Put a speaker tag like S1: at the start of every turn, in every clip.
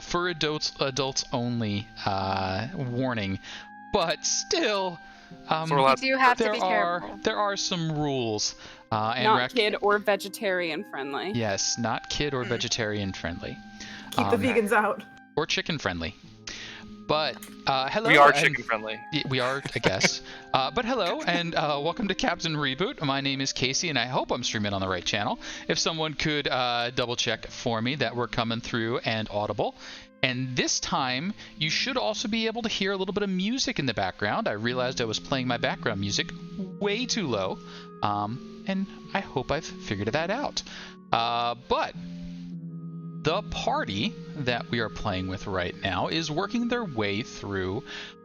S1: for adults only warning, but still,
S2: You do have to be careful.
S1: there are some rules.
S3: Not kid or vegetarian friendly.
S1: Yes, not kid or vegetarian friendly.
S4: Keep the vegans out.
S1: Or chicken friendly. But hello.
S5: We are chicken friendly.
S1: We are, I guess. But hello, and welcome to Captain Reboot. My name is Casey, and I hope I'm streaming on the right channel. If someone could double check for me that we're coming through and audible. And this time, you should also be able to hear a little bit of music in the background. I realized I was playing my background music way too low, and I hope I've figured that out. But the party that we are playing with right now is working their way through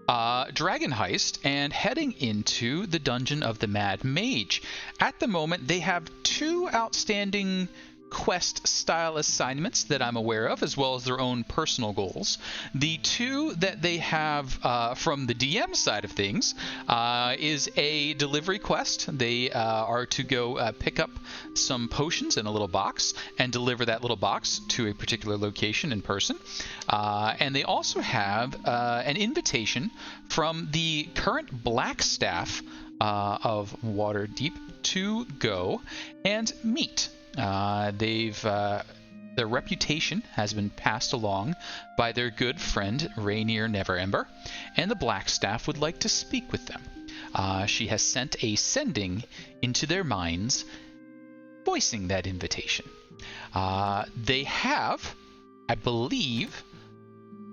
S1: Dragon Heist and heading into the Dungeon of the Mad Mage. At the moment, they have 2 outstanding quest-style assignments that I'm aware of, as well as their own personal goals. The 2 that they have from the DM side of things is a delivery quest. They are to go pick up some potions in a little box and deliver that little box to a particular location in person. And they also have an invitation from the current Black Staff of Waterdeep to go and meet. Their reputation has been passed along by their good friend Rainier Neverember, and the Blackstaff would like to speak with them. She has sent a sending into their minds, voicing that invitation. They have, I believe,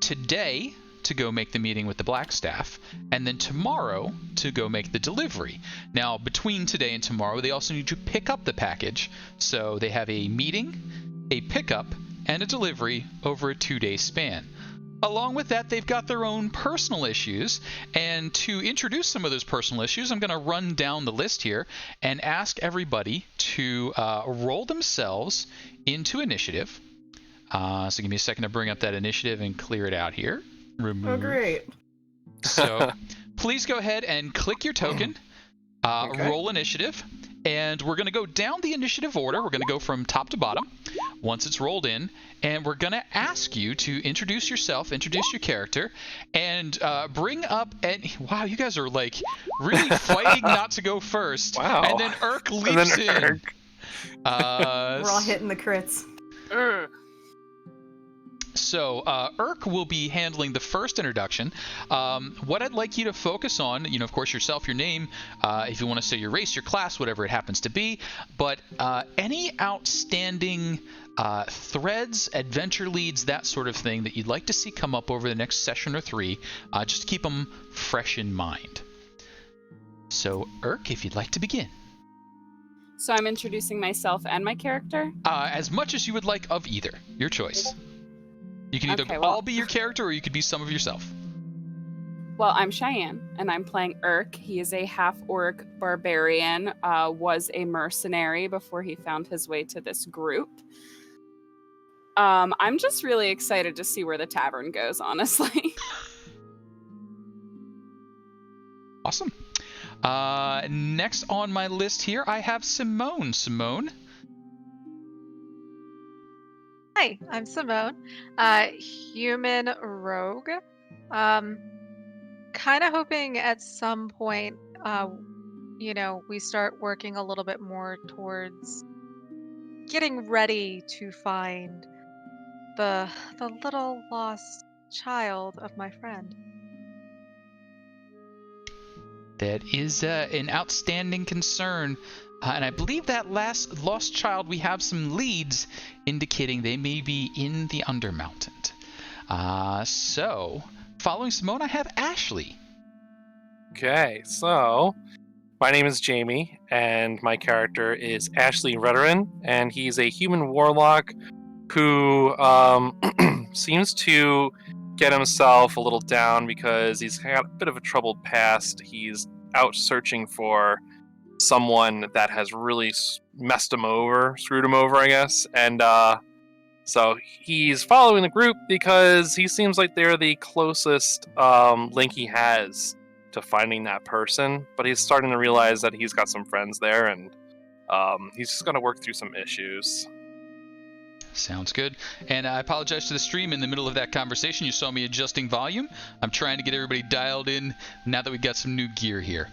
S1: today to go make the meeting with the Blackstaff, and then tomorrow to go make the delivery. Now, between today and tomorrow, they also need to pick up the package, so they have a meeting, a pickup, and a delivery over a 2-day span. Along with that, they've got their own personal issues, and to introduce some of those personal issues, I'm going to run down the list here and ask everybody to roll themselves into initiative. So give me a second to bring up that initiative and clear it out here. Remove.
S4: Oh, great.
S1: So please go ahead and click your token, roll initiative, and we're going to go down the initiative order. We're going to go from top to bottom once it's rolled in, and we're going to ask you to introduce yourself, introduce your character, and bring up wow, you guys are like really fighting not to go first.
S5: Wow.
S1: And then Urk leaps in.
S4: We're all hitting the crits.
S1: So Urk will be handling the first introduction. What I'd like you to focus on, of course, yourself, your name, if you want to say your race, your class, whatever it happens to be, but any outstanding threads, adventure leads, that sort of thing that you'd like to see come up over the next session or 3, just to keep them fresh in mind. So Urk, if you'd like to begin.
S3: So I'm introducing myself and my character?
S1: As much as you would like of either. Your choice. You can either all be your character or you could be some of yourself.
S3: Well, I'm Cheyenne, and I'm playing Urk. He is a half-orc barbarian, was a mercenary before he found his way to this group. I'm just really excited to see where the tavern goes, honestly.
S1: Awesome. Next on my list here, I have Simone. Simone?
S2: Hi, I'm Simone, human rogue. Kind of hoping at some point, we start working a little bit more towards getting ready to find the little lost child of my friend.
S1: That is an outstanding concern. And I believe that last lost child, we have some leads indicating they may be in the Undermountain. So, following Simone, I have Ashley.
S5: Okay, so my name is Jamie, and my character is Ashley Rudderin, and he's a human warlock who seems to get himself a little down because he's got a bit of a troubled past. He's out searching for someone that has really messed him over, screwed him over, I guess. And so he's following the group because he seems like they're the closest link he has to finding that person. But he's starting to realize that he's got some friends there, and he's just going to work through some issues.
S1: Sounds good. And I apologize to the stream. In the middle of that conversation, you saw me adjusting volume. I'm trying to get everybody dialed in now that we got some new gear here.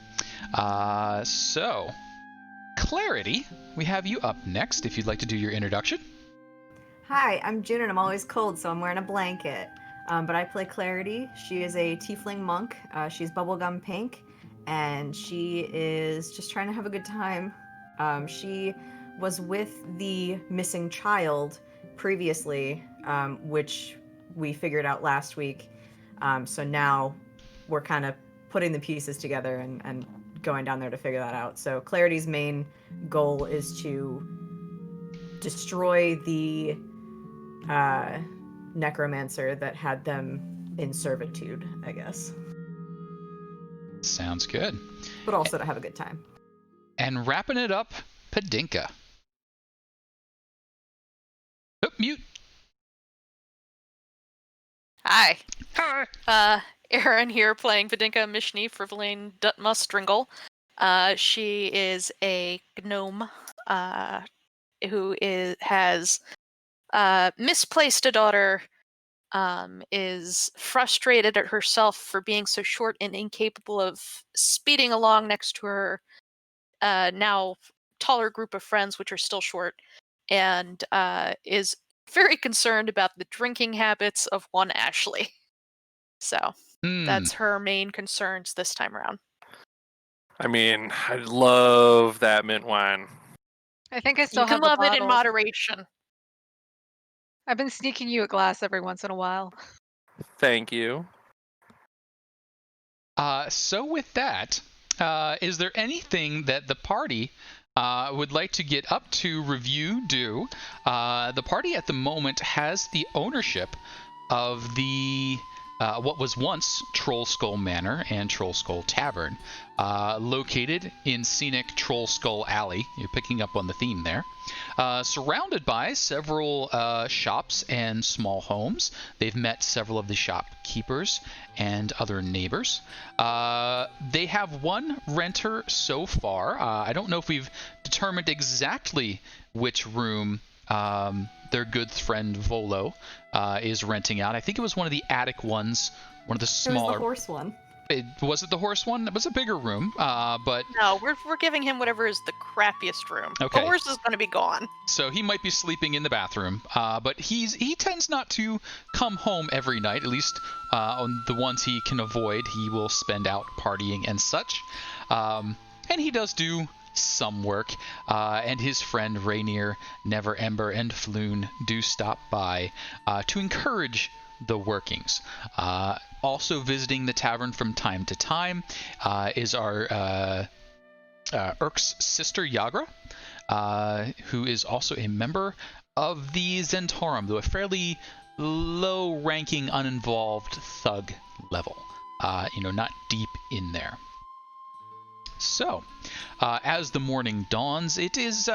S1: So, Clarity, we have you up next if you'd like to do your introduction.
S4: Hi, I'm June and I'm always cold, so I'm wearing a blanket. But I play Clarity. She is a Tiefling monk. She's bubblegum pink, and she is just trying to have a good time. She was with the missing child previously, which we figured out last week. So now we're kind of putting the pieces together and going down there to figure that out. So Clarity's main goal is to destroy the necromancer that had them in servitude, I guess.
S1: Sounds good.
S4: But also to have a good time.
S1: And wrapping it up, Padinka. Oh, mute.
S2: Hi. Erin here playing Padinka Mishni Frivolane Dutma Stringle. She is a gnome who has misplaced a daughter, is frustrated at herself for being so short and incapable of speeding along next to her now taller group of friends, which are still short, and is very concerned about the drinking habits of one Ashley. So that's her main concerns this time around.
S5: I mean, I love that mint wine.
S2: I think I still
S3: You can
S2: have the
S3: love it in
S2: bottle.
S3: moderation.
S2: I've been sneaking you a glass every once in a while.
S5: Thank you.
S1: So with that, is there anything that the party would like to get up to, review, do? The party at the moment has the ownership of the what was once Troll Skull Manor and Troll Skull Tavern, located in scenic Troll Skull Alley. You're picking up on the theme there. Surrounded by several shops and small homes. They've met several of the shopkeepers and other neighbors. They have one renter so far. I don't know if we've determined exactly which room their good friend Volo is renting out. I think it was one of the attic ones, one of the smaller.
S4: It was the horse one.
S1: Was it the horse one? It was a bigger room, but
S2: No, we're giving him whatever is the crappiest room.
S1: Okay.
S2: The horse is going to be gone.
S1: So he might be sleeping in the bathroom. But he tends not to come home every night. At least on the ones he can avoid, he will spend out partying and such. And he does do some work, and his friend Rainier, Never Ember, and Floon do stop by to encourage the workings. Also visiting the tavern from time to time is our Urk's sister Yagra, who is also a member of the Zentarum, though a fairly low-ranking, uninvolved thug level. Not deep in there. So, as the morning dawns, it is,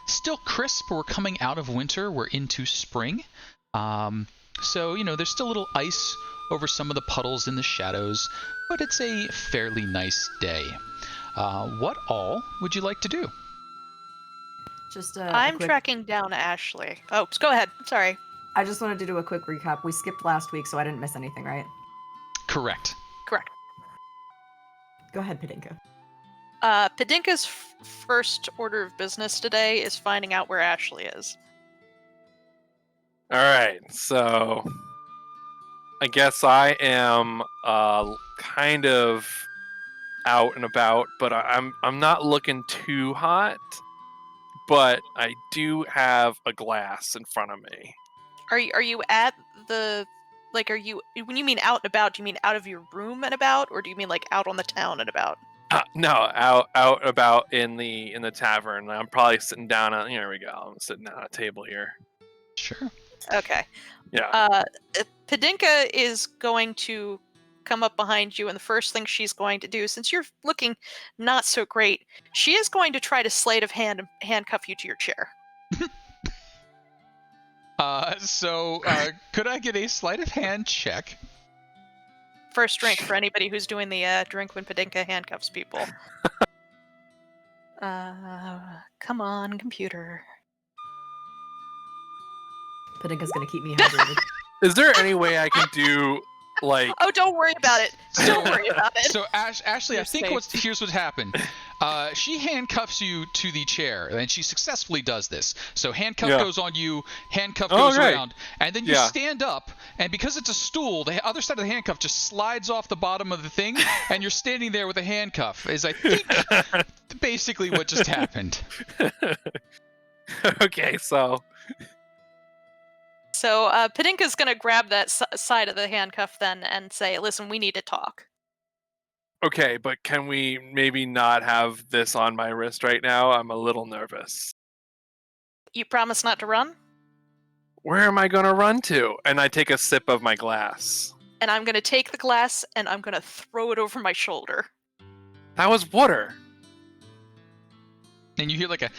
S1: still crisp. We're coming out of winter. We're into spring. So, there's still a little ice over some of the puddles in the shadows, but it's a fairly nice day. What all would you like to do?
S4: Just
S2: I'm tracking down Ashley. Oh, go ahead. Sorry.
S4: I just wanted to do a quick recap. We skipped last week, so I didn't miss anything, right?
S1: Correct.
S2: Correct.
S4: Go ahead, Padinka.
S2: Padinka's first order of business today is finding out where Ashley is.
S5: All right, so I guess I am kind of out and about, but I'm not looking too hot. But I do have a glass in front of me.
S2: Are you at the are you, when you mean out and about, do you mean out of your room and about, or do you mean like out on the town and about?
S5: No, out about in the tavern. I'm probably sitting down on. Here we go. I'm sitting down at a table here.
S1: Sure.
S2: Okay.
S5: Yeah.
S2: Padinka is going to come up behind you, and the first thing she's going to do, since you're looking not so great, she is going to try to sleight of hand and handcuff you to your chair.
S1: Could I get a sleight of hand check?
S2: First drink for anybody who's doing the drink when Padinka handcuffs people. Come on, computer.
S4: Padinka's gonna keep me hydrated.
S5: Is there any way I can do like?
S2: Oh, don't worry about it. Don't worry about it.
S1: So Ashley, I
S3: You're
S1: think
S3: safe.
S1: here's what's happened. She handcuffs you to the chair, and she successfully does this. So handcuff
S5: Yeah.
S1: goes on you, handcuff
S5: Oh,
S1: goes
S5: right.
S1: around, and then you
S5: Yeah.
S1: stand up. And because it's a stool, the other side of the handcuff just slides off the bottom of the thing, and you're standing there with a handcuff. Is I think basically what just happened.
S5: Okay, so
S2: So Padinka's gonna grab that side of the handcuff then and say, "Listen, we need to talk."
S5: okay, but can we maybe not have this on my wrist right now? I'm a little nervous.
S2: You promise not to run,
S5: Where am I gonna run to? And I take a sip of my glass.
S2: and I'm gonna take the glass and I'm gonna throw it over my shoulder.
S5: That was water.
S1: And you hear like a.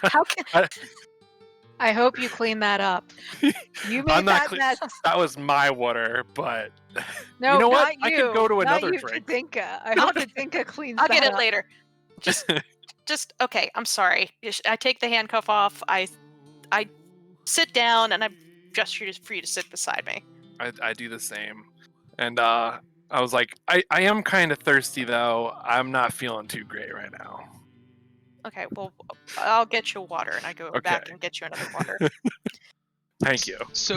S2: How can
S6: I hope you clean that up. You made
S5: I'm not
S6: that
S5: cle-
S6: mess.
S5: That was my water, but
S6: No,
S5: you know what?
S6: not
S5: I
S6: you.
S5: can go to
S6: not
S5: another
S6: you,
S5: drink.
S6: Padinka. I hope Padinka cleans
S2: I'll
S6: that
S2: get it
S6: up.
S2: later. Just okay. I'm sorry. I take the handcuff off. I sit down and I gesture for you to sit beside me.
S5: I do the same. And I was like, I am kind of thirsty though. I'm not feeling too great right now.
S2: Okay, well, I'll get you water, and I go back
S5: Okay.
S2: and get you another water.
S5: Thank you.
S1: So,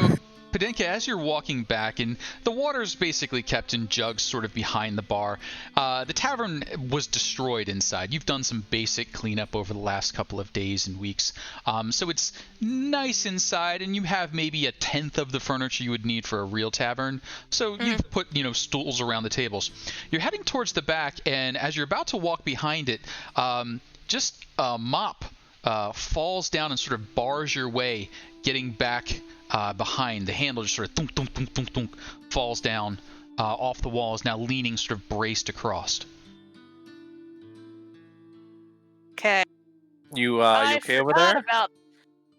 S1: Padinka, as you're walking back, and the water's basically kept in jugs sort of behind the bar, the tavern was destroyed inside. You've done some basic cleanup over the last couple of days and weeks, so it's nice inside, and you have maybe a tenth of the furniture you would need for a real tavern. So you've put, stools around the tables. You're heading towards the back, and as you're about to walk behind it, just a mop falls down and sort of bars your way, getting back behind. The handle just sort of thunk, thunk, thunk, thunk, thunk, falls down off the wall, is now leaning sort of braced across.
S2: Okay.
S5: You okay over there?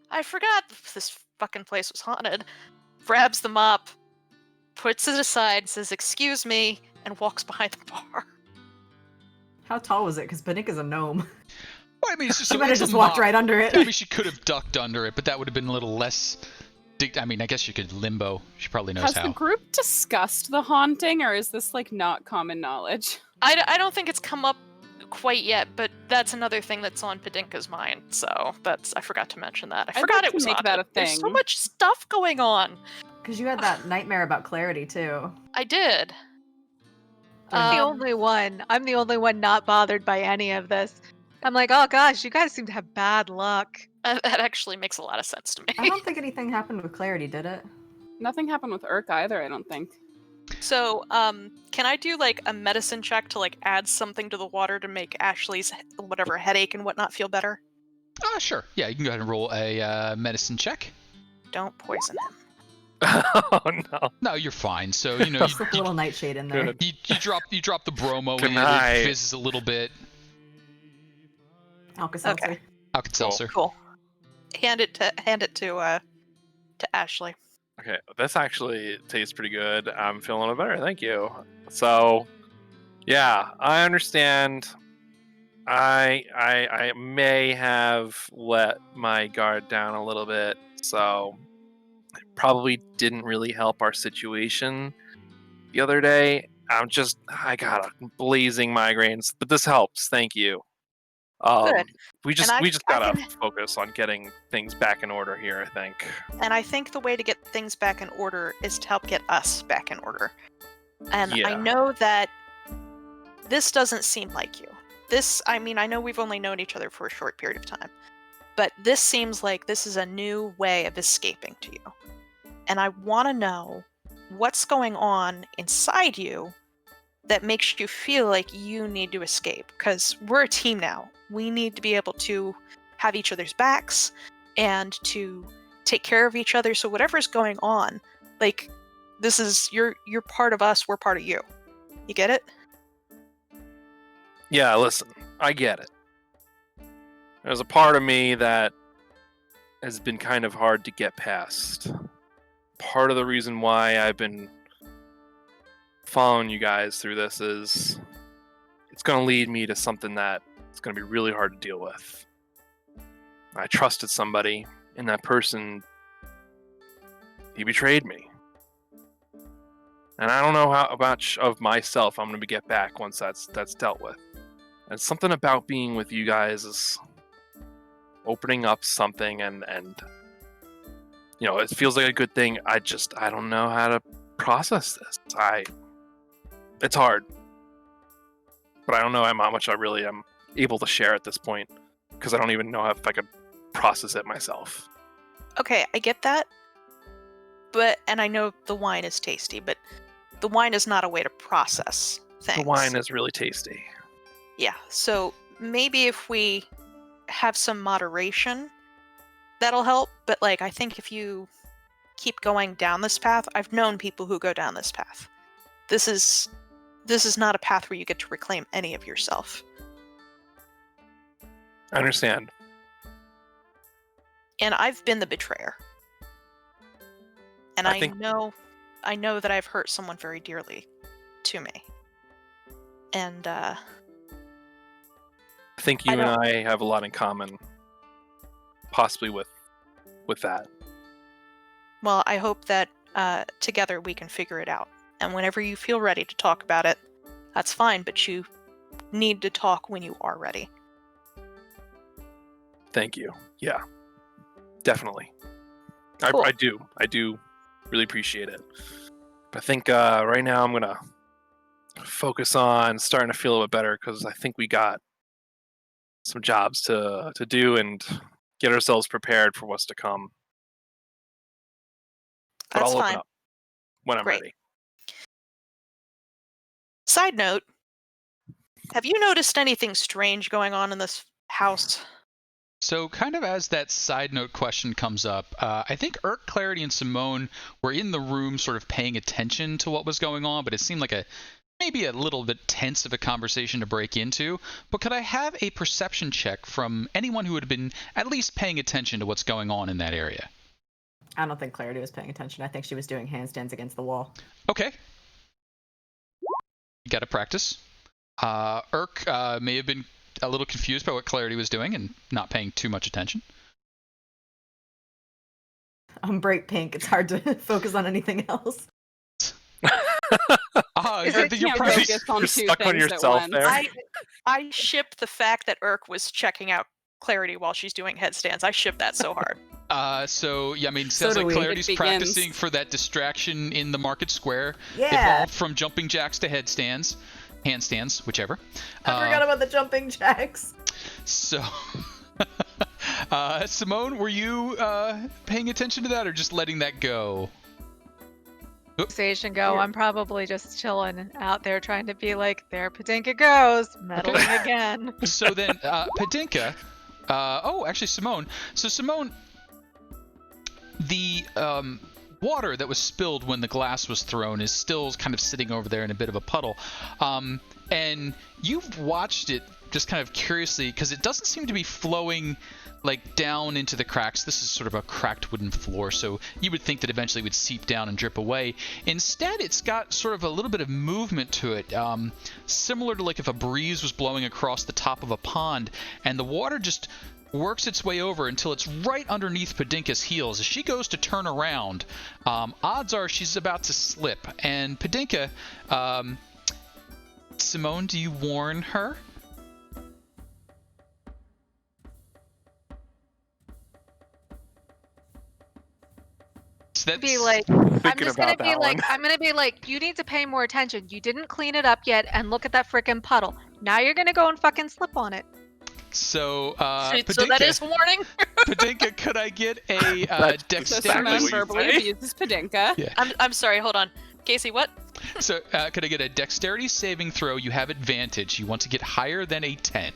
S2: I forgot this fucking place was haunted. Grabs the mop, puts it aside, says, "Excuse me," and walks behind the bar.
S4: How tall was it? Because Padinka's a gnome.
S1: Well, I mean, it's just,
S4: She might have
S1: it's a
S4: just walked
S1: mop.
S4: right under it.
S1: I mean, she could have ducked under it, but that would have been a little less. I mean, I guess she could limbo. She probably knows
S3: Has
S1: how.
S3: the group discussed the haunting, or is this like not common knowledge?
S2: I don't think it's come up quite yet, but that's another thing that's on Padinka's mind. So I forgot to mention that. I
S3: I'd
S2: forgot
S3: like
S2: it
S3: to
S2: was
S3: make
S2: haunted.
S3: that a
S2: There's so
S3: thing.
S2: much stuff going on.
S4: Because you had that nightmare about clarity too.
S2: I did.
S6: I'm the
S2: Um,
S6: only one. I'm the only one not bothered by any of this. I'm like, oh gosh, you guys seem to have bad luck.
S2: That actually makes a lot of sense to
S4: I
S2: me.
S4: don't think anything happened with clarity, did it?
S3: Nothing happened with Urk either, I don't think.
S2: So, can I do like a medicine check to like add something to the water to make Ashley's whatever headache and whatnot feel better?
S1: Sure. Yeah, you can go ahead and roll a medicine check.
S2: Don't poison him.
S5: Oh no.
S1: No, you're fine. So,
S4: Slip a little nightshade in there.
S5: Good.
S1: you drop the bromo
S5: Good
S1: in,
S5: night.
S1: it fizzes a little bit.
S4: Alka-Seltzer.
S2: Okay.
S1: Alka-Seltzer.
S2: Cool. Hand it to Ashley.
S5: Okay, this actually tastes pretty good. I'm feeling it better. Thank you. So, yeah, I understand. I may have let my guard down a little bit, so it probably didn't really help our situation the other day. I got a blazing migraines, but this helps. Thank you.
S2: Good.
S5: We just
S2: And I
S5: gotta
S2: can-
S5: focus on getting things back in order here, I think.
S2: And I think the way to get things back in order is to help get us back in order. And I
S5: Yeah.
S2: know that this doesn't seem like you. I know we've only known each other for a short period of time, but this seems like this is a new way of escaping to you. And I want to know what's going on inside you that makes you feel like you need to escape. Because we're a team now. We need to be able to have each other's backs and to take care of each other. So whatever's going on, like, this is you're part of us, we're part of you. You get it?
S5: Yeah, listen, I get it. There's a part of me that has been kind of hard to get past. Part of the reason why I've been following you guys through this is it's going to lead me to something that it's going to be really hard to deal with. I trusted somebody, and that person, he betrayed me. And I don't know how much of myself I'm going to get back once that's dealt with. And something about being with you guys is opening up something, and it feels like a good thing. I don't know how to process this. It's hard, but I don't know how much I really am able to share at this point, because I don't even know if I could process it myself.
S7: Okay, I get that. And I know the wine is tasty, but the wine is not a way to process things.
S5: The wine is really tasty.
S7: Yeah, so maybe if we have some moderation, that'll help. But I think if you keep going down this path, I've known people who go down this path. This is not a path where you get to reclaim any of yourself.
S5: I understand.
S7: And I've been the betrayer. And I know that I've hurt someone very dearly to me. And
S5: I think you and I have a lot in common, possibly with that.
S7: Well, I hope that together we can figure it out. And whenever you feel ready to talk about it, that's fine, but you need to talk when you are ready.
S5: Thank you. Yeah, definitely.
S7: Cool.
S5: I do really appreciate it. But I think right now I'm going to focus on starting to feel a bit better, because I think we got some jobs to do and get ourselves prepared for what's to come. But
S7: That's
S5: I'll open
S7: fine.
S5: up when I'm
S7: Great.
S5: ready.
S7: Side note, have you noticed anything strange going on in this house?
S1: So kind of as that side note question comes up, I think Urk, Clarity, and Simone were in the room sort of paying attention to what was going on, but it seemed like maybe a little bit tense of a conversation to break into. But could I have a perception check from anyone who had been at least paying attention to what's going on in that area?
S4: I don't think Clarity was paying attention. I think she was doing handstands against the wall.
S1: Okay. You got to practice. Urk may have been a little confused by what Clarity was doing and not paying too much attention.
S4: I'm bright pink. It's hard to focus on anything else.
S3: You're
S5: stuck on yourself there.
S7: I ship the fact that Urk was checking out Clarity while she's doing headstands. I ship that so hard.
S1: Sounds like Clarity's practicing for that distraction in the market square.
S4: Yeah.
S1: Evolved from jumping jacks to handstands, whichever.
S4: I forgot about the jumping jacks.
S1: So, Simone, were you paying attention to that or just letting that go?
S2: Conversation go. Yeah. I'm probably just chilling out there trying to be like, there Padinka goes, meddling again.
S1: So then, Padinka, actually Simone. So Simone, the water that was spilled when the glass was thrown is still kind of sitting over there in a bit of a puddle. And you've watched it just kind of curiously, because it doesn't seem to be flowing down into the cracks. This is sort of a cracked wooden floor, so you would think that eventually it would seep down and drip away. Instead, it's got sort of a little bit of movement to it, similar to if a breeze was blowing across the top of a pond, and the water just works its way over until it's right underneath Padinka's heels. As she goes to turn around, odds are she's about to slip. And Padinka, Simone, do you warn her?
S2: So I'm gonna be like, you need to pay more attention. You didn't clean it up yet, and look at that frickin' puddle. Now you're gonna go and fucking slip on it.
S1: So,
S7: Padinka, so that is warning.
S1: Padinka, could I get a dexterity?
S3: So verbally abuses Padinka.
S1: Yeah.
S7: I'm sorry. Hold on, Casey. What?
S1: So, could I get a dexterity saving throw? You have advantage. You want to get higher than a 10.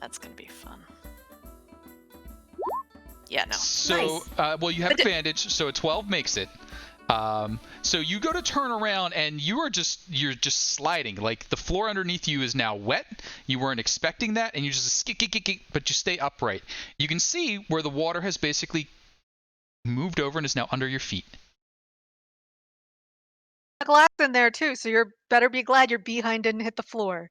S7: That's gonna be fun. Yeah, no.
S1: So,
S7: nice.
S1: You have advantage. So a 12 makes it. So you go to turn around and you're just sliding. The floor underneath you is now wet. You weren't expecting that, and you just but you stay upright. You can see where the water has basically moved over and is now under your feet.
S2: A glass in there too, so you better be glad your behind didn't hit the floor.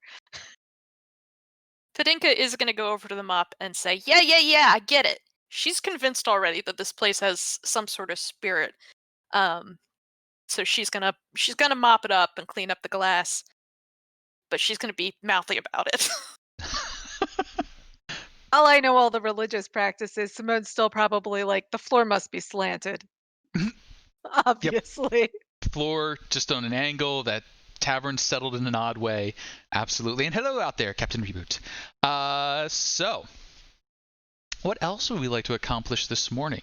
S7: Padinka is going to go over to the mop and say, yeah, I get it. She's convinced already that this place has some sort of spirit. So she's gonna mop it up and clean up the glass, but she's gonna be mouthy about it.
S2: All I know all the religious practices, Simone's still probably like, the floor must be slanted. Obviously.
S1: Floor just on an angle, that tavern settled in an odd way. Absolutely. And hello out there, Captain Reboot. So, what else would we like to accomplish this morning?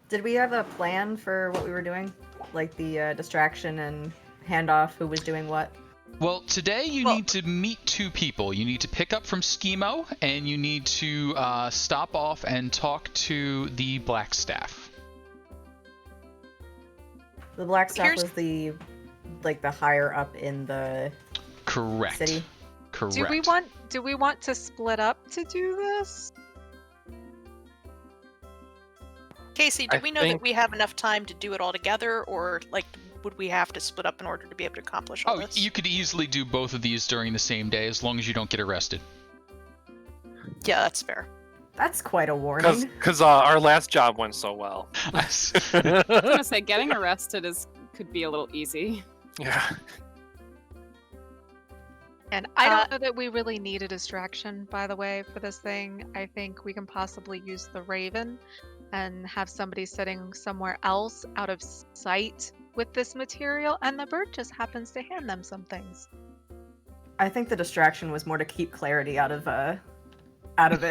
S4: Did we have a plan for what we were doing? Like the distraction and handoff, who was doing what?
S1: Well, today you need to meet two people. You need to pick up from Schemo, and you need to stop off and talk to the Blackstaff.
S4: The Blackstaff was the higher up in the
S1: Correct.
S4: city.
S1: Correct.
S2: Do we want to split up to do this?
S7: Casey, do we know that we have enough time to do it all together, or like would we have to split up in order to be able to accomplish all this?
S1: You could easily do both of these during the same day as long as you don't get arrested.
S7: Yeah, that's fair.
S4: That's quite a warning.
S5: Because our last job went so well.
S3: I was gonna say getting arrested could be a little easy.
S5: Yeah.
S2: And I don't know that we really need a distraction, by the way, for this thing. I think we can possibly use the Raven and have somebody sitting somewhere else out of sight with this material, and the bird just happens to hand them some things.
S4: I think the distraction was more to keep Clarity out of it.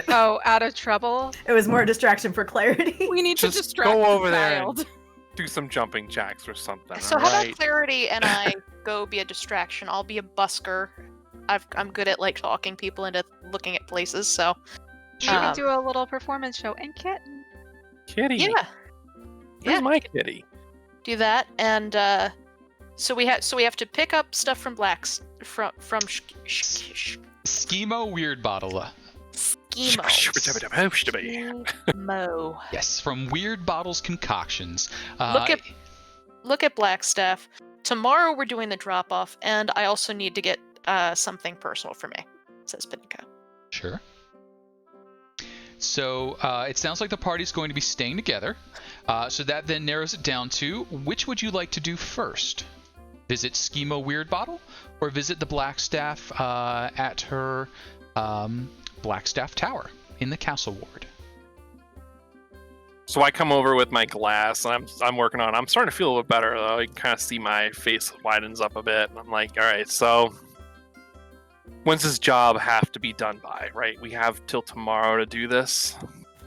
S2: Oh, out of trouble?
S4: It was more a distraction for Clarity.
S3: We need to
S5: Just
S3: distract
S5: go
S3: the
S5: over there
S3: child.
S5: and do some jumping jacks or something.
S7: So how
S5: alright?
S7: about Clarity and I go be a distraction? I'll be a busker. I'm good at like talking people into looking at places, so
S2: Should we do a little performance show? And Kitten?
S5: Kitty.
S7: yeah,
S5: Where's my kitty?
S7: do that. And so we have to pick up stuff from
S1: Schemo Weird Bottle.
S7: Mo.
S1: Yes, from Weird Bottles Concoctions.
S7: Look at Blackstaff. Tomorrow we're doing the drop off, and I also need to get something personal for me, says Padinka.
S1: Sure. So it sounds like the party's going to be staying together. So that then narrows it down to, which would you like to do first? Visit Schemo Weird Bottle, or visit the Blackstaff at her Blackstaff Tower in the Castle Ward?
S5: So I come over with my glass, and I'm working on it. I'm starting to feel a little better, though. You can kind of see my face widens up a bit. And I'm like, all right, so when's this job have to be done by, right? We have till tomorrow to do this.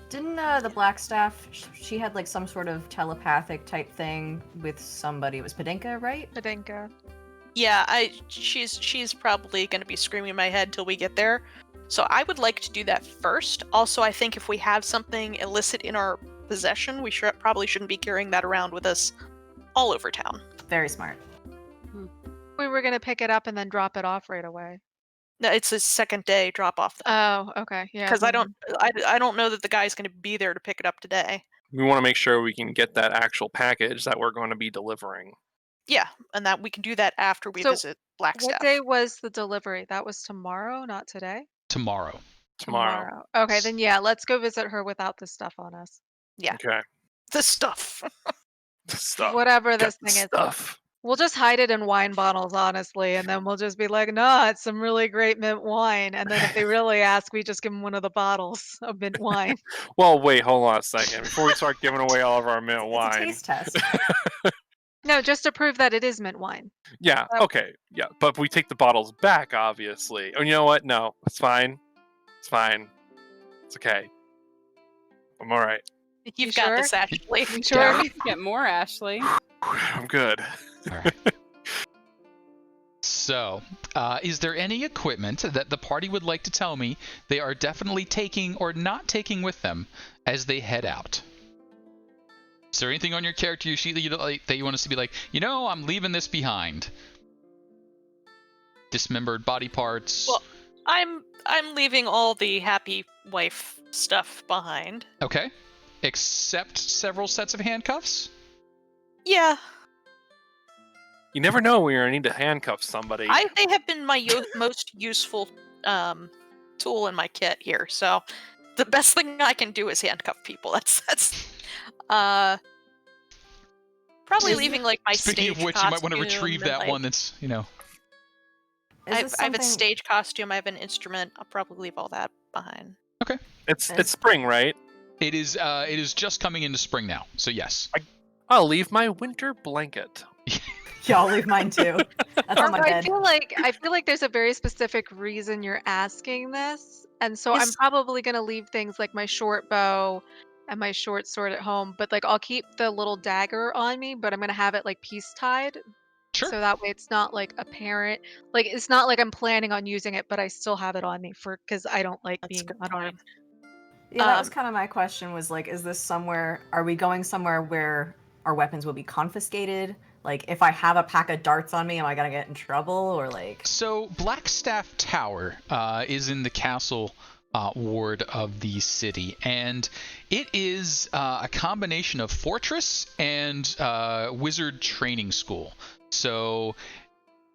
S4: Didn't the Blackstaff, she had like some sort of telepathic type thing with somebody. It was Padinka, right?
S2: Padinka.
S7: Yeah, she's probably going to be screaming in my head till we get there. So I would like to do that first. Also, I think if we have something illicit in our possession, we probably shouldn't be carrying that around with us all over town.
S4: Very smart.
S2: We were going to pick it up and then drop it off right away.
S7: No, it's a second day drop off.
S2: Oh, okay. Yeah.
S7: Because I don't know that the guy's going to be there to pick it up today.
S5: We want to make sure we can get that actual package that we're going to be delivering.
S7: Yeah, and that we can do that after we visit Blackstaff.
S2: What day was the delivery? That was tomorrow, not today?
S1: Tomorrow.
S2: Okay, then yeah, let's go visit her without the stuff on us.
S7: Yeah.
S5: Okay.
S7: The stuff.
S5: The stuff.
S2: Whatever this
S5: Get
S2: thing
S5: stuff.
S2: is. We'll just hide it in wine bottles, honestly, and then we'll just be like, no, it's some really great mint wine. And then if they really ask, we just give them one of the bottles of mint wine.
S5: Well, wait, hold on a second. Before we start giving away all of our mint wine.
S4: It's a taste test.
S2: No, just to prove that it is mint wine.
S5: Yeah, okay. Yeah, but we take the bottles back, obviously. Oh, you know what? No, it's fine. It's fine. It's okay. I'm all right.
S7: You've got this, Ashley.
S2: You sure?
S3: Get more, Ashley.
S5: I'm good.
S1: All right. So, is there any equipment that the party would like to tell me they are definitely taking or not taking with them as they head out? Is there anything on your character sheet that you want us to be like, I'm leaving this behind? Dismembered body parts.
S7: Well, I'm leaving all the happy wife stuff behind.
S1: Okay. Except several sets of handcuffs?
S7: Yeah.
S5: You never know when you're gonna need to handcuff somebody.
S7: They have been my most useful tool in my kit here. So the best thing I can do is handcuff people. That's probably leaving like my
S1: Speaking
S7: stage
S1: of which, you might want to
S7: costume
S1: retrieve
S7: and,
S1: that
S7: like,
S1: one that's,
S7: I have a stage costume. I have an instrument. I'll probably leave all that behind.
S5: It's spring, right?
S1: It is just coming into spring now, so yes.
S5: I'll leave my winter blanket.
S4: Yeah, I'll leave mine too. That's on my
S2: I
S4: bed.
S2: feel like there's a very specific reason you're asking this, and so I'm
S7: Yes.
S2: probably gonna leave things like my short bow and my short sword at home, but like I'll keep the little dagger on me, but I'm gonna have it like piece tied,
S1: Sure.
S2: so that way it's not like apparent. Like it's not like I'm planning on using it, but I still have it on me because I don't like
S7: That's a
S2: being
S7: good
S2: unarmed.
S7: point.
S4: Yeah, that was kind of my question. Was like, is this somewhere? Are we going somewhere where our weapons will be confiscated? Like, if I have a pack of darts on me, am I gonna get in trouble, or like?
S1: So Blackstaff Tower is in the castle ward of the city, and it is a combination of fortress and wizard training school. So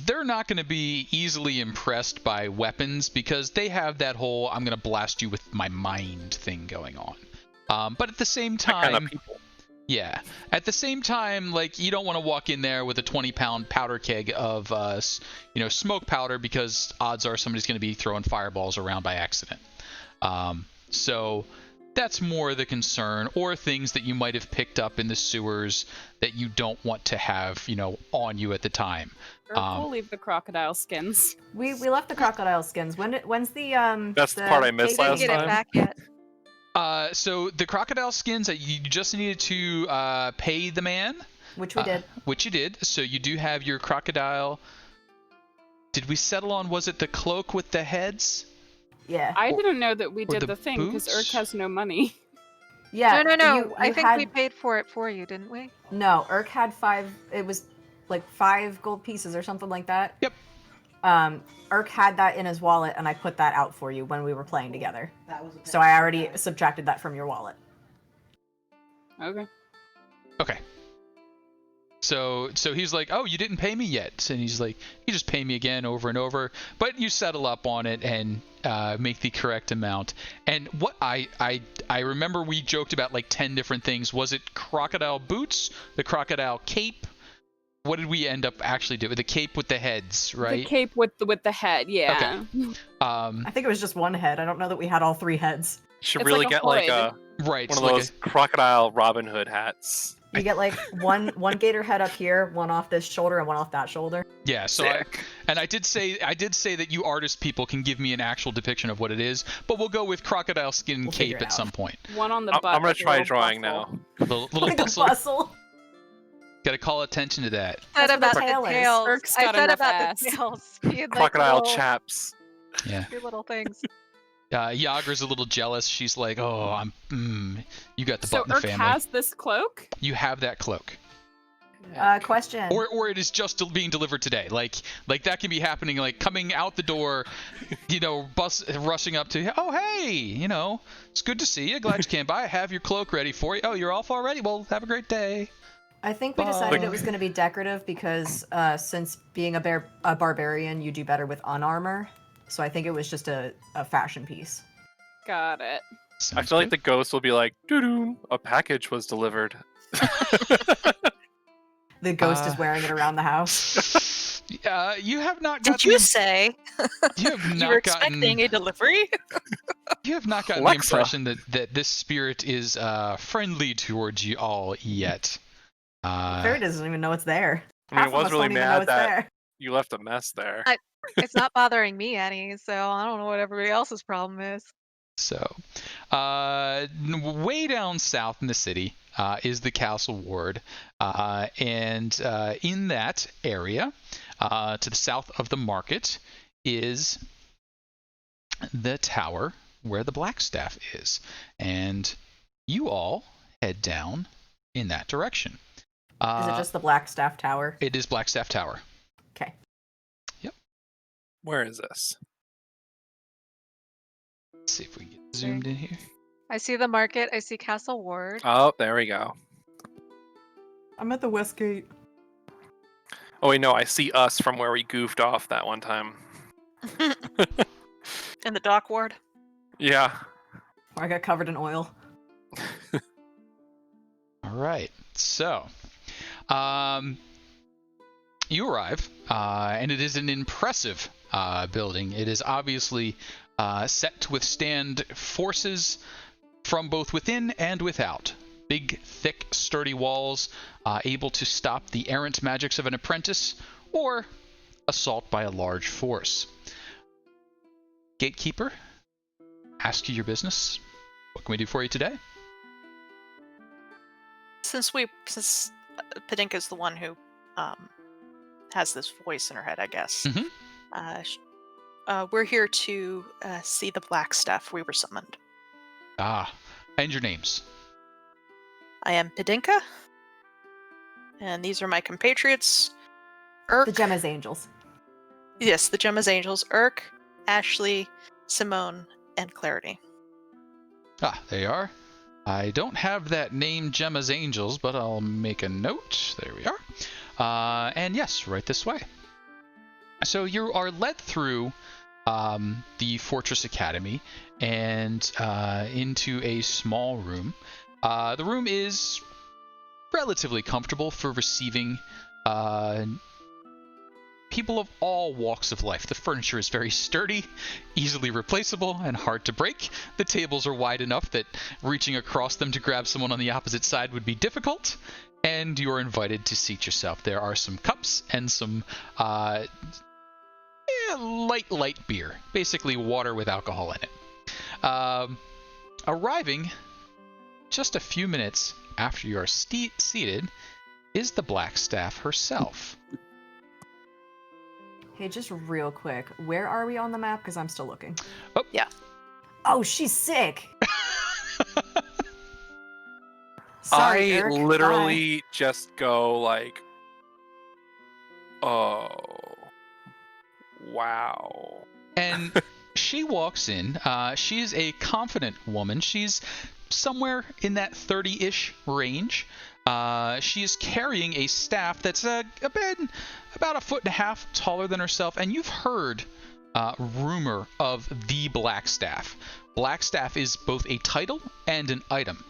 S1: they're not going to be easily impressed by weapons because they have that whole "I'm going to blast you with my mind" thing going on. But at the same
S5: That kind
S1: time,
S5: of people.
S1: yeah. At the same time, like, you don't want to walk in there with a 20-pound powder keg of, smoke powder because odds are somebody's going to be throwing fireballs around by accident. So that's more the concern, or things that you might have picked up in the sewers that you don't want to have, on you at the time.
S3: We'll leave the crocodile skins.
S4: We left the crocodile skins. When's the
S5: That's the part I missed
S2: Didn't
S5: last
S2: get it
S5: time.
S2: back yet.
S1: So the crocodile skins, you just needed to pay the man.
S4: Which we did.
S1: Which you did. So you do have your crocodile. Did we settle on, was it the cloak with the heads?
S4: Yeah.
S3: I didn't know that we
S1: or
S3: did
S1: the
S3: the thing because
S1: boots?
S3: Urk has no money.
S4: Yeah.
S2: No. I think
S4: had...
S2: we paid for it for you, didn't we?
S4: No, Urk had 5. It was like 5 gold pieces or something like that.
S1: Yep.
S4: Urk had that in his wallet, and I put that out for you when we were playing together. So I already subtracted that from your wallet.
S3: Okay.
S1: Okay. So he's like, "Oh, you didn't pay me yet," and he's like, "You just pay me again over and over." But you settle up on it and make the correct amount. And what I remember, we joked about like 10 different things. Was it crocodile boots, the crocodile cape? What did we end up actually doing? The cape with the heads, right?
S3: The cape with the head, yeah.
S1: Okay.
S4: I think it was just one head. I don't know that we had all 3 heads.
S5: Should
S3: It's
S5: really
S3: like a
S5: get like
S3: hood.
S1: Right.
S5: one
S1: so
S5: of
S1: like
S5: those crocodile Robin Hood hats.
S4: You get like one gator head up here, one off this shoulder, and one off that shoulder.
S1: Yeah. So I did say that you artist people can give me an actual depiction of what it is, but we'll go with crocodile skin
S4: We'll figure
S1: cape
S4: it
S1: at
S4: out.
S1: some point.
S3: One on the butt.
S5: I'm gonna
S3: with a
S5: try
S3: little
S5: drawing
S3: bustle.
S5: now.
S1: Little
S4: Like a
S1: bustle.
S4: bustle.
S1: Got to call attention to that.
S2: Said
S4: That's what
S2: about
S4: the
S2: the
S4: tail is.
S2: tails.
S3: Urk's
S2: I
S3: got
S2: said
S3: enough
S2: about
S3: ass.
S2: the tails being like
S5: Crocodile
S2: little,
S5: chaps.
S1: Yeah.
S2: cute little things.
S1: Yagra's a little jealous. She's like, "Oh, you got the
S3: So
S1: butt in the
S3: Urk
S1: family.
S3: has this cloak?
S1: You have that cloak."
S4: Question.
S1: Or it is just being delivered today. Like that can be happening, like coming out the door, rushing up to, "Oh, hey, it's good to see you. Glad you came by. I have your cloak ready for you. Oh, you're off already? Well, have a great day."
S4: I think we decided it was going to be decorative because since being a barbarian, you do better with unarmor. So I think it was just a fashion piece.
S3: Got it.
S5: I feel like the ghost will be like, "Doo-doo, a package was delivered."
S4: The ghost is wearing it around the house.
S1: You have not gotten...
S7: Did you say
S1: You have
S7: you
S1: not
S7: were
S1: gotten...
S7: expecting a delivery?
S1: You have not gotten
S5: Alexa.
S1: the impression that this spirit is friendly towards you all yet.
S4: Fairy doesn't even know it's there.
S5: I mean,
S4: Half
S5: it
S4: of
S5: was
S4: us
S5: really
S4: don't even know
S5: mad
S4: it's
S5: that
S4: there.
S5: you left a mess there.
S2: It's not bothering me any, so I don't know what everybody else's problem is.
S1: So, way down south in the city is the castle ward, and in that area, to the south of the market, is the tower where the Blackstaff is, and you all head down in that direction.
S4: Is it just the Blackstaff Tower?
S1: It is Blackstaff Tower.
S4: Okay.
S5: Where is this?
S1: Let's see if we can get zoomed in here.
S2: I see the market. I see Castle Ward.
S5: Oh, there we go.
S4: I'm at the West Gate.
S5: Oh wait, no, I see us from where we goofed off that one time.
S7: In the dock ward.
S5: Yeah.
S4: I got covered in oil.
S1: All right. So, you arrive, and it is an impressive building. It is obviously set to withstand forces from both within and without. Big, thick, sturdy walls, able to stop the errant magics of an apprentice or assault by a large force. Gatekeeper, ask you your business. What can we do for you today?
S7: Since Padinka's the one who has this voice in her head, I guess. We're here to see the black staff. We were summoned.
S1: And your names?
S7: I am Padinka, and these are my compatriots. Urk.
S4: The Gemma's Angels.
S7: Yes, the Gemma's Angels. Urk, Ashley, Simone, and Clarity.
S1: There you are. I don't have that name Gemma's Angels, but I'll make a note. There we are. And yes, right this way. So you are led through the Fortress Academy and into a small room. The room is relatively comfortable for receiving people of all walks of life. The furniture is very sturdy, easily replaceable, and hard to break. The tables are wide enough that reaching across them to grab someone on the opposite side would be difficult, and you are invited to seat yourself. There are some cups and some light beer, basically water with alcohol in it. Arriving just a few minutes after you are seated is the Black Staff herself.
S4: Hey, just real quick, where are we on the map? Because I'm still looking.
S1: Oh.
S7: Yeah.
S4: Oh, she's sick. Sorry,
S5: I
S4: Eric.
S5: literally just go like, oh, wow.
S1: And she walks in. She's a confident woman. She's somewhere in that 30-ish range. She is carrying a staff that's about 1.5 feet taller than herself, and you've heard rumor of the Black Staff. Black Staff is both a title and an item.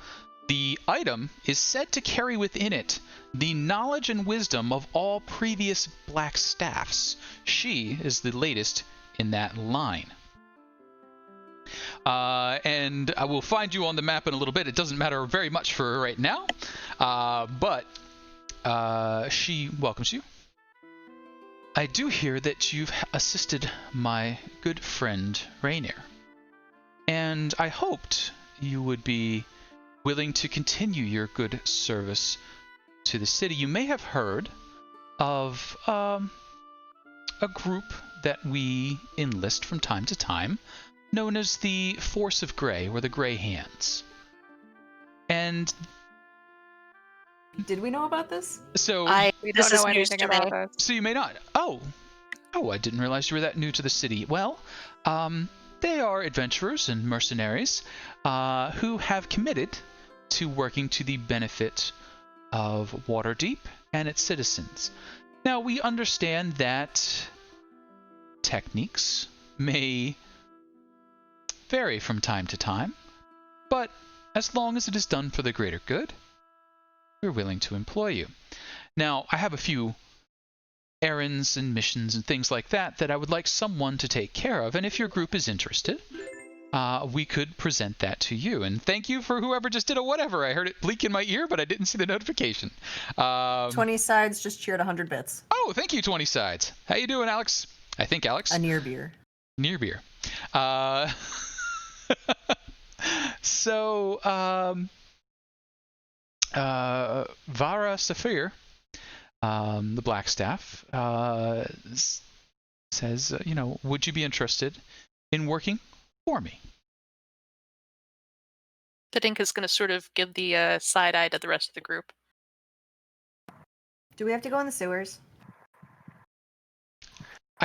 S1: The item is said to carry within it the knowledge and wisdom of all previous Black Staffs. She is the latest in that line. And I will find you on the map in a little bit. It doesn't matter very much for her right now, but she welcomes you. I do hear that you've assisted my good friend Rainier, and I hoped you would be willing to continue your good service to the city. You may have heard of a group that we enlist from time to time, known as the Force of Grey, or the Grey Hands. And
S4: Did we know about this?
S1: so
S2: We
S7: This
S2: don't
S7: is
S2: know
S7: news
S2: anything
S7: to me.
S2: about this.
S1: so you may not. Oh, I didn't realize you were that new to the city. Well, they are adventurers and mercenaries who have committed to working to the benefit of Waterdeep and its citizens. Now, we understand that techniques may vary from time to time, but as long as it is done for the greater good, we're willing to employ you. Now, I have a few errands and missions and things like that I would like someone to take care of, and if your group is interested, we could present that to you. And thank you for whoever just did a whatever. I heard it bleak in my ear, but I didn't see the notification.
S4: 20 sides just cheered 100 bits.
S1: Oh, thank you, 20 sides. How you doing, Alex? I think Alex.
S4: A near beer.
S1: Near beer. So, Vara Saphir, the Black Staff, says, would you be interested in working for me?
S7: Padinka's going to sort of give the side eye to the rest of the group.
S4: Do we have to go in the sewers?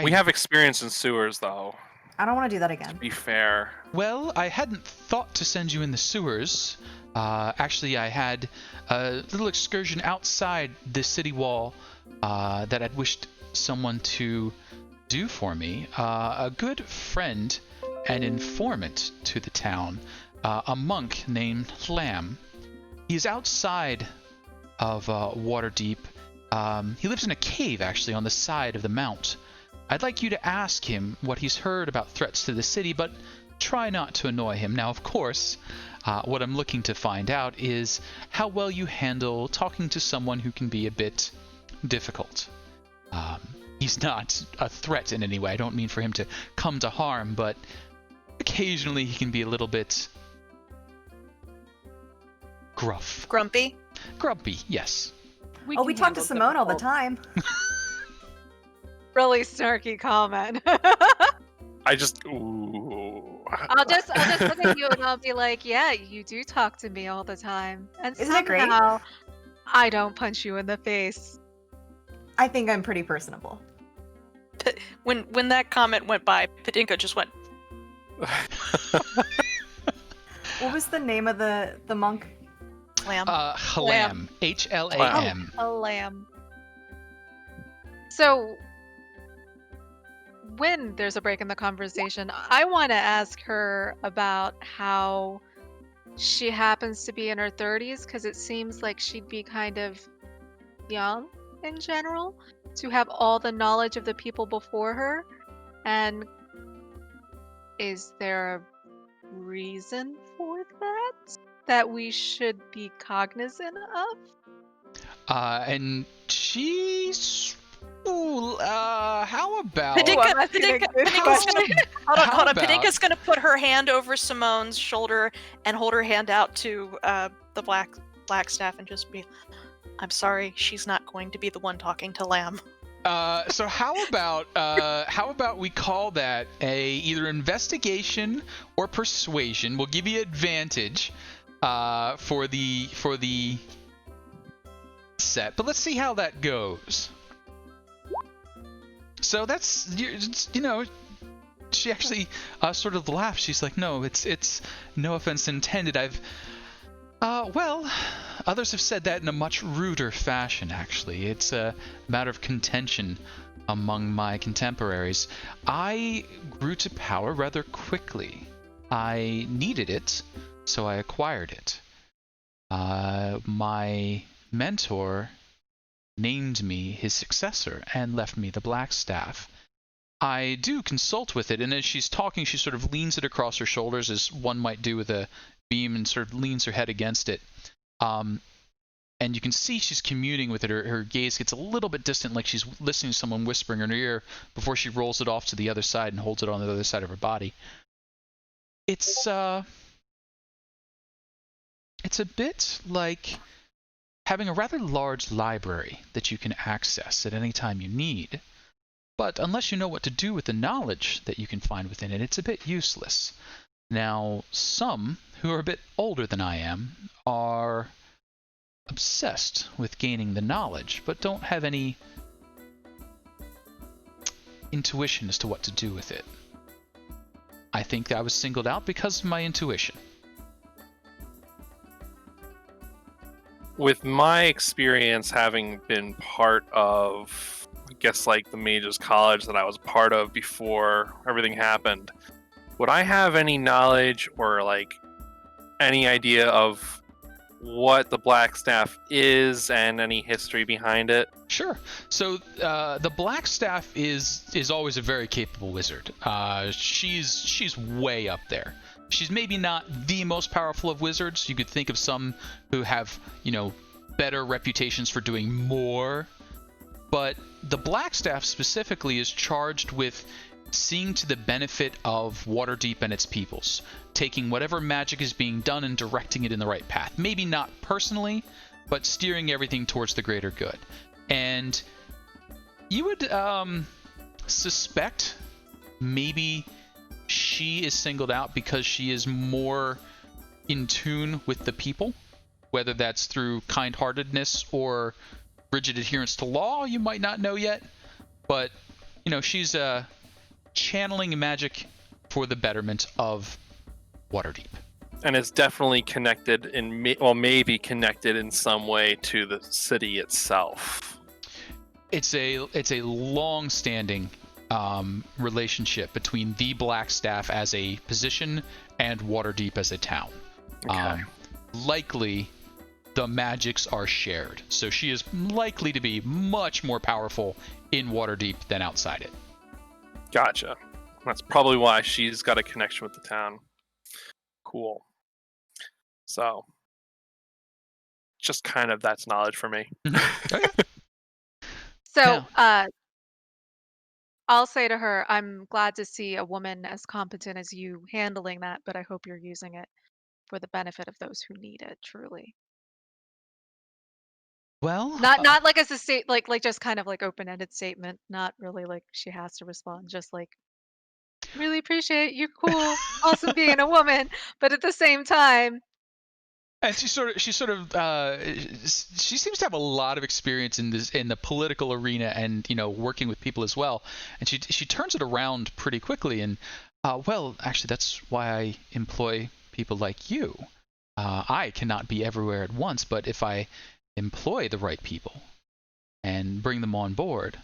S5: We have experience in sewers, though.
S4: I don't want to do that
S5: To
S4: again.
S5: be fair.
S1: Well, I hadn't thought to send you in the sewers. Actually, I had a little excursion outside the city wall that I'd wished someone to do for me. A good friend and informant to the town, a monk named Lamb. He's outside of Waterdeep. He lives in a cave, actually, on the side of the mount. I'd like you to ask him what he's heard about threats to the city, but try not to annoy him. Now, of course, what I'm looking to find out is how well you handle talking to someone who can be a bit difficult. He's not a threat in any way. I don't mean for him to come to harm, but occasionally he can be a little bit gruff.
S7: Grumpy?
S1: Grumpy, yes.
S4: We
S3: can
S4: talk to
S3: handle
S4: Simone all the
S3: difficult.
S4: time.
S2: Really snarky comment.
S5: I just ooh.
S2: I'll just look at you and I'll be like, yeah, you do talk to me all the time. And
S4: Isn't it great?
S2: somehow I don't punch you in the face.
S4: I think I'm pretty personable.
S7: When that comment went by, Padinka just went,
S4: What was the name of the monk?
S7: lamb.
S1: Hlam. H-L-A-M.
S2: A lamb. So, when there's a break in the conversation, I want to ask her about how she happens to be in her 30s, because it seems like she'd be kind of young in general to have all the knowledge of the people before her. And is there a reason for that we should be cognizant of?
S1: And she's... Ooh, how about...
S7: Padinka,
S2: I'm asking a
S7: Padinka,
S2: good
S7: Padinka's
S2: question.
S7: gonna, hold
S1: How
S7: on.
S1: about-
S7: Padinka's gonna put her hand over Simone's shoulder and hold her hand out to the black staff and just be, I'm sorry, she's not going to be the one talking to Lamb.
S1: So how about we call that either investigation or persuasion? We'll give you advantage for the set, but let's see how that goes. So that's she actually sort of laughed. She's like, no, it's no offense intended. Well, others have said that in a much ruder fashion, actually. It's a matter of contention among my contemporaries. I grew to power rather quickly. I needed it, so I acquired it. My mentor named me his successor and left me the black staff. I do consult with it, and as she's talking, she sort of leans it across her shoulders, as one might do with a beam, and sort of leans her head against it. And you can see she's communing with it. Her gaze gets a little bit distant, like she's listening to someone whispering in her ear, before she rolls it off to the other side and holds it on the other side of her body. It's a bit like having a rather large library that you can access at any time you need. But unless you know what to do with the knowledge that you can find within it, it's a bit useless. Now, some who are a bit older than I am are obsessed with gaining the knowledge, but don't have any intuition as to what to do with it. I think I was singled out because of my intuition.
S5: With my experience having been part of, I guess, like the Mages College that I was part of before everything happened, would I have any knowledge or like any idea of what the Black Staff is and any history behind it?
S1: Sure. So the Black Staff is always a very capable wizard. She's way up there. She's maybe not the most powerful of wizards. You could think of some who have, better reputations for doing more. But the Black Staff specifically is charged with seeing to the benefit of Waterdeep and its peoples, taking whatever magic is being done and directing it in the right path. Maybe not personally, but steering everything towards the greater good. And you would suspect maybe she is singled out because she is more in tune with the people, whether that's through kind-heartedness or rigid adherence to law. You might not know yet, but she's channeling magic for the betterment of Waterdeep.
S5: And it's definitely connected maybe connected in some way to the city itself.
S1: It's a long-standing relationship between the Blackstaff as a position and Waterdeep as a town.
S5: Okay.
S1: Likely, the magics are shared, so she is likely to be much more powerful in Waterdeep than outside it.
S5: Gotcha. That's probably why she's got a connection with the town. Cool. So, just kind of that's knowledge for me.
S1: Okay.
S2: So, I'll say to her, I'm glad to see a woman as competent as you handling that, but I hope you're using it for the benefit of those who need it, truly.
S1: Well,
S2: Not like as a like just kind of like open-ended statement, not really like she has to respond, just like really appreciate you're cool, awesome being a woman, but at the same time,
S1: and she seems to have a lot of experience in the political arena and working with people as well. And she turns it around pretty quickly. And well, actually, that's why I employ people like you. I cannot be everywhere at once, but if I employ the right people and bring them on board,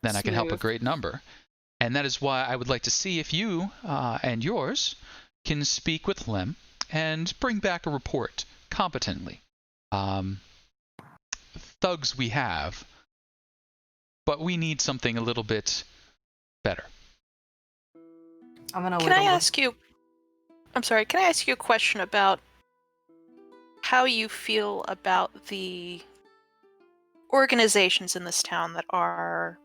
S1: then I can help a great number. And that is why I would like to see if you and yours can speak with Lem and bring back a report competently. Thugs we have, but we need something a little bit better.
S4: I'm gonna.
S7: Can I ask you a question about how you feel about the organizations in this town that are,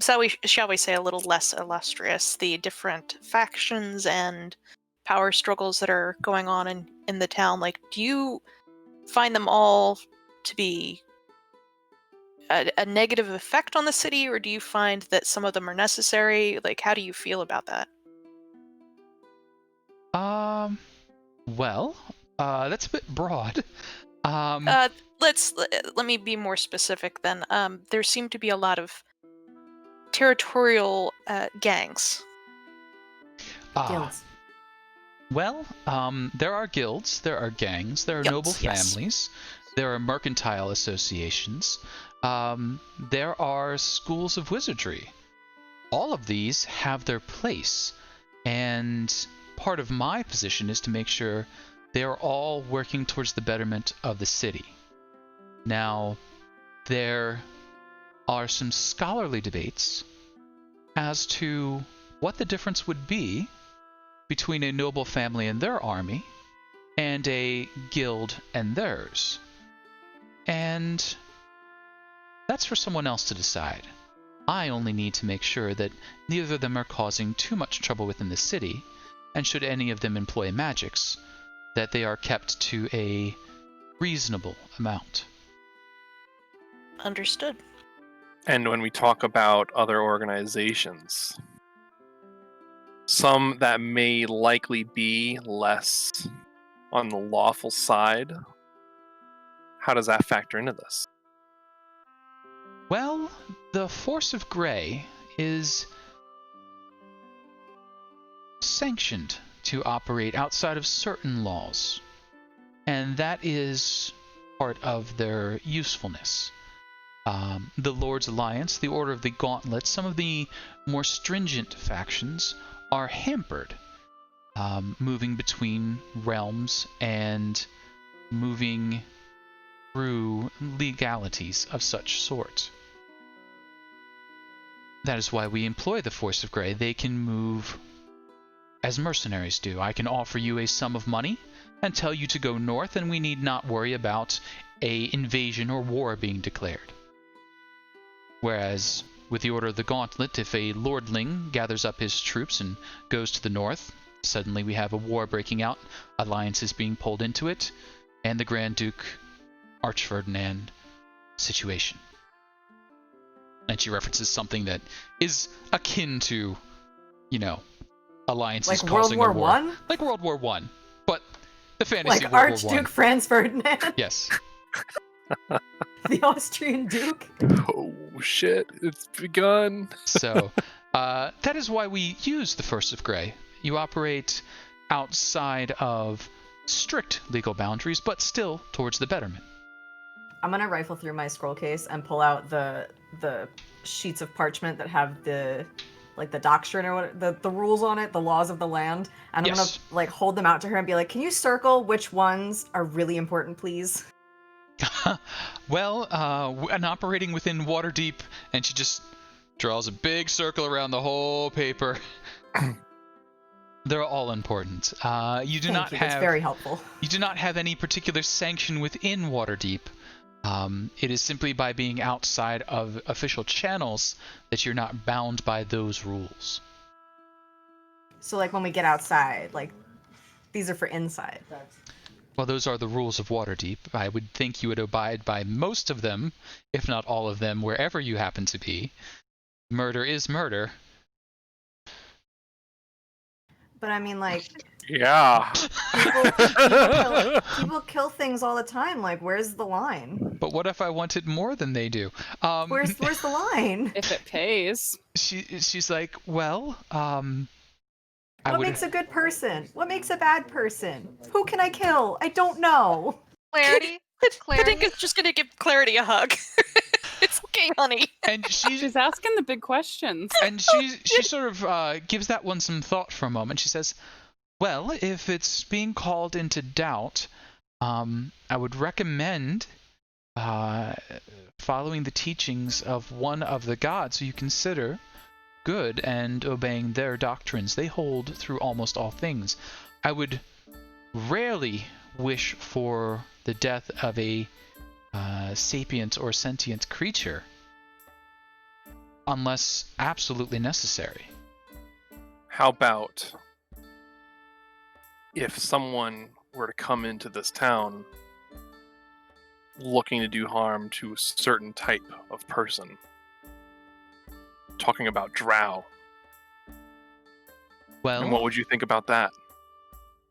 S7: shall we say, a little less illustrious, the different factions and power struggles that are going on in the town? Like, do you find them all to be a negative effect on the city, or do you find that some of them are necessary? Like, how do you feel about that?
S1: Well, that's a bit broad.
S7: Let me be more specific then. There seem to be a lot of territorial gangs.
S4: Guilds.
S1: Well, there are guilds, there are gangs, there are noble families, there are mercantile associations, there are schools of wizardry. All of these have their place, and part of my position is to make sure they are all working towards the betterment of the city. Now, there are some scholarly debates as to what the difference would be between a noble family and their army and a guild and theirs. And that's for someone else to decide. I only need to make sure that neither of them are causing too much trouble within the city, and should any of them employ magics, that they are kept to a reasonable amount.
S7: Understood.
S5: And when we talk about other organizations, some that may likely be less on the lawful side, how does that factor into this?
S1: Well, the Force of Grey is sanctioned to operate outside of certain laws, and that is part of their usefulness. The Lord's Alliance, the Order of the Gauntlet, some of the more stringent factions are hampered, moving between realms and moving through legalities of such sort. That is why we employ the Force of Grey. They can move as mercenaries do. I can offer you a sum of money and tell you to go north, and we need not worry about an invasion or war being declared. Whereas with the Order of the Gauntlet, if a lordling gathers up his troops and goes to the north, suddenly we have a war breaking out, alliances being pulled into it, and the Grand Duke Archferdinand situation. And she references something that is akin to, alliances
S4: Like
S1: causing
S4: World
S1: a
S4: War
S1: war.
S4: One?
S1: Like World War One, but the fantasy
S4: Like
S1: World War One.
S4: Archduke Franz Ferdinand?
S1: Yes.
S4: The Austrian Duke?
S5: Oh shit, it's begun.
S1: So that is why we use the First of Grey. You operate outside of strict legal boundaries, but still towards the betterment.
S4: I'm gonna rifle through my scroll case and pull out the sheets of parchment that have the doctrine or what the rules on it, the laws of the land, and I'm gonna like hold them out to her and be like, "Can you circle which ones are really important, please?"
S1: Well, and operating within Waterdeep, and she just draws a big circle around the whole paper. They're all important. You do not have.
S4: It's very helpful.
S1: You do not have any particular sanction within Waterdeep. It is simply by being outside of official channels that you're not bound by those rules.
S4: So, like when we get outside, like these are for inside.
S1: Well, those are the rules of Waterdeep. I would think you would abide by most of them, if not all of them, wherever you happen to be. Murder is murder.
S4: But I mean, like,
S5: Yeah.
S4: people kill things all the time. Like, where's the line?
S1: But what if I wanted more than they do?
S4: Where's the line?
S3: If it pays.
S1: She's like, well,
S4: What makes a good person? What makes a bad person? Who can I kill? I don't know.
S2: Clarity.
S7: Padinka's just gonna give Clarity a hug. It's okay, honey.
S1: And
S3: She's asking the big questions.
S1: And she sort of gives that one some thought for a moment. She says, well, if it's being called into doubt, I would recommend following the teachings of one of the gods who you consider good and obeying their doctrines. They hold through almost all things. I would rarely wish for the death of a sapient or sentient creature unless absolutely necessary.
S5: How about if someone were to come into this town looking to do harm to a certain type of person? Talking about drow.
S1: Well,
S5: and what would you think about that?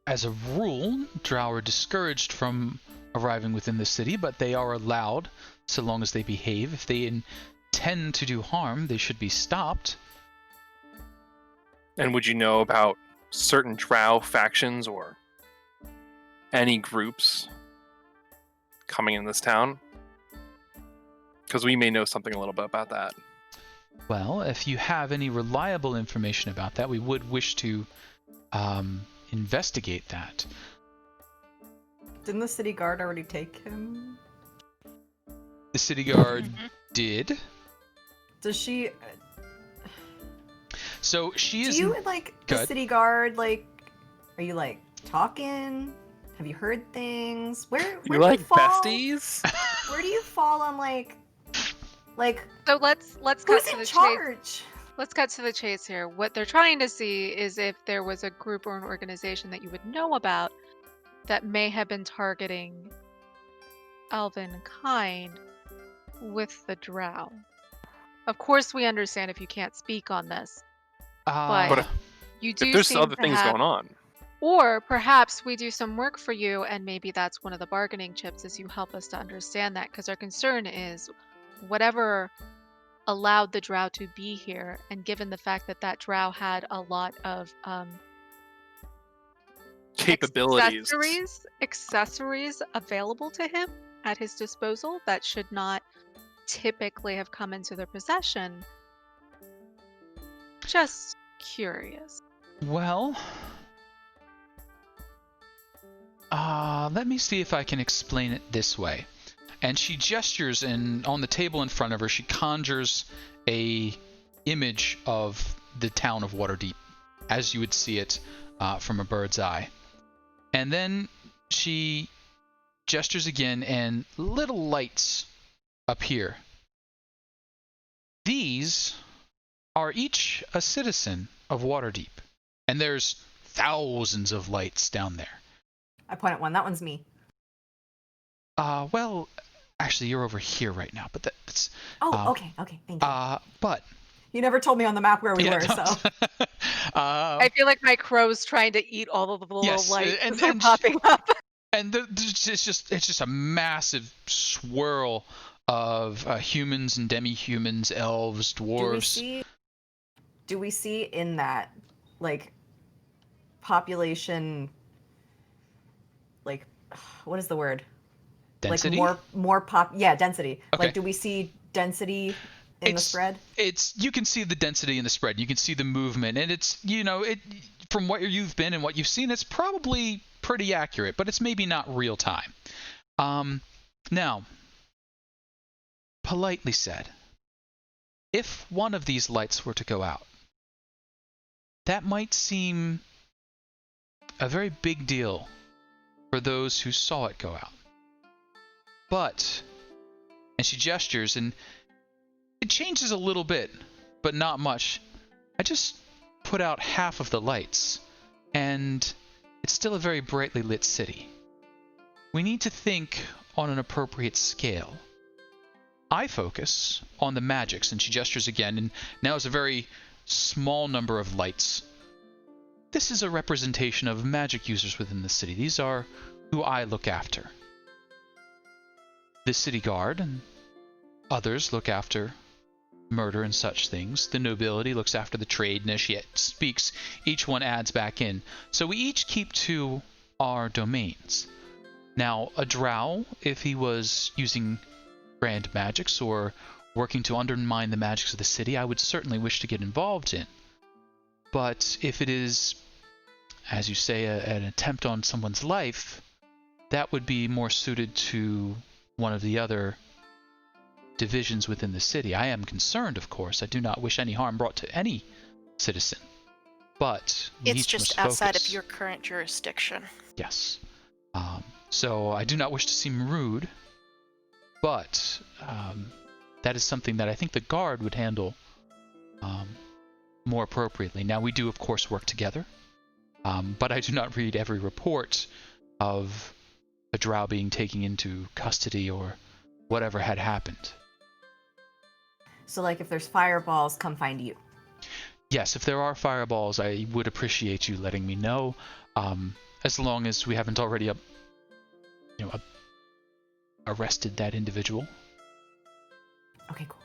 S1: As a rule, drow are discouraged from arriving within the city, but they are allowed so long as they behave. If they intend to do harm, they should be stopped.
S5: And would you know about certain drow factions or any groups coming in this town? Because we may know something a little bit about that.
S1: Well, if you have any reliable information about that, we would wish to investigate that.
S4: Didn't the city guard already take him?
S1: The city guard did.
S4: Does she...
S1: So she is...
S4: Do you, like, the city guard, like... Are you, like, talking? Have you heard things? Where
S5: you
S4: do
S5: like
S4: you fall?
S5: besties?
S4: Where do you fall on, like...
S2: So let's cut
S4: who's
S2: to
S4: in
S2: the
S4: charge?
S2: chase. Let's cut to the chase here. What they're trying to see is if there was a group or an organization that you would know about that may have been targeting elven kind with the drow. Of course, we understand if you can't speak on this, but you do.
S5: If there's
S2: seem
S5: other
S2: to
S5: things
S2: have,
S5: going on,
S2: or perhaps we do some work for you, and maybe that's one of the bargaining chips, is you help us to understand that, because our concern is whatever allowed the drow to be here, and given the fact that that drow had a lot of
S5: capabilities,
S2: accessories available to him at his disposal that should not typically have come into their possession. Just curious.
S1: Well, let me see if I can explain it this way. And she gestures, and on the table in front of her, she conjures a image of the town of Waterdeep, as you would see it from a bird's eye. And then she gestures again, and little lights appear. These are each a citizen of Waterdeep, and there's thousands of lights down there.
S4: I point at one. That one's me.
S1: Well, actually, you're over here right now, but that's...
S4: Oh, okay, thank you.
S1: But...
S4: You never told me on the map where we were, so...
S2: I feel like my crow's trying to eat all of the little lights
S1: and
S2: popping up.
S1: And it's just a massive swirl of humans and demi-humans, elves, dwarves.
S4: Do we see in that, like, population, like, what is the word?
S1: Density?
S4: Like density.
S1: Okay.
S4: Like, do we see density in the spread?
S1: You can see the density in the spread. You can see the movement, and it's, from what you've been and what you've seen, it's probably pretty accurate, but it's maybe not real time. Now, politely said, if one of these lights were to go out, that might seem a very big deal for those who saw it go out. But, and she gestures, and it changes a little bit, but not much. I just put out half of the lights, and it's still a very brightly lit city. We need to think on an appropriate scale. I focus on the magics, and she gestures again, and now it's a very small number of lights. This is a representation of magic users within the city. These are who I look after. The city guard and others look after murder and such things. The nobility looks after the trade, and as she speaks, each one adds back in. So we each keep to our domains. Now, a drow, if he was using grand magics or working to undermine the magics of the city, I would certainly wish to get involved in. But if it is, as you say, an attempt on someone's life, that would be more suited to one of the other divisions within the city. I am concerned, of course. I do not wish any harm brought to any citizen. But
S7: it's just outside of your current jurisdiction.
S1: Yes. So I do not wish to seem rude, but that is something that I think the guard would handle more appropriately. Now, we do, of course, work together, but I do not read every report of a drow being taken into custody or whatever had happened.
S4: So, like, if there's fireballs, come find you.
S1: Yes, if there are fireballs, I would appreciate you letting me know, as long as we haven't already arrested that individual.
S4: Okay, cool.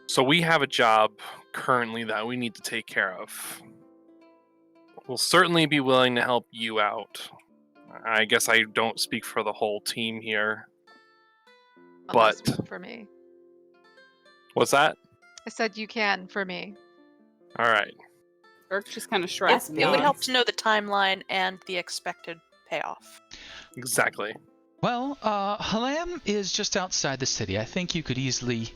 S5: So we have a job currently that we need to take care of. We'll certainly be willing to help you out. I guess I don't speak for the whole team here.
S2: Unless
S5: But
S2: for me.
S5: What's that?
S2: I said you can for me.
S5: All right.
S3: Urk just kind of shrugs.
S7: It would help to know the timeline and the expected payoff.
S5: Exactly.
S1: Well, Halam is just outside the city. I think you could easily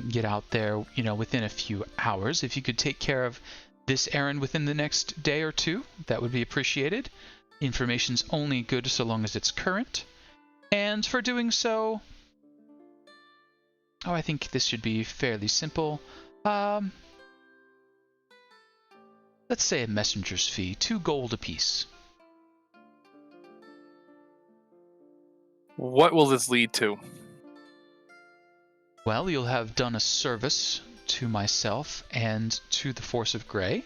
S1: get out there, within a few hours. If you could take care of this errand within the next day or two, that would be appreciated. Information's only good so long as it's current. And for doing so, I think this should be fairly simple. Let's say a messenger's fee, 2 gold apiece.
S5: What will this lead to?
S1: Well, you'll have done a service to myself and to the Force of Grey,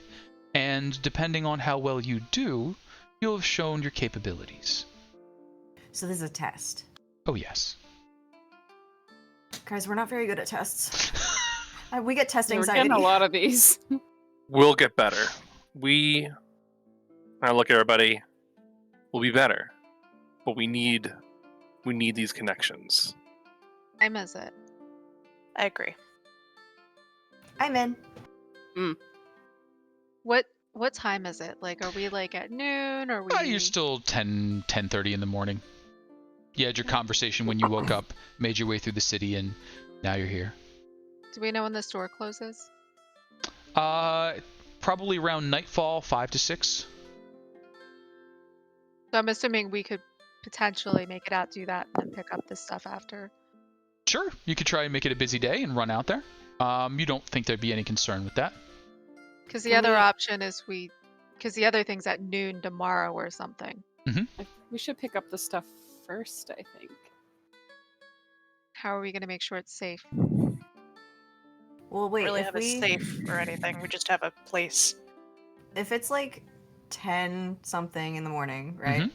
S1: and depending on how well you do, you'll have shown your capabilities.
S4: So this is a test.
S1: Oh, yes.
S4: Guys, we're not very good at tests. We get test
S3: We're
S4: anxiety.
S3: getting a lot of these.
S5: We'll get better. I look at everybody. We'll be better, but we need these connections.
S2: Time is it?
S7: I agree.
S4: I'm in.
S2: What time is it? Like, are we like at noon? Or we?
S1: You're still 10:30 in the morning. You had your conversation when you woke up, made your way through the city, and now you're here.
S2: Do we know when the store closes?
S1: Probably around nightfall, 5 to 6.
S2: So I'm assuming we could potentially make it out, do that, and then pick up this stuff after.
S1: Sure, you could try and make it a busy day and run out there. You don't think there'd be any concern with that?
S2: Because the other option is because the other thing's at noon tomorrow or something.
S3: We should pick up the stuff first, I think.
S2: How are we going to make sure it's safe?
S4: Well, wait.
S7: Really
S4: if
S7: have a safe or anything. We just have a place.
S4: If it's like 10 something in the morning, right?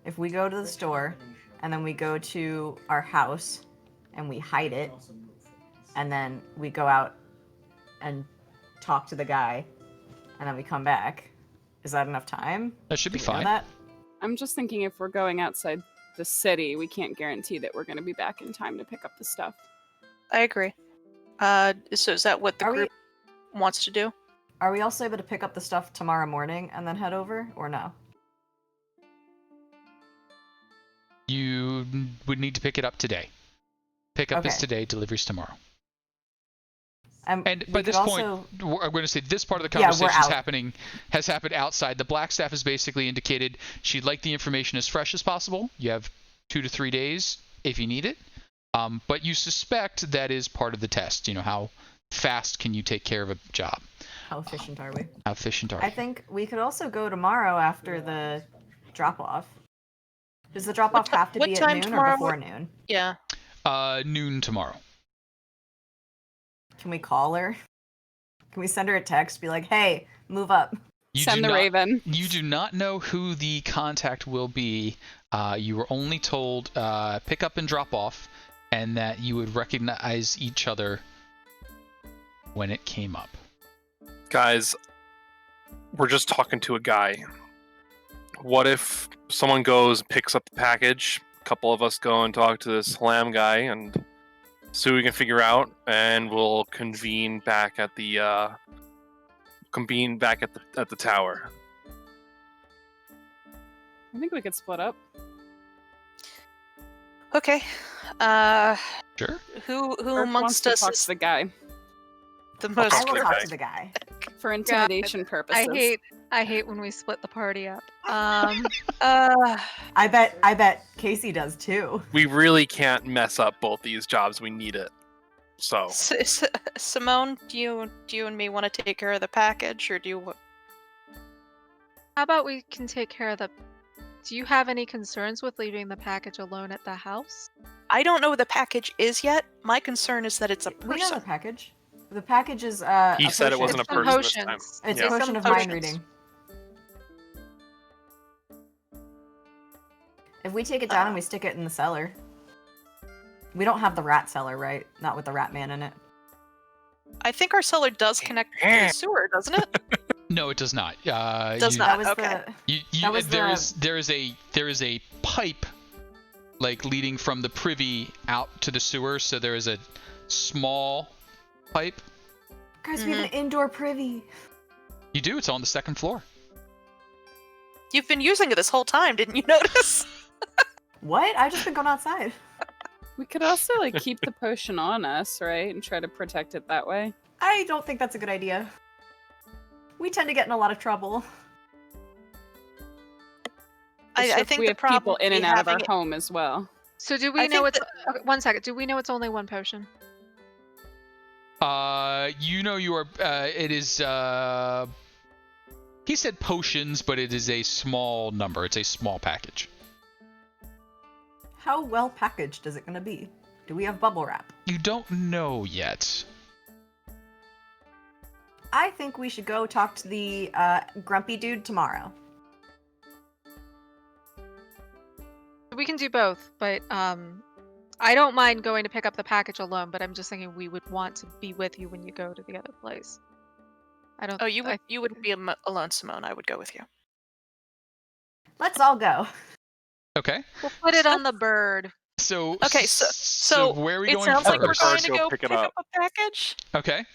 S4: If we go to the store and then we go to our house and we hide it, and then we go out and talk to the guy, and then we come back. Is that enough time?
S1: That should be
S4: Do we know
S1: fine.
S4: that?
S3: I'm just thinking if we're going outside the city, we can't guarantee that we're going to be back in time to pick up the stuff.
S7: I agree. So is that what the group wants to do?
S4: Are we also able to pick up the stuff tomorrow morning and then head over, or no?
S1: You would need to pick it up today. Pickup is
S4: Okay.
S1: today, deliveries tomorrow.
S4: And
S1: And
S4: we
S1: by
S4: could
S1: this
S4: also...
S1: point, I'm going to say this part of the
S4: Yeah, we're
S1: conversation
S4: out.
S1: has happened outside. The Black Staff has basically indicated she'd like the information as fresh as possible. You have 2 to 3 days if you need it. But you suspect that is part of the test. You know, how fast can you take care of a job?
S4: How efficient are we?
S1: How efficient are
S4: I
S1: you?
S4: think we could also go tomorrow after the drop-off. Does the drop-off have to
S7: what
S4: be at
S7: time
S4: noon
S7: tomorrow?
S4: or before noon?
S7: Yeah.
S1: Noon tomorrow.
S4: Can we call her? Can we send her a text? Be like, hey, move up.
S1: You
S3: Send
S1: do
S3: the
S1: not-
S3: Raven.
S1: You do not know who the contact will be. You were only told pick up and drop off, and that you would recognize each other when it came up.
S5: Guys, we're just talking to a guy. What if someone goes, picks up the package, a couple of us go and talk to this lamb guy and see what we can figure out, and we'll convene back at the tower.
S3: I think we could split up.
S7: Okay.
S1: Sure.
S7: Who
S3: Urk wants
S7: amongst
S3: to
S7: us
S3: talk
S7: is
S3: to the guy
S7: the
S5: I'll
S7: most?
S4: I will
S5: Okay.
S4: talk to the guy.
S3: for intimidation purposes.
S2: I hate when we split the party up.
S4: I bet Casey does too.
S5: We really can't mess up both these jobs. We need it. So
S7: Simone, do you and me want to take care of the package, or do you?
S2: How about we can take care of the... Do you have any concerns with leaving the package alone at the house?
S7: I don't know what the package is yet. My concern is that it's a
S4: We know the
S7: person.
S4: package. The package is
S5: he said it wasn't a
S2: It's some
S5: person this time.
S2: potions.
S4: It's
S5: Yeah.
S4: a potion
S7: Some
S4: of mind
S7: potions.
S4: reading. If we take it down and we stick it in the cellar. We don't have the rat cellar, right? Not with the rat man in it.
S7: I think our cellar does connect to the sewer, doesn't it?
S1: No, it does not.
S7: Does
S1: you,
S7: not.
S4: That was
S7: okay.
S4: that was
S1: there is a pipe like leading from the privy out to the sewer. So there is a small pipe.
S4: Guys, we have an indoor privy.
S1: You do. It's on the second floor.
S7: You've been using it this whole time, didn't you notice?
S4: What? I've just been going outside.
S3: We could also like keep the potion on us, right, and try to protect it that way.
S4: I don't think that's a good idea. We tend to get in a lot of trouble.
S3: Just
S7: I
S3: if
S7: think
S3: we
S7: the
S3: have
S7: problem
S3: people in
S7: would
S3: and
S7: be
S3: out of our
S7: having it-
S3: home as well.
S2: So do
S7: I
S2: we
S7: think
S2: know it's...
S7: that-
S2: Okay, 1 second. Do we know it's only one potion?
S1: You know you are. It is. He said potions, but it is a small number. It's a small package.
S4: How well packaged is it going to be? Do we have bubble wrap?
S1: You don't know yet.
S4: I think we should go talk to the grumpy dude tomorrow.
S2: We can do both, but I don't mind going to pick up the package alone, but I'm just thinking we would want to be with you when you go to the other place. I don't...
S7: Oh, you wouldn't be alone, Simone. I would go with you.
S4: Let's all go.
S1: Okay.
S2: We'll put it on the bird.
S1: So.
S7: Okay, so
S1: where are we
S7: It
S1: going
S7: sounds like we're
S1: first?
S7: going to
S5: Go
S7: go
S5: pick
S7: pick
S5: it
S7: up
S5: up.
S7: a package.
S1: Okay.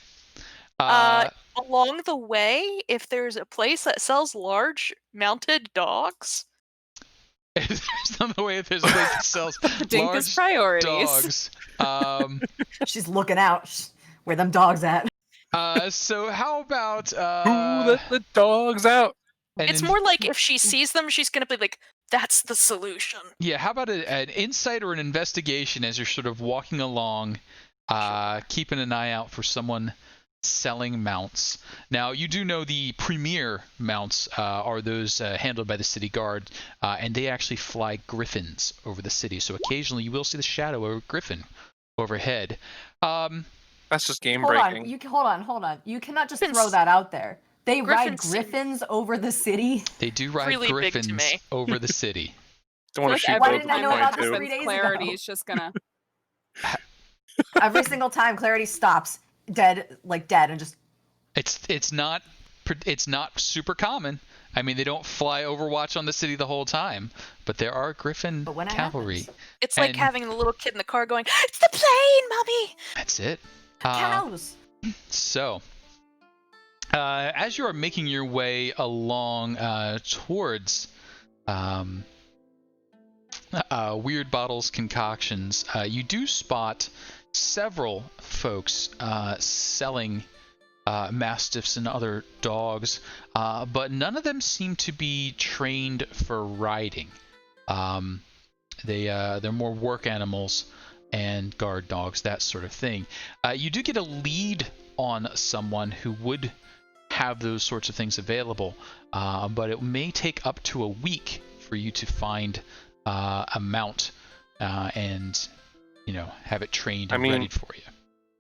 S7: Along the way, if there's a place that sells large mounted dogs,
S1: There's another way. There's a place that sells
S3: Padinka's
S1: large
S3: priorities.
S1: dogs.
S4: She's looking out. Where them dogs at?
S1: So how about
S5: Who let the dogs out?
S7: it's more like if she sees them, she's gonna be like, "That's the solution."
S1: Yeah, how about an insight or an investigation as you're sort of walking along, keeping an eye out for someone selling mounts. Now, you do know the premier mounts are those handled by the city guard, and they actually fly griffins over the city. So occasionally you will see the shadow of a griffin overhead.
S5: That's just game
S4: Hold on.
S5: breaking.
S4: Hold on. You cannot just
S7: Griffins-
S4: throw that out there. They ride
S7: Griffins-
S4: griffins over the city.
S1: They do ride
S7: Really big to
S1: griffins
S7: me.
S1: over the city.
S5: Don't want to shoot
S4: Why
S5: both
S4: didn't I
S5: at
S4: know
S5: one
S4: about
S5: point
S4: this
S5: too.
S4: 3 days ago?
S3: Clarity is just gonna
S4: Every single time, Clarity stops, dead, and just.
S1: It's not super common. I mean, they don't fly Overwatch on the city the whole time, but there are Griffin
S4: But when it
S1: cavalry.
S4: happens.
S7: It's like
S1: And-
S7: having the little kid in the car going, "It's the plane, mommy!"
S1: That's it.
S4: Cows.
S1: So, as you are making your way along towards Weird Bottles Concoctions, you do spot several folks selling mastiffs and other dogs, but none of them seem to be trained for riding. They're more work animals and guard dogs, that sort of thing. You do get a lead on someone who would have those sorts of things available, but it may take up to a week for you to find a mount and have it trained and ready for you.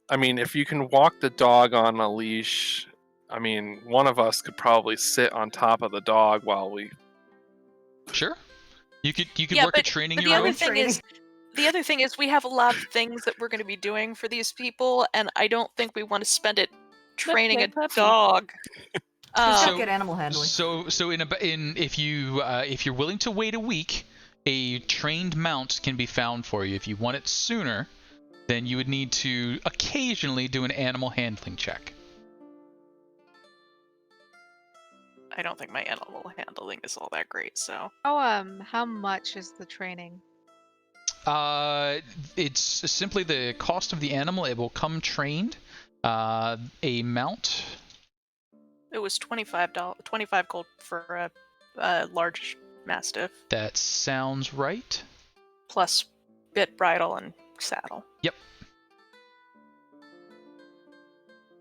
S5: I mean, if you can walk the dog on a leash, I mean, one of us could probably sit on top of the dog while we.
S1: Sure. You could
S7: Yeah,
S1: work at training
S7: But
S1: your own.
S7: the other thing is we have a lot of things that we're going to be doing for these people, and I don't think we want to spend it training a
S3: puppy.
S7: dog.
S4: Just
S1: So-
S4: good animal handling.
S1: So if you're willing to wait a week, a trained mount can be found for you. If you want it sooner, then you would need to occasionally do an animal handling check.
S7: I don't think my animal handling is all that great, so.
S2: How much is the training?
S1: It's simply the cost of the animal. It will come trained. A mount.
S7: It was $25 gold for a large mastiff,
S1: That sounds right.
S7: plus bit, bridle, and saddle.
S1: Yep.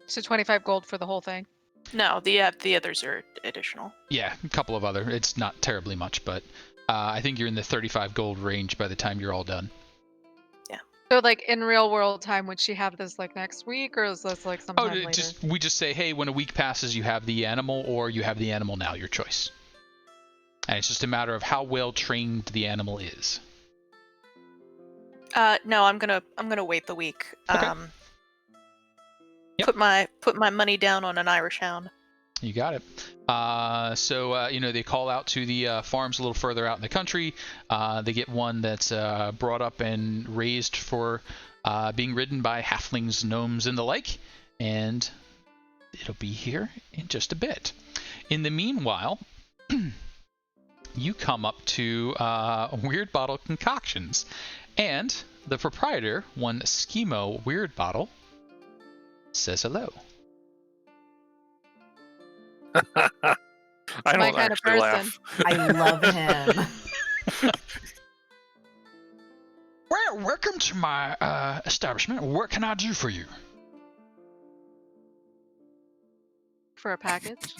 S2: So 25 gold for the whole thing.
S7: No, the others are additional.
S1: Yeah, a couple of other. It's not terribly much, but I think you're in the 35 gold range by the time you're all done.
S2: So like in real world time, would she have this like next week, or is this like sometime later?
S1: We just say, hey, when a week passes, you have the animal, or you have the animal now, your choice. And it's just a matter of how well trained the animal is.
S7: No, I'm gonna wait the week.
S1: Okay. Yep.
S7: Put my money down on an Irish Hound.
S1: You got it. So they call out to the farms a little further out in the country. They get one that's brought up and raised for being ridden by halflings, gnomes, and the like, and it'll be here in just a bit. In the meanwhile, you come up to Weird Bottle Concoctions, and the proprietor, one Schemo Weird Bottle, says hello.
S5: I
S2: My
S5: don't
S2: kind of
S5: actually
S2: person.
S5: laugh.
S4: I love him.
S1: Well, welcome to my establishment. What can I do for you?
S2: For a package?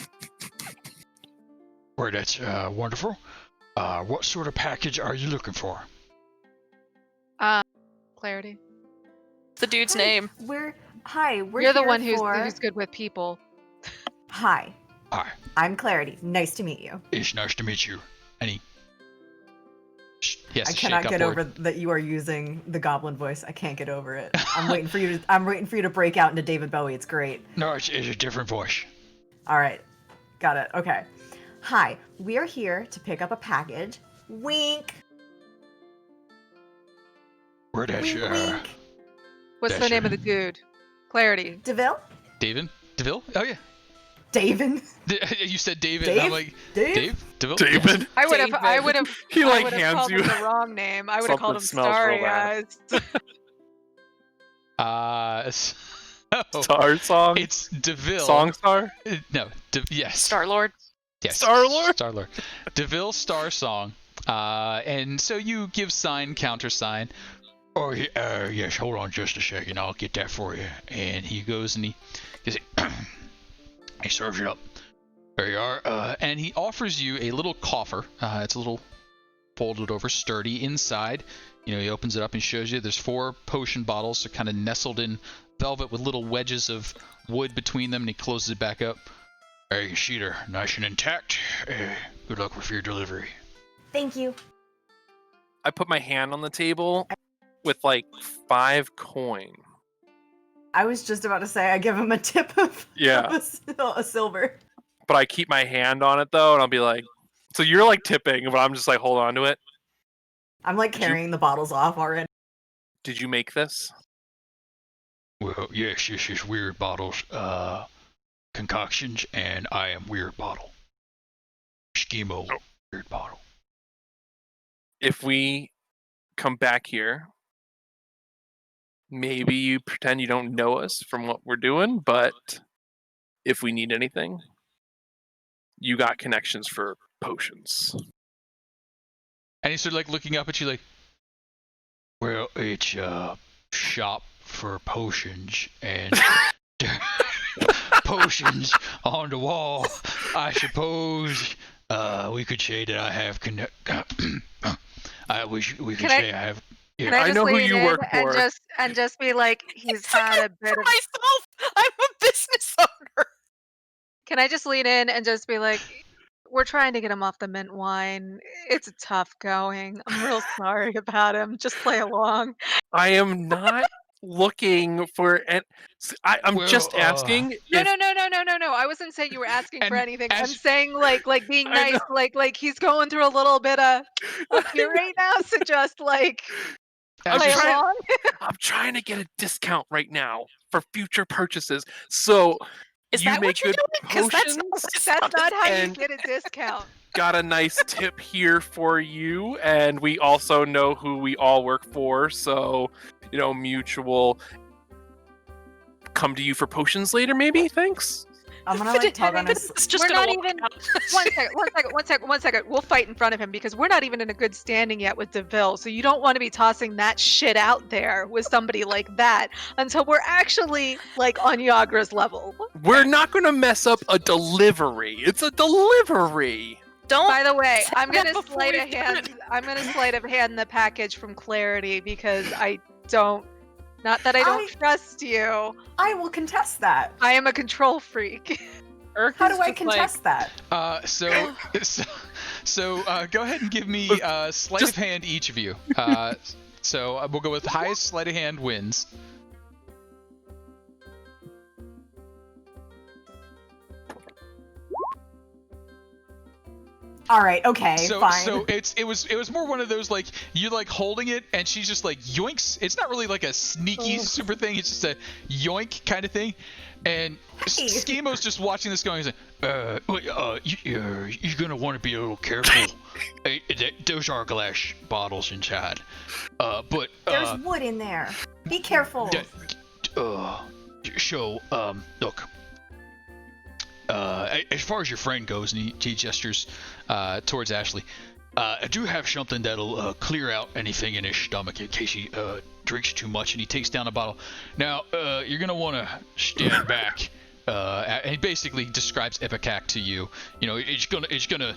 S1: Well, that's wonderful. What sort of package are you looking for?
S2: Clarity.
S7: The dude's
S4: Hi,
S7: name.
S4: We're
S2: You're the
S4: here
S2: one
S4: for...
S2: who's good with people.
S4: Hi,
S1: Hi,
S4: I'm Clarity. Nice to meet you.
S1: it's nice to meet you. Yes,
S4: I cannot get over that you are using the goblin voice. I can't get over it. I'm waiting for you to break out into David Bowie. It's great.
S1: No, it's a different voice.
S4: All right. Got it. Okay. Hi, we are here to pick up a package. Wink.
S1: Where
S4: Wink, wink.
S2: What's the
S1: Dasher.
S2: name of the dude? Clarity.
S4: DeVille?
S1: David? DeVille? Oh yeah.
S4: David?
S1: You said David.
S4: Dave?
S1: And I'm like,
S4: Dave?
S1: DeVille?
S5: David?
S2: I would have.
S5: He
S2: I
S5: like
S2: would have
S5: hands
S2: called
S5: you
S2: him the wrong name. I would have called him
S5: something smells real
S2: Starry
S5: bad.
S2: Eyes.
S1: So
S5: Star song?
S1: it's DeVille.
S5: Song star?
S1: No. Yes.
S7: Star Lord.
S1: Yes.
S5: Star-Lord?
S1: Star-Lord. DeVille Star Song. And so you give sign, countersign. Oh, yes, hold on just a second. I'll get that for you. And he goes and he serves it up. There you are. And he offers you a little coffer. It's a little folded over, sturdy inside. He opens it up and shows you there's 4 potion bottles. So kind of nestled in velvet with little wedges of wood between them. And he closes it back up. There you see they're nice and intact. Good luck with your delivery.
S4: Thank you.
S5: I put my hand on the table with like 5 coin.
S4: I was just about to say I give him a tip of,
S5: Yeah.
S4: of a silver.
S5: But I keep my hand on it though, and I'll be like, so you're like tipping, but I'm just like hold on to it.
S4: I'm like
S5: Did you-
S4: carrying the bottles off already.
S5: Did you make this?
S1: Well, yes, weird bottles, concoctions, and I am weird bottle. Schemo, weird bottle.
S5: If we come back here, maybe you pretend you don't know us from what we're doing, but if we need anything, you got connections for potions.
S1: And he's sort of like looking up at you like, well, it's shop for potions and potions on the wall. I suppose we could say that I have I wish we could say I have.
S2: Can I
S5: I
S2: just
S5: know who
S2: lean
S5: you
S2: in
S5: work
S2: and
S5: for.
S2: just be like, he's had a bit
S7: For
S2: of.
S7: myself, I'm a business owner.
S2: Can I just lean in and just be like, we're trying to get him off the mint wine. It's a tough going. I'm real sorry about him. Just play along.
S5: I am not looking for. I'm
S1: Well,
S5: just asking.
S2: No,
S5: if,
S2: no. I wasn't saying you were asking for
S1: And
S2: anything. I'm
S1: as-
S2: saying like being
S5: I
S2: nice, like he's going through a little bit of fear right now, so just like
S1: as
S2: play
S1: you're-
S5: trying-
S2: along.
S5: I'm trying to get a discount right now for future purchases. So
S7: Is
S5: you
S7: that
S5: make
S7: what you're
S5: good
S7: doing? 'Cause that's
S5: potions.
S7: not what it
S2: That's not how you
S5: And-
S2: get a discount.
S5: Got a nice tip here for you, and we also know who we all work for, so mutual. Come to you for potions later, maybe. Thanks.
S4: I'm gonna like tug on his.
S7: It's just
S2: We're
S7: gonna
S2: not
S7: walk
S2: even-
S7: out.
S2: One second. We'll fight in front of him because we're not even in a good standing yet with DeVille. So you don't want to be tossing that shit out there with somebody like that until we're actually like on Yagra's level.
S5: We're not going to mess up a delivery. It's a delivery.
S7: Don't.
S2: By the way,
S7: say
S2: I'm
S7: that
S2: gonna
S7: before
S2: sleight
S7: we've
S2: of
S7: done
S2: hand.
S7: it.
S2: I'm gonna sleight of hand the package from Clarity because I don't. Not that I don't trust you.
S4: I will contest that.
S2: I am a control freak.
S3: Urk
S4: How
S3: is
S4: do I
S3: just
S4: contest that?
S1: So go ahead and give me sleight of hand, each of you. So we'll go with highest sleight of hand wins.
S4: All right. Okay. Fine.
S1: So it was more one of those like you like holding it and she's just like yoinks. It's not really like a sneaky super thing. It's just a yoink kind of thing. And
S4: Hey.
S1: Schemo's just watching this going. He's like, you're gonna want to be a little careful. Those are glass bottles inside. But
S4: There's wood in there. Be careful.
S1: Look. As far as your friend goes, and he gestures towards Ashley, I do have something that'll clear out anything in his stomach in case he drinks too much, and he takes down a bottle. Now, you're going to want to stand back, and he basically describes Ipecac to you. It's gonna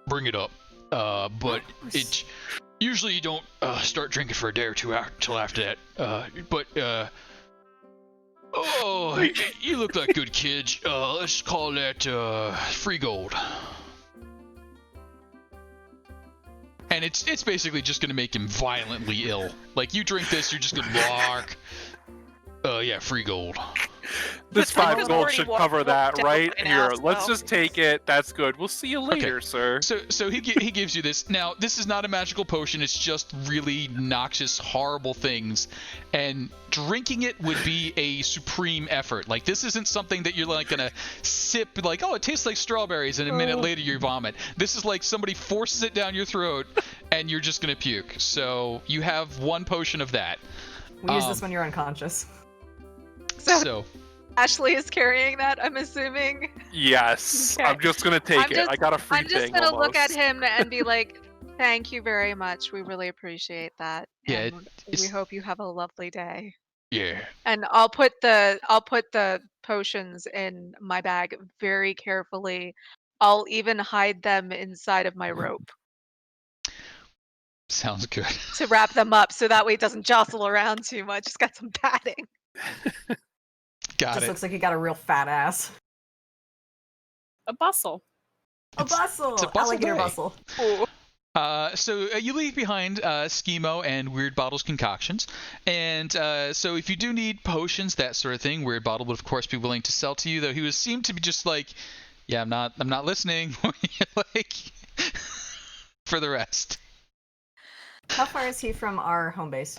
S1: bring it up, but it usually you don't start drinking for a day or two till after that. Oh, you look like good kids. Let's call that free gold. And it's basically just gonna make him violently ill. Like you drink this, you're just gonna bark. Yeah, free gold.
S5: This
S7: The time
S5: 5
S7: has
S5: gold
S7: already
S5: should
S7: walked
S5: cover that,
S7: down
S5: right?
S7: by now,
S5: Here, let's
S7: so-
S5: just take it. That's good. We'll see you later, sir.
S1: So he gives you this. Now this is not a magical potion. It's just really noxious, horrible things, and drinking it would be a supreme effort. Like this isn't something that you're like gonna sip like, oh, it tastes like strawberries, and a minute later you vomit. This is like somebody forces it down your throat, and you're just gonna puke. So you have 1 potion of that.
S4: We use this when you're unconscious.
S1: So
S2: Ashley is carrying that, I'm assuming.
S5: Yes,
S2: Okay.
S5: I'm just gonna take
S2: I'm
S5: it.
S2: just-
S5: I got a free
S2: I'm just
S5: thing
S2: gonna look at
S5: almost.
S2: him and be like, "Thank you very much. We really appreciate that.
S1: Yeah,
S2: and we
S1: it's-
S2: hope you have a lovely day."
S1: yeah.
S2: And I'll put the potions in my bag very carefully. I'll even hide them inside of my rope
S1: Sounds good.
S2: to wrap them up so that way it doesn't jostle around too much. It's got some padding.
S1: Got
S4: Just
S1: it.
S4: looks like you got a real fat ass.
S3: A bustle.
S4: A bustle.
S1: it's a bustle
S4: Alligator
S1: day.
S4: bustle.
S2: Ooh.
S1: So you leave behind Schemo and Weird Bottle's concoctions, and so if you do need potions, that sort of thing, Weird Bottle would of course be willing to sell to you. Though he would seem to be just like, yeah, I'm not listening. Like for the rest.
S4: How far is he from our home base?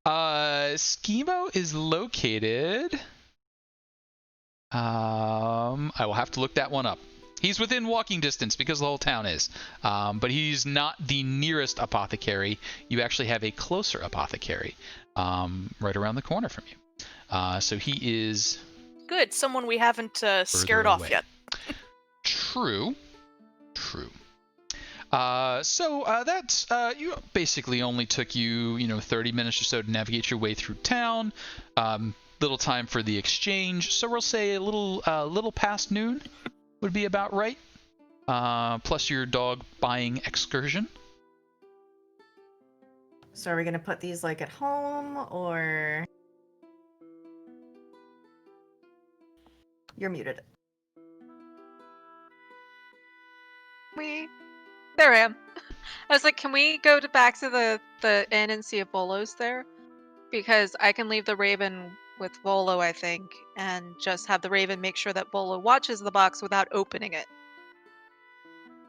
S1: Schemo is located. I will have to look that one up. He's within walking distance because the whole town is. But he's not the nearest apothecary. You actually have a closer apothecary right around the corner from you. So he is...
S7: Good, someone we haven't scared off
S1: away.
S7: yet.
S1: True. So that's you basically only took you 30 minutes or so to navigate your way through town. Little time for the exchange, so we'll say a little past noon would be about right. Plus your dog buying excursion.
S4: So are we gonna put these like at home or? You're muted.
S2: There I am. I was like, can we go back to the inn and see if Volo's there? Because I can leave the Raven with Volo, I think, and just have the Raven make sure that Volo watches the box without opening it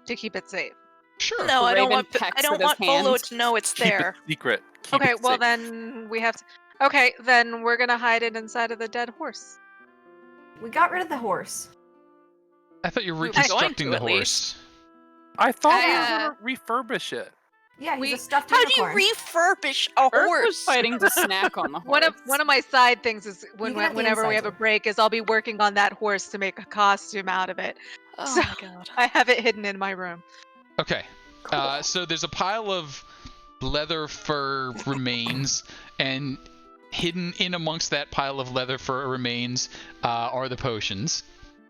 S2: to keep it safe.
S1: Sure.
S7: No,
S3: The
S7: I don't
S3: Raven
S7: want
S3: pecks
S7: I don't
S3: with his
S7: want Volo
S3: hand.
S7: to know it's
S5: Keep
S7: there.
S5: it secret. Keep
S2: Okay,
S5: it
S2: well
S5: safe.
S2: then we have to. Okay, then we're gonna hide it inside of the dead horse.
S4: We got rid of the horse.
S1: I thought you were
S7: We were going
S1: reconstructing
S7: to,
S1: the
S7: at least.
S1: horse.
S5: I thought
S2: I,
S5: we were gonna refurbish it.
S4: Yeah, he's
S2: We-
S4: a stuffed
S7: How do you
S4: unicorn.
S7: refurbish a
S3: Urk was
S7: horse?
S3: fighting to snack on the horse.
S2: One of my side things is
S4: You can have the
S2: whenever we
S4: inside
S2: have a
S4: one.
S2: break is I'll be working on that horse to make a costume out of it.
S7: Oh
S2: So-
S7: my god.
S2: I have it hidden in my room.
S1: Okay. So there's a pile of leather fur remains, and hidden in amongst that pile of leather fur remains are the potions.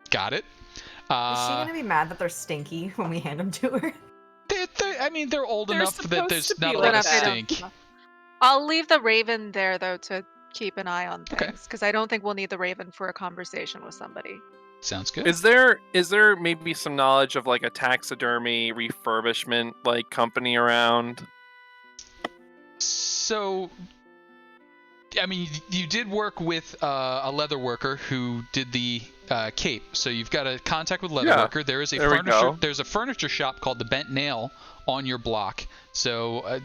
S1: Got it.
S4: Is she gonna be mad that they're stinky when we hand them to her?
S1: They're old
S3: They're
S1: enough that there's
S3: supposed to
S1: not
S3: be
S1: a lot
S3: like
S1: of
S3: that.
S1: stink.
S2: I'll leave the Raven there though to keep an eye on
S1: Okay.
S2: things because I don't think we'll need the Raven for a conversation with somebody.
S1: Sounds good.
S5: Is there maybe some knowledge of like a taxidermy refurbishment like company around?
S1: So, I mean, you did work with a leather worker who did the cape. So you've got a contact with leather
S5: Yeah,
S1: worker. There is a
S5: there we
S1: furniture.
S5: go.
S1: There's a furniture shop called the Bent Nail on your block. So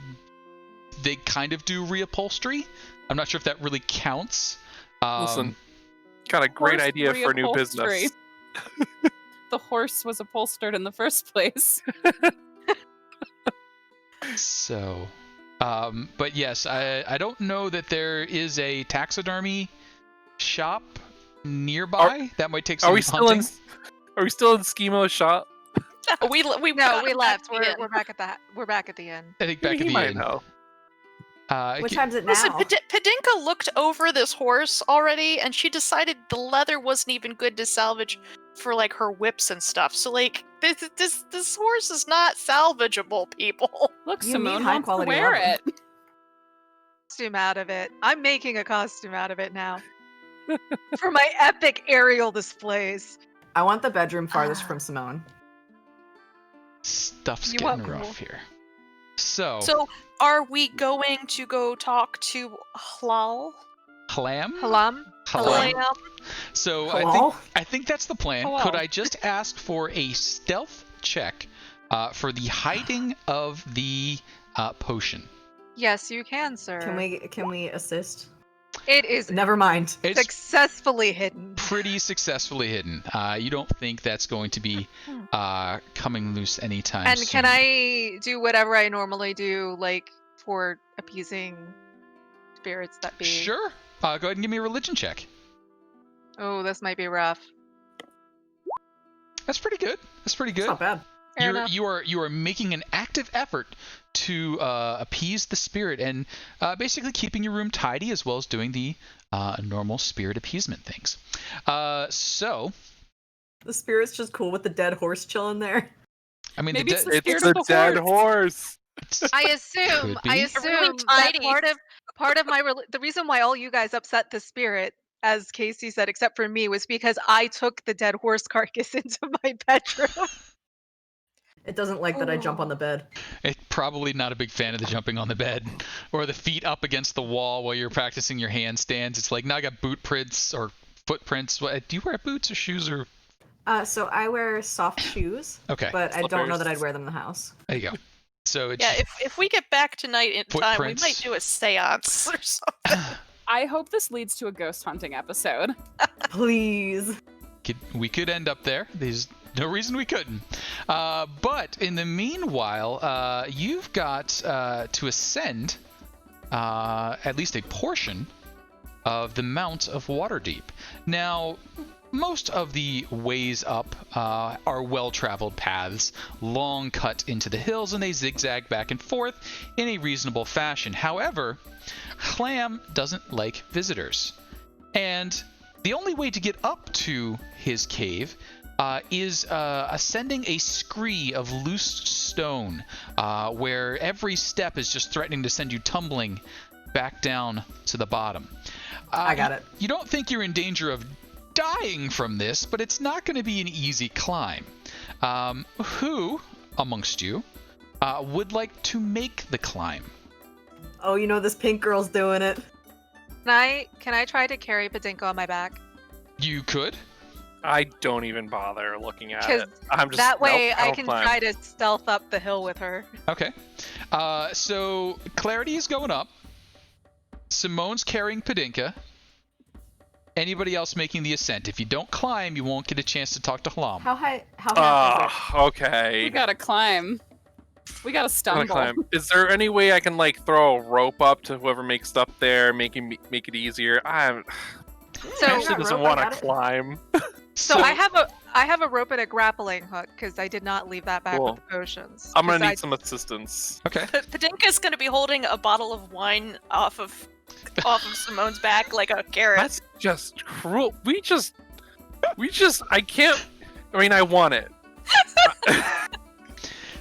S1: they kind of do reupholstery. I'm not sure if that really counts.
S5: Listen, got a great
S3: Horse
S5: idea for a new business.
S3: reupholstery. The horse was upholstered in the first place.
S1: So, but yes, I don't know that there is a taxidermy shop nearby. That might take some
S5: Are we still
S1: hunting.
S5: Are we still in Schemo's shop?
S7: we
S2: No, we
S7: got
S2: left.
S7: back in.
S2: We're back at the inn.
S1: I think back
S5: He
S1: at the
S5: might
S1: end.
S5: know.
S4: What time's it now?
S7: Listen, Padinka looked over this horse already, and she decided the leather wasn't even good to salvage for like her whips and stuff. So like this horse is not salvageable, people.
S3: Look,
S4: You need
S3: Simone
S4: high
S3: wants to
S4: quality
S3: wear
S4: leather.
S3: it.
S2: Costume out of it. I'm making a costume out of it now for my epic aerial displays.
S4: I want the bedroom farthest
S2: Ah.
S4: from Simone.
S1: Stuff's
S2: You
S1: getting
S2: want
S1: rough
S2: more?
S1: here. So,
S7: So are we going to go talk to Hlal?
S1: Clam?
S2: Halam?
S1: Clam.
S7: Hlal?
S1: So
S4: Hello?
S1: I think that's the plan.
S3: Hello.
S1: Could I just ask for a stealth check for the hiding of the potion?
S2: Yes, you can, sir.
S4: Can we assist?
S2: It is
S4: Never mind.
S1: It's
S2: successfully hidden.
S1: pretty successfully hidden. You don't think that's going to be coming loose anytime
S2: And
S1: soon.
S2: can I do whatever I normally do, like for appeasing spirits that be?
S1: Sure. Go ahead and give me a religion check.
S2: Oh, this might be rough.
S1: That's pretty good. That's pretty
S4: It's
S1: good.
S4: not bad.
S2: Fair enough.
S1: You are making an active effort to appease the spirit and basically keeping your room tidy as well as doing the normal spirit appeasement things. So,
S4: The spirit's just cool with the dead horse chilling there.
S1: I mean,
S3: Maybe
S1: the
S3: it's
S1: de-
S3: the
S5: It's
S3: Scared
S5: the
S3: of the
S5: dead
S3: horse.
S5: horse.
S2: I assume.
S1: Could
S2: I
S1: be.
S2: assume
S7: Really
S2: that
S7: tiny.
S2: part of my the reason why all you guys upset the spirit, as Casey said, except for me, was because I took the dead horse carcass into my bedroom.
S4: It doesn't like that I jump on the bed.
S1: It's probably not a big fan of the jumping on the bed or the feet up against the wall while you're practicing your handstands. It's like, now I got boot prints or footprints. Do you wear boots or shoes or?
S4: So I wear soft shoes.
S1: Okay.
S4: But I don't know
S5: Slippers.
S4: that I'd wear them in the house.
S1: There you go. So it's
S7: Yeah, if we get back tonight in time, we
S1: Footprints.
S7: might do a seance or something.
S3: I hope this leads to a ghost hunting episode.
S4: Please.
S1: we could end up there. There's no reason we couldn't. But in the meanwhile, you've got to ascend at least a portion of the Mount of Waterdeep. Now, most of the ways up are well-traveled paths, long cut into the hills, and they zigzag back and forth in a reasonable fashion. However, Clam doesn't like visitors, and the only way to get up to his cave is ascending a scree of loose stone, where every step is just threatening to send you tumbling back down to the bottom.
S4: I got it.
S1: You don't think you're in danger of dying from this, but it's not going to be an easy climb. Who amongst you would like to make the climb?
S4: Oh, you know this pink girl's doing it.
S2: Can I try to carry Padinka on my back?
S1: You could.
S5: I don't even bother looking at
S2: 'Cause
S5: it. I'm just
S2: That way
S5: nope,
S2: I
S5: don't
S2: can
S5: climb.
S2: try to stealth up the hill with her.
S1: Okay. So Clarity is going up. Simone's carrying Padinka. Anybody else making the ascent? If you don't climb, you won't get a chance to talk to Hlam.
S4: How high is it?
S5: Okay.
S3: We gotta climb. We gotta
S5: I'm gonna
S3: stumble.
S5: climb. Is there any way I can like throw a rope up to whoever makes it up there, make it easier?
S2: So
S5: Ashley
S4: got
S5: doesn't
S4: rope, I
S5: want to
S4: got it.
S5: climb.
S2: So I have a rope and a grappling hook because I did not leave that back
S5: Cool.
S2: with the potions.
S5: I'm gonna
S2: 'Cause
S5: need some assistance.
S1: Okay.
S7: Padinka's gonna be holding a bottle of wine off of Simone's back like a carrot.
S5: That's just cruel. We just. I can't. I mean, I want it.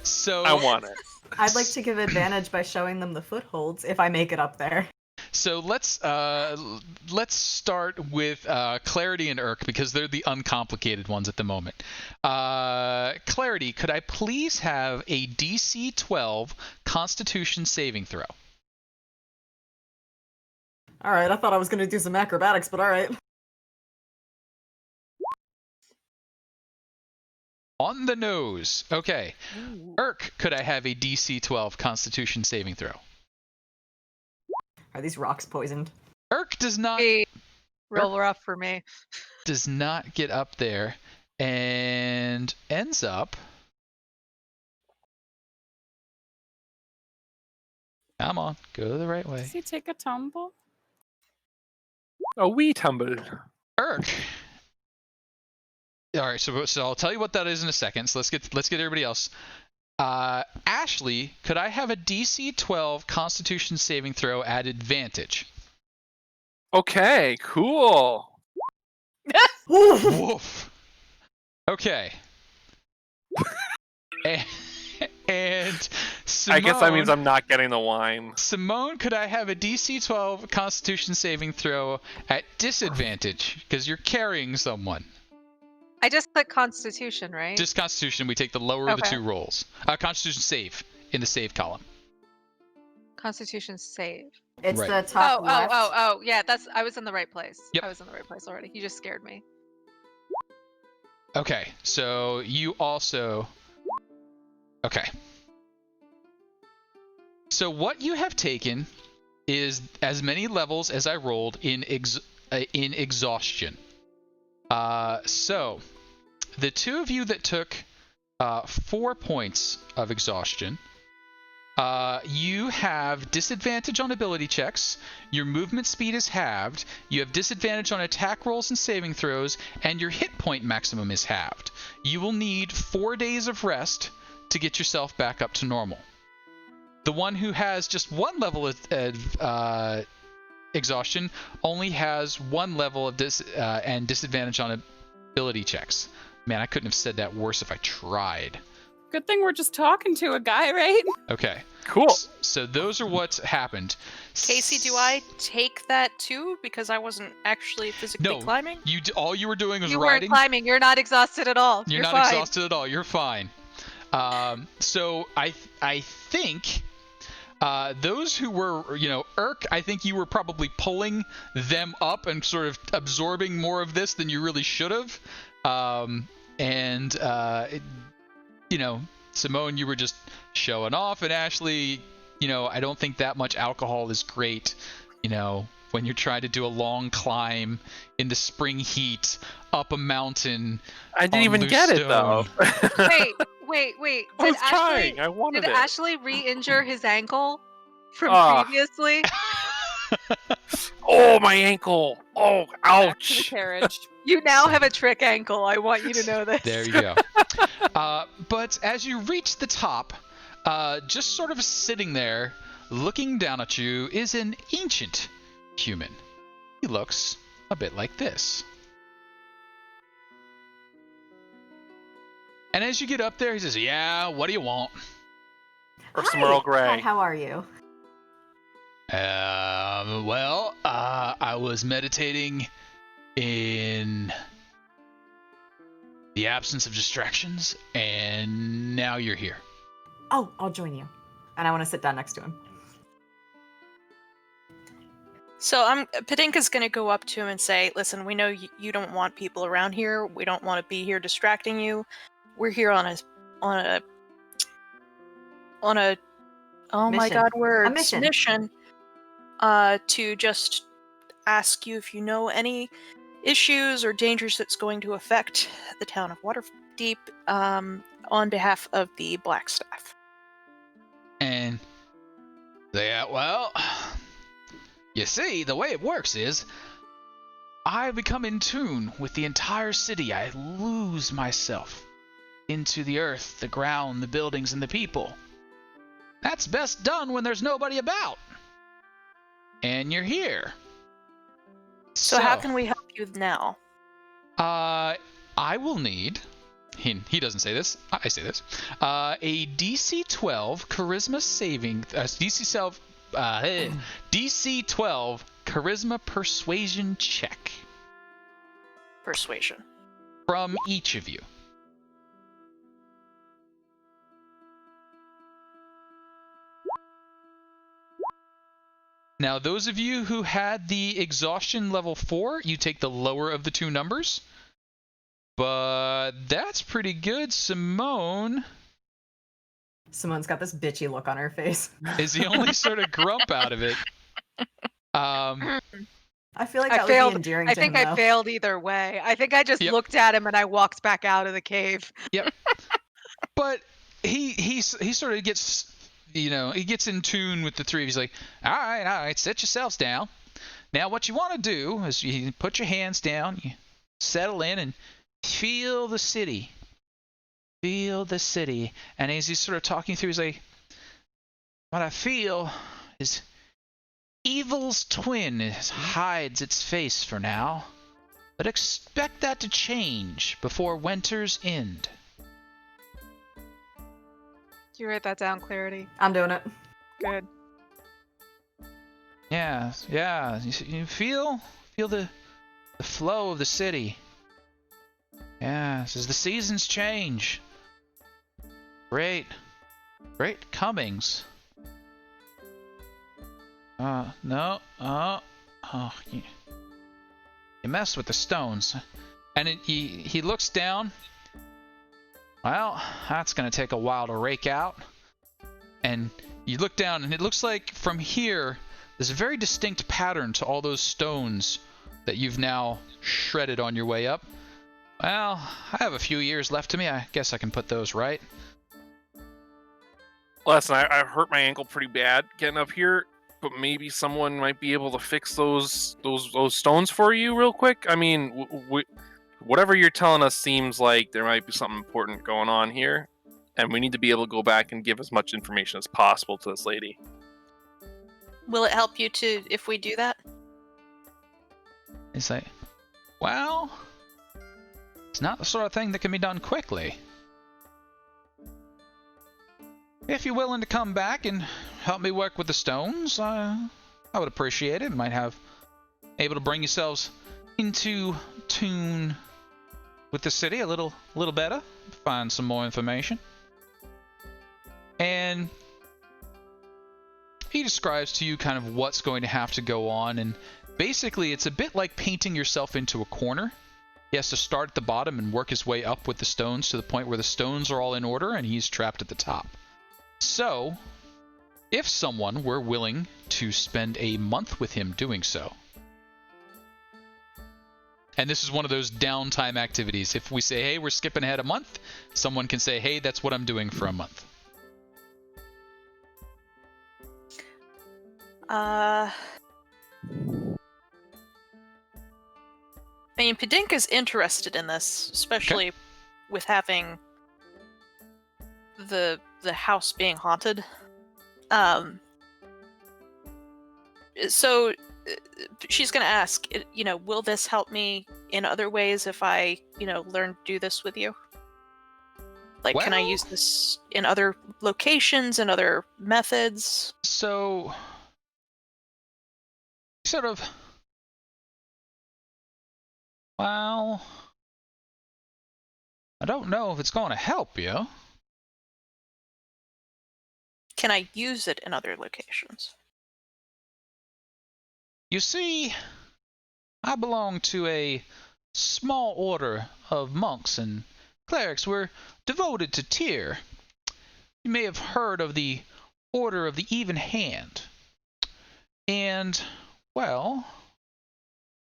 S1: So
S5: I want it.
S4: I'd like to give advantage by showing them the footholds if I make it up there.
S1: So let's start with Clarity and Urk because they're the uncomplicated ones at the moment. Clarity, could I please have a DC 12 Constitution saving throw?
S4: Alright, I thought I was gonna do some acrobatics, but alright.
S1: On the nose. Okay. Urk, could I have a DC 12 Constitution saving throw?
S4: Are these rocks poisoned?
S1: Urk does not
S2: Real rough for me.
S1: get up there and ends up. Come on, go the right way.
S3: Does he take a tumble?
S5: A wee tumble.
S1: Urk. All right, so I'll tell you what that is in a second. So let's get everybody else. Ashley, could I have a DC 12 Constitution saving throw at advantage?
S5: Okay, cool.
S1: Woof. Okay. And Simone,
S5: I guess that means I'm not getting the wine.
S1: Simone, could I have a DC 12 Constitution saving throw at disadvantage because you're carrying someone?
S2: I just click Constitution, right?
S1: Just Constitution. We take the lower of the
S2: Okay.
S1: two rolls. Constitution save in the save column.
S2: Constitution save.
S4: It's
S1: Right.
S4: the top left.
S2: Oh, yeah, I was in the right place.
S1: Yep.
S2: I was in the right place already. You just scared me.
S1: Okay, so you also... Okay. So what you have taken is as many levels as I rolled in exhaustion. So the two of you that took 4 points of exhaustion, you have disadvantage on ability checks, your movement speed is halved, you have disadvantage on attack rolls and saving throws, and your hit point maximum is halved. You will need 4 days of rest to get yourself back up to normal. The one who has just one level of exhaustion only has one level of and disadvantage on ability checks. Man, I couldn't have said that worse if I tried.
S3: Good thing we're just talking to a guy, right?
S1: Okay.
S5: Cool.
S1: So those are what's happened.
S7: Casey, do I take that too? Because I wasn't actually physically
S1: No.
S7: climbing?
S1: All you were doing was
S2: You weren't
S1: riding.
S2: climbing. You're not exhausted at all.
S1: You're not
S2: fine.
S1: exhausted at all. You're fine. So I think those who were, Urk, I think you were probably pulling them up and sort of absorbing more of this than you really should have. Simone, you were just showing off, and Ashley, I don't think that much alcohol is great, when you're trying to do a long climb in the spring heat up a mountain.
S5: I didn't even get it though.
S2: Wait.
S5: I was trying. I wanted
S2: Did
S5: it.
S2: Ashley re-injure his ankle from previously?
S5: Oh, my ankle. Oh,
S3: Back to the
S5: ouch.
S3: carriage.
S2: You now have a trick ankle. I want you to know this.
S1: There you go. But as you reach the top, just sort of sitting there, looking down at you, is an ancient human. He looks a bit like this. And as you get up there, he says, "Yeah, what do you want?"
S5: Or some Earl Grey.
S4: Hi, how are you?
S1: I was meditating in the absence of distractions, and now you're here.
S4: Oh, I'll join you. And I want to sit down next to him.
S7: So Padinka's going to go up to him and say, "Listen, we know you don't want people around here. We don't want to be here distracting you. We're here on a oh my
S4: Mission.
S7: god, words.
S4: A mission.
S7: Mission. To just ask you if you know any issues or dangers that's going to affect the town of Waterdeep on behalf of the Blackstaff."
S1: And you see, the way it works is I become in tune with the entire city. I lose myself into the earth, the ground, the buildings, and the people. That's best done when there's nobody about. And you're here.
S7: So how can we help you now?
S1: I will need, he doesn't say this, I say this, a DC 12 charisma saving, DC 12 charisma persuasion check.
S7: Persuasion.
S1: From each of you. Now, those of you who had the exhaustion level 4, you take the lower of the two numbers. But that's pretty good. Simone's
S4: got this bitchy look on her face.
S1: is the only sort of grump out of it.
S4: I feel like that would
S2: failed.
S4: be endearing
S2: I
S4: to
S2: think
S4: him,
S2: I
S4: though.
S2: failed either way. I think I just
S1: Yep.
S2: looked at him and I walked back out of the cave.
S1: Yep. But he sort of gets, he gets in tune with the three of you. He's like, all right, sit yourselves down. Now, what you want to do is you put your hands down, you settle in, and feel the city. Feel the city. And as he's sort of talking through, he's like, what I feel is evil's twin hides its face for now, but expect that to change before winter's end.
S2: You write that down, Clarity.
S4: I'm doing it.
S2: Good.
S1: Yeah. You feel the flow of the city. Yeah, as the seasons change. Great comings. No. You mess with the stones. And he looks down. Well, that's going to take a while to rake out. And you look down, and it looks like from here, there's a very distinct pattern to all those stones that you've now shredded on your way up. Well, I have a few years left to me. I guess I can put those right.
S5: Listen, I hurt my ankle pretty bad getting up here, but maybe someone might be able to fix those stones for you real quick. I mean, whatever you're telling us seems like there might be something important going on here, and we need to be able to go back and give as much information as possible to this lady.
S7: Will it help you if we do that?
S1: It's like, well, it's not the sort of thing that can be done quickly. If you're willing to come back and help me work with the stones, I would appreciate it. Might have able to bring yourselves into tune with the city a little better. Find some more information. And he describes to you kind of what's going to have to go on, and basically it's a bit like painting yourself into a corner. He has to start at the bottom and work his way up with the stones to the point where the stones are all in order and he's trapped at the top. So, if someone were willing to spend a month with him doing so, and this is one of those downtime activities. If we say, hey, we're skipping ahead a month, someone can say, hey, that's what I'm doing for a month.
S7: I mean, Padinka's interested in this, especially with having the house being haunted. So she's going to ask, will this help me in other ways if I, learn to do this with you? Like, can I use this in other locations and other methods?
S1: So, sort of, well, I don't know if it's going to help you.
S7: Can I use it in other locations?
S1: You see, I belong to a small order of monks and clerics. We're devoted to Tyr. You may have heard of the Order of the Even Hand. And, well,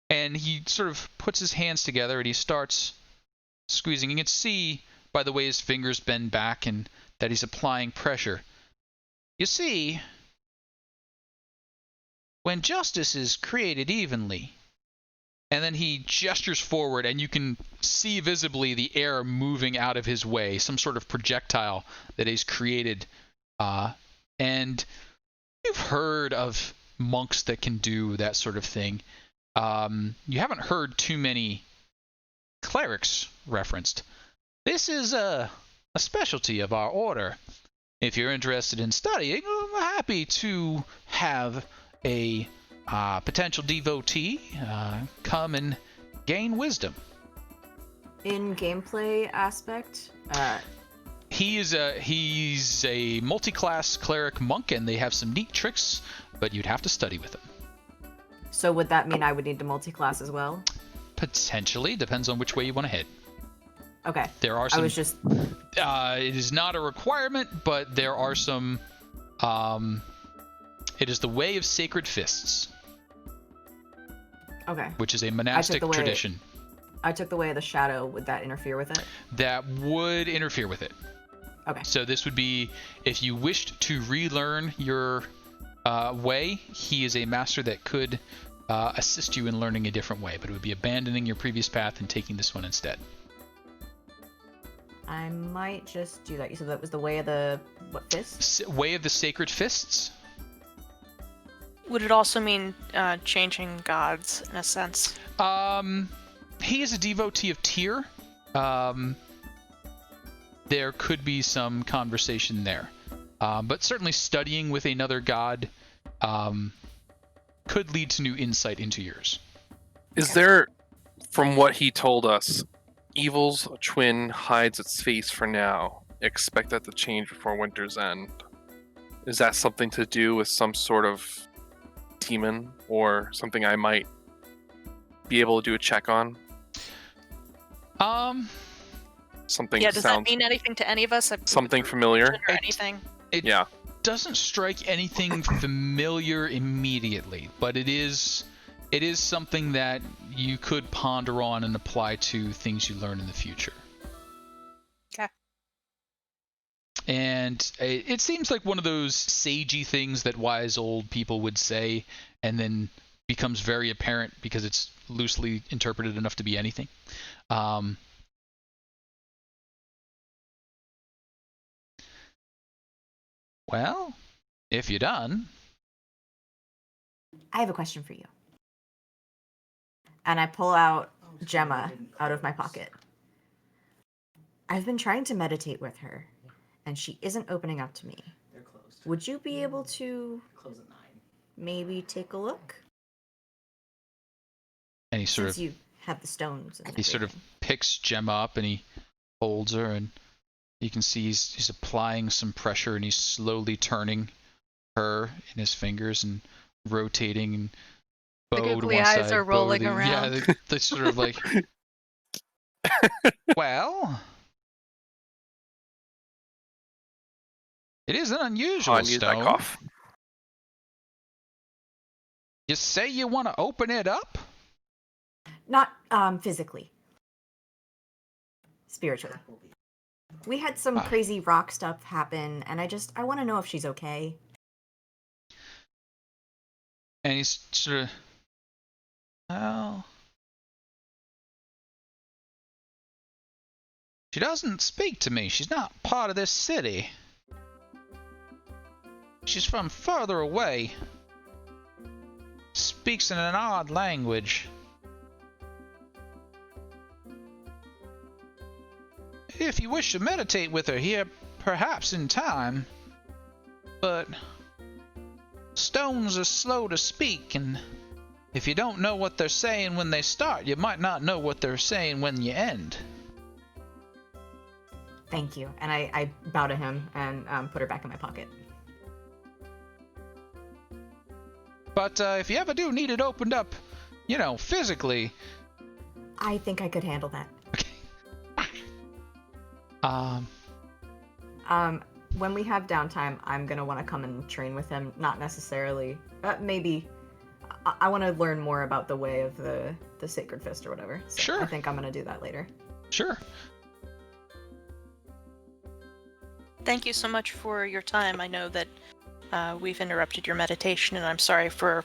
S1: and he sort of puts his hands together and he starts squeezing. You can see by the way his fingers bend back and that he's applying pressure. You see, when justice is created evenly, and then he gestures forward and you can see visibly the air moving out of his way, some sort of projectile that is created. And you've heard of monks that can do that sort of thing. You haven't heard too many clerics referenced. This is a specialty of our order. If you're interested in studying, I'm happy to have a potential devotee come and gain wisdom.
S4: In gameplay aspect,
S1: he's a multi-class cleric monk, and they have some neat tricks, but you'd have to study with him.
S4: So would that mean I would need to multi-class as well?
S1: Potentially, depends on which way you want to head.
S4: Okay.
S1: There are some.
S4: I was just.
S1: It is not a requirement, but there are some. It is the way of sacred fists.
S4: Okay.
S1: Which is a monastic tradition.
S4: I took the way of the shadow. Would that interfere with it?
S1: That would interfere with it.
S4: Okay.
S1: So this would be, if you wished to relearn your way, he is a master that could assist you in learning a different way, but it would be abandoning your previous path and taking this one instead.
S4: I might just do that. You said that was the way of the fists?
S1: Way of the sacred fists.
S7: Would it also mean changing gods in a sense?
S1: He is a devotee of Tyr. There could be some conversation there. But certainly studying with another god could lead to new insight into yours.
S5: Is there, from what he told us, evil's twin hides its face for now. Expect that to change before winter's end. Is that something to do with some sort of demon or something I might be able to do a check on? Something.
S7: Yeah, does that mean anything to any of us?
S5: Something familiar?
S7: Or anything?
S1: It doesn't strike anything familiar immediately, but it is something that you could ponder on and apply to things you learn in the future.
S7: Okay.
S1: And it seems like one of those sagey things that wise old people would say and then becomes very apparent because it's loosely interpreted enough to be anything. Well, if you're done.
S4: I have a question for you. And I pull out Gemma out of my pocket. I've been trying to meditate with her, and she isn't opening up to me. Would you be able to maybe take a look?
S1: And he sort
S4: Since you have the stones. And
S1: he sort of picks Gemma up and he holds her, and You can see he's applying some pressure, and he's slowly turning her in his fingers and rotating and
S2: The
S1: bow to
S2: googly
S1: one
S2: eyes
S1: side,
S2: are
S1: bow to
S2: rolling
S1: the yeah,
S2: around.
S1: they sort of like. Well, it is an unusual
S5: I need that
S1: stone.
S5: cough.
S1: You say you want to open it up?
S4: Not physically. Spiritually. We had some crazy rock stuff happen, and I want to know if she's okay.
S1: And he's sort of, well, she doesn't speak to me. She's not part of this city. She's from further away. Speaks in an odd language. If you wish to meditate with her here, perhaps in time. But stones are slow to speak, and if you don't know what they're saying when they start, you might not know what they're saying when you end.
S4: Thank you. And I bow to him and put her back in my pocket.
S1: But if you ever do need it opened up, you know, physically.
S4: I think I could handle that. When we have downtime, I'm gonna want to come and train with him. Not necessarily, maybe. I want to learn more about the way of the Sacred Fist or whatever. So
S1: Sure.
S4: I think I'm gonna do that later.
S1: Sure.
S7: Thank you so much for your time. I know that we've interrupted your meditation, and I'm sorry for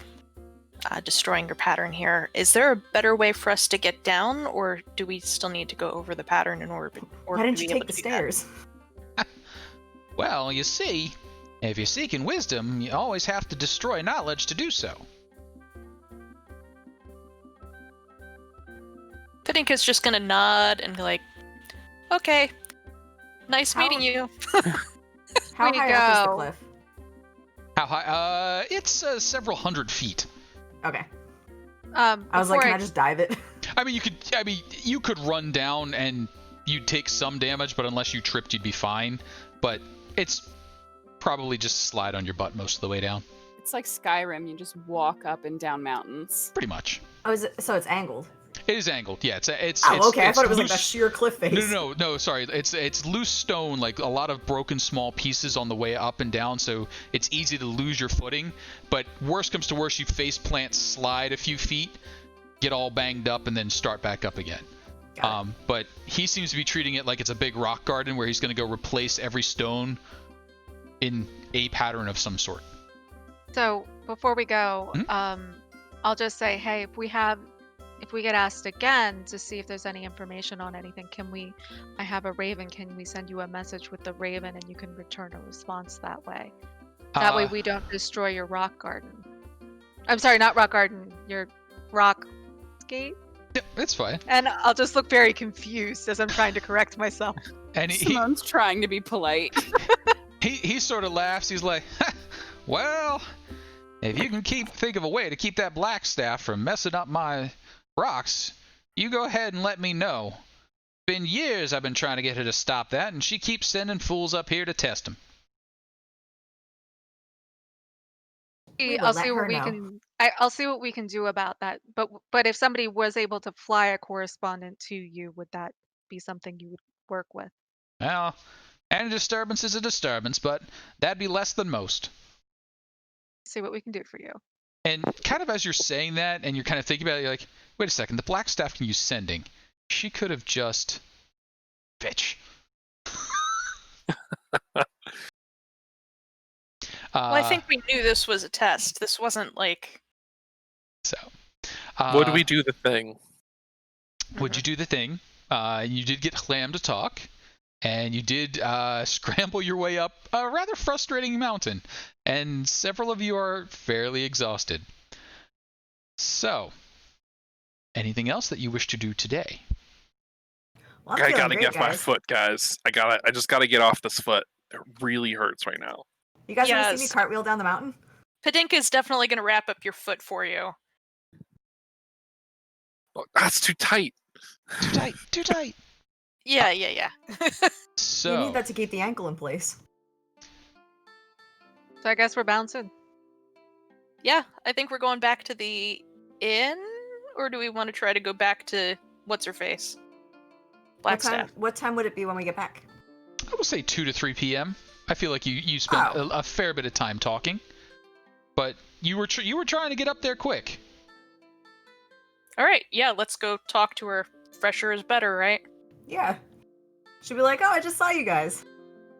S7: destroying your pattern here. Is there a better way for us to get down, or do we still need to go over the pattern in order
S4: Why didn't
S7: to
S4: you
S7: be able
S4: take the
S7: to do that?
S4: stairs?
S1: Well, you see, if you're seeking wisdom, you always have to destroy knowledge to do so.
S7: Padinka's just gonna nod and be like, okay, nice meeting you.
S4: How
S2: We
S4: high up is the
S2: go.
S4: cliff?
S1: How high? It's several hundred feet.
S4: Okay.
S2: I
S4: I was like, can I just dive it?
S1: I mean, you could run down and you'd take some damage, but unless you tripped, you'd be fine. But it's probably just slide on your butt most of the way down.
S3: It's like Skyrim. You just walk up and down mountains.
S1: Pretty much.
S4: Oh, so it's angled.
S1: It is angled. Yeah, it's
S4: Oh, okay. I thought it was like
S1: loose.
S4: that sheer cliff face.
S1: No. Sorry, it's loose stone, like a lot of broken small pieces on the way up and down, so it's easy to lose your footing. But worst comes to worst, you face plant, slide a few feet, get all banged up, and then start back up again. But he seems to be treating it like it's a big rock garden where he's going to go replace every stone in a pattern of some sort.
S2: So before we go,
S1: Mhm.
S2: I'll just say, hey, if we get asked again to see if there's any information on anything, I have a raven, can we send you a message with the raven and you can return a response that way? That way we don't destroy your rock garden. I'm sorry, not rock garden, your rock gate.
S1: Yeah, it's fine.
S2: And I'll just look very confused as I'm trying to correct myself.
S1: And
S3: Simone's trying to be polite.
S1: he sort of laughs. He's like, well, if you can think of a way to keep that black staff from messing up my rocks, you go ahead and let me know. Been years I've been trying to get her to stop that, and she keeps sending fools up here to test them.
S2: I'll see what we can. I'll see what we can do about that. But if somebody was able to fly a correspondent to you, would that be something you would work with?
S1: Well, any disturbance is a disturbance, but that'd be less than most.
S2: See what we can do for you.
S1: And kind of as you're saying that, and you're kind of thinking about it, you're like, wait a second, the black staff can use sending. She could have just... Bitch.
S7: Well, I think we knew this was a test. This wasn't like...
S1: So.
S5: Would we do the thing?
S1: Would you do the thing? You did get Clam to talk, and you did scramble your way up a rather frustrating mountain, and several of you are fairly exhausted. So, anything else that you wish to do today?
S4: Well,
S5: I gotta get off my foot, guys. I just gotta get off this foot. It really hurts right now.
S4: You guys want to see me
S7: Yes.
S4: cartwheel down the mountain?
S7: Padinka is definitely going to wrap up your foot for you.
S5: Oh, that's too tight.
S1: Too tight. Too tight.
S7: Yeah.
S1: So
S4: You need that to keep the ankle in place.
S2: So I guess we're bouncing.
S7: Yeah, I think we're going back to the inn, or do we want to try to go back to what's her face? Blackstaff.
S4: What time would it be when we get back?
S1: I will say 2 to 3 p.m. I feel like you spent a fair bit of time talking, but you were trying to get up there quick.
S7: All right, yeah, let's go talk to her. Fresher is better, right?
S4: Yeah. She'll be like, oh, I just saw you guys.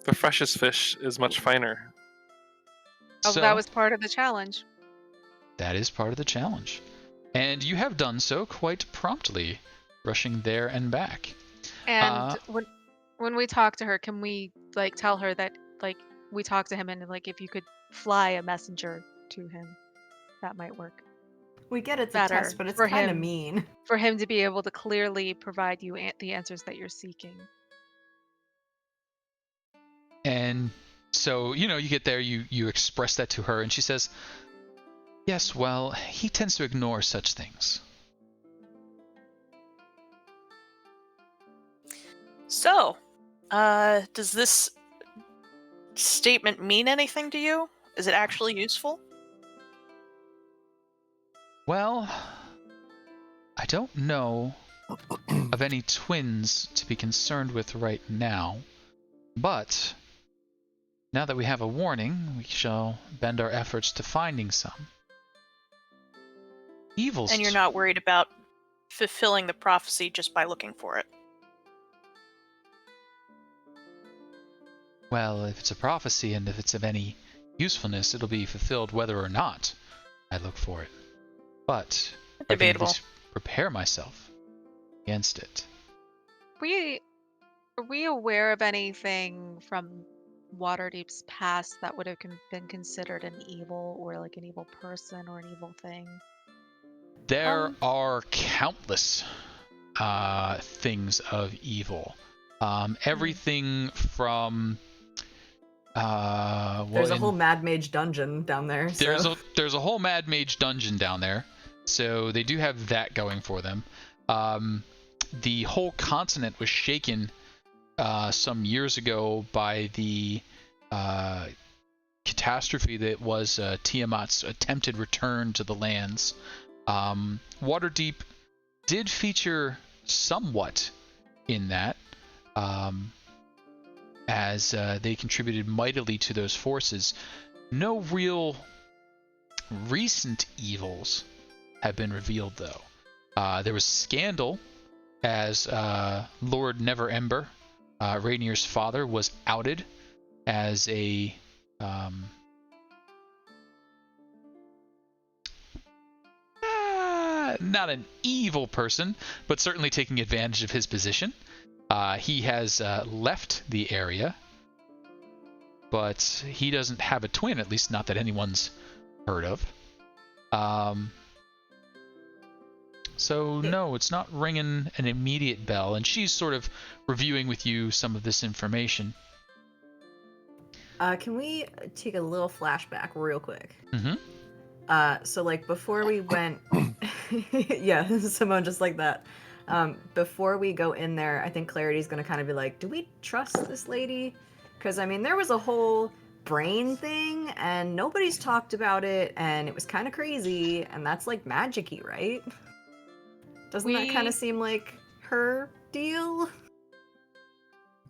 S5: The freshest fish is much finer.
S2: Oh,
S1: So,
S2: that was part of the challenge.
S1: that is part of the challenge, and you have done so quite promptly, rushing there and back.
S2: And when we talk to her, can we like tell her that like we talked to him and like if you could fly a messenger to him, that might work
S4: We get it's a
S2: Better
S4: test, but it's
S2: for
S4: kind of
S2: him.
S4: mean.
S2: for him to be able to clearly provide you the answers that you're seeking.
S1: And so, you get there, you express that to her, and she says, yes, well, he tends to ignore such things.
S7: So, does this statement mean anything to you? Is it actually useful?
S1: Well, I don't know of any twins to be concerned with right now, but now that we have a warning, we shall bend our efforts to finding some. Evils.
S7: And you're not worried about fulfilling the prophecy just by looking for it?
S1: Well, if it's a prophecy and if it's of any usefulness, it'll be fulfilled whether or not I look for it. But I can at
S7: Debatable.
S1: least prepare myself against it.
S2: Are we aware of anything from Waterdeep's past that would have been considered an evil or like an evil person or an evil thing?
S1: There are countless things of evil. Everything from
S4: There's a whole Mad Mage dungeon down there. So.
S1: There's a whole Mad Mage dungeon down there, so they do have that going for them. The whole continent was shaken some years ago by the catastrophe that was Tiamat's attempted return to the lands. Waterdeep did feature somewhat in that, as they contributed mightily to those forces. No real recent evils have been revealed, though. There was scandal as Lord Neverember, Rainier's father, was outed as a not an evil person, but certainly taking advantage of his position. He has left the area, but he doesn't have a twin, at least not that anyone's heard of. So no, it's not ringing an immediate bell, and she's sort of reviewing with you some of this information.
S4: Can we take a little flashback real quick?
S1: Mm-hmm.
S4: So like before we went, yeah, Simone, just like that. Before we go in there, I think Clarity's gonna kind of be like, do we trust this lady? Because I mean, there was a whole brain thing, and nobody's talked about it, and it was kind of crazy, and that's like magic-y, right? Doesn't that kind of seem like her deal?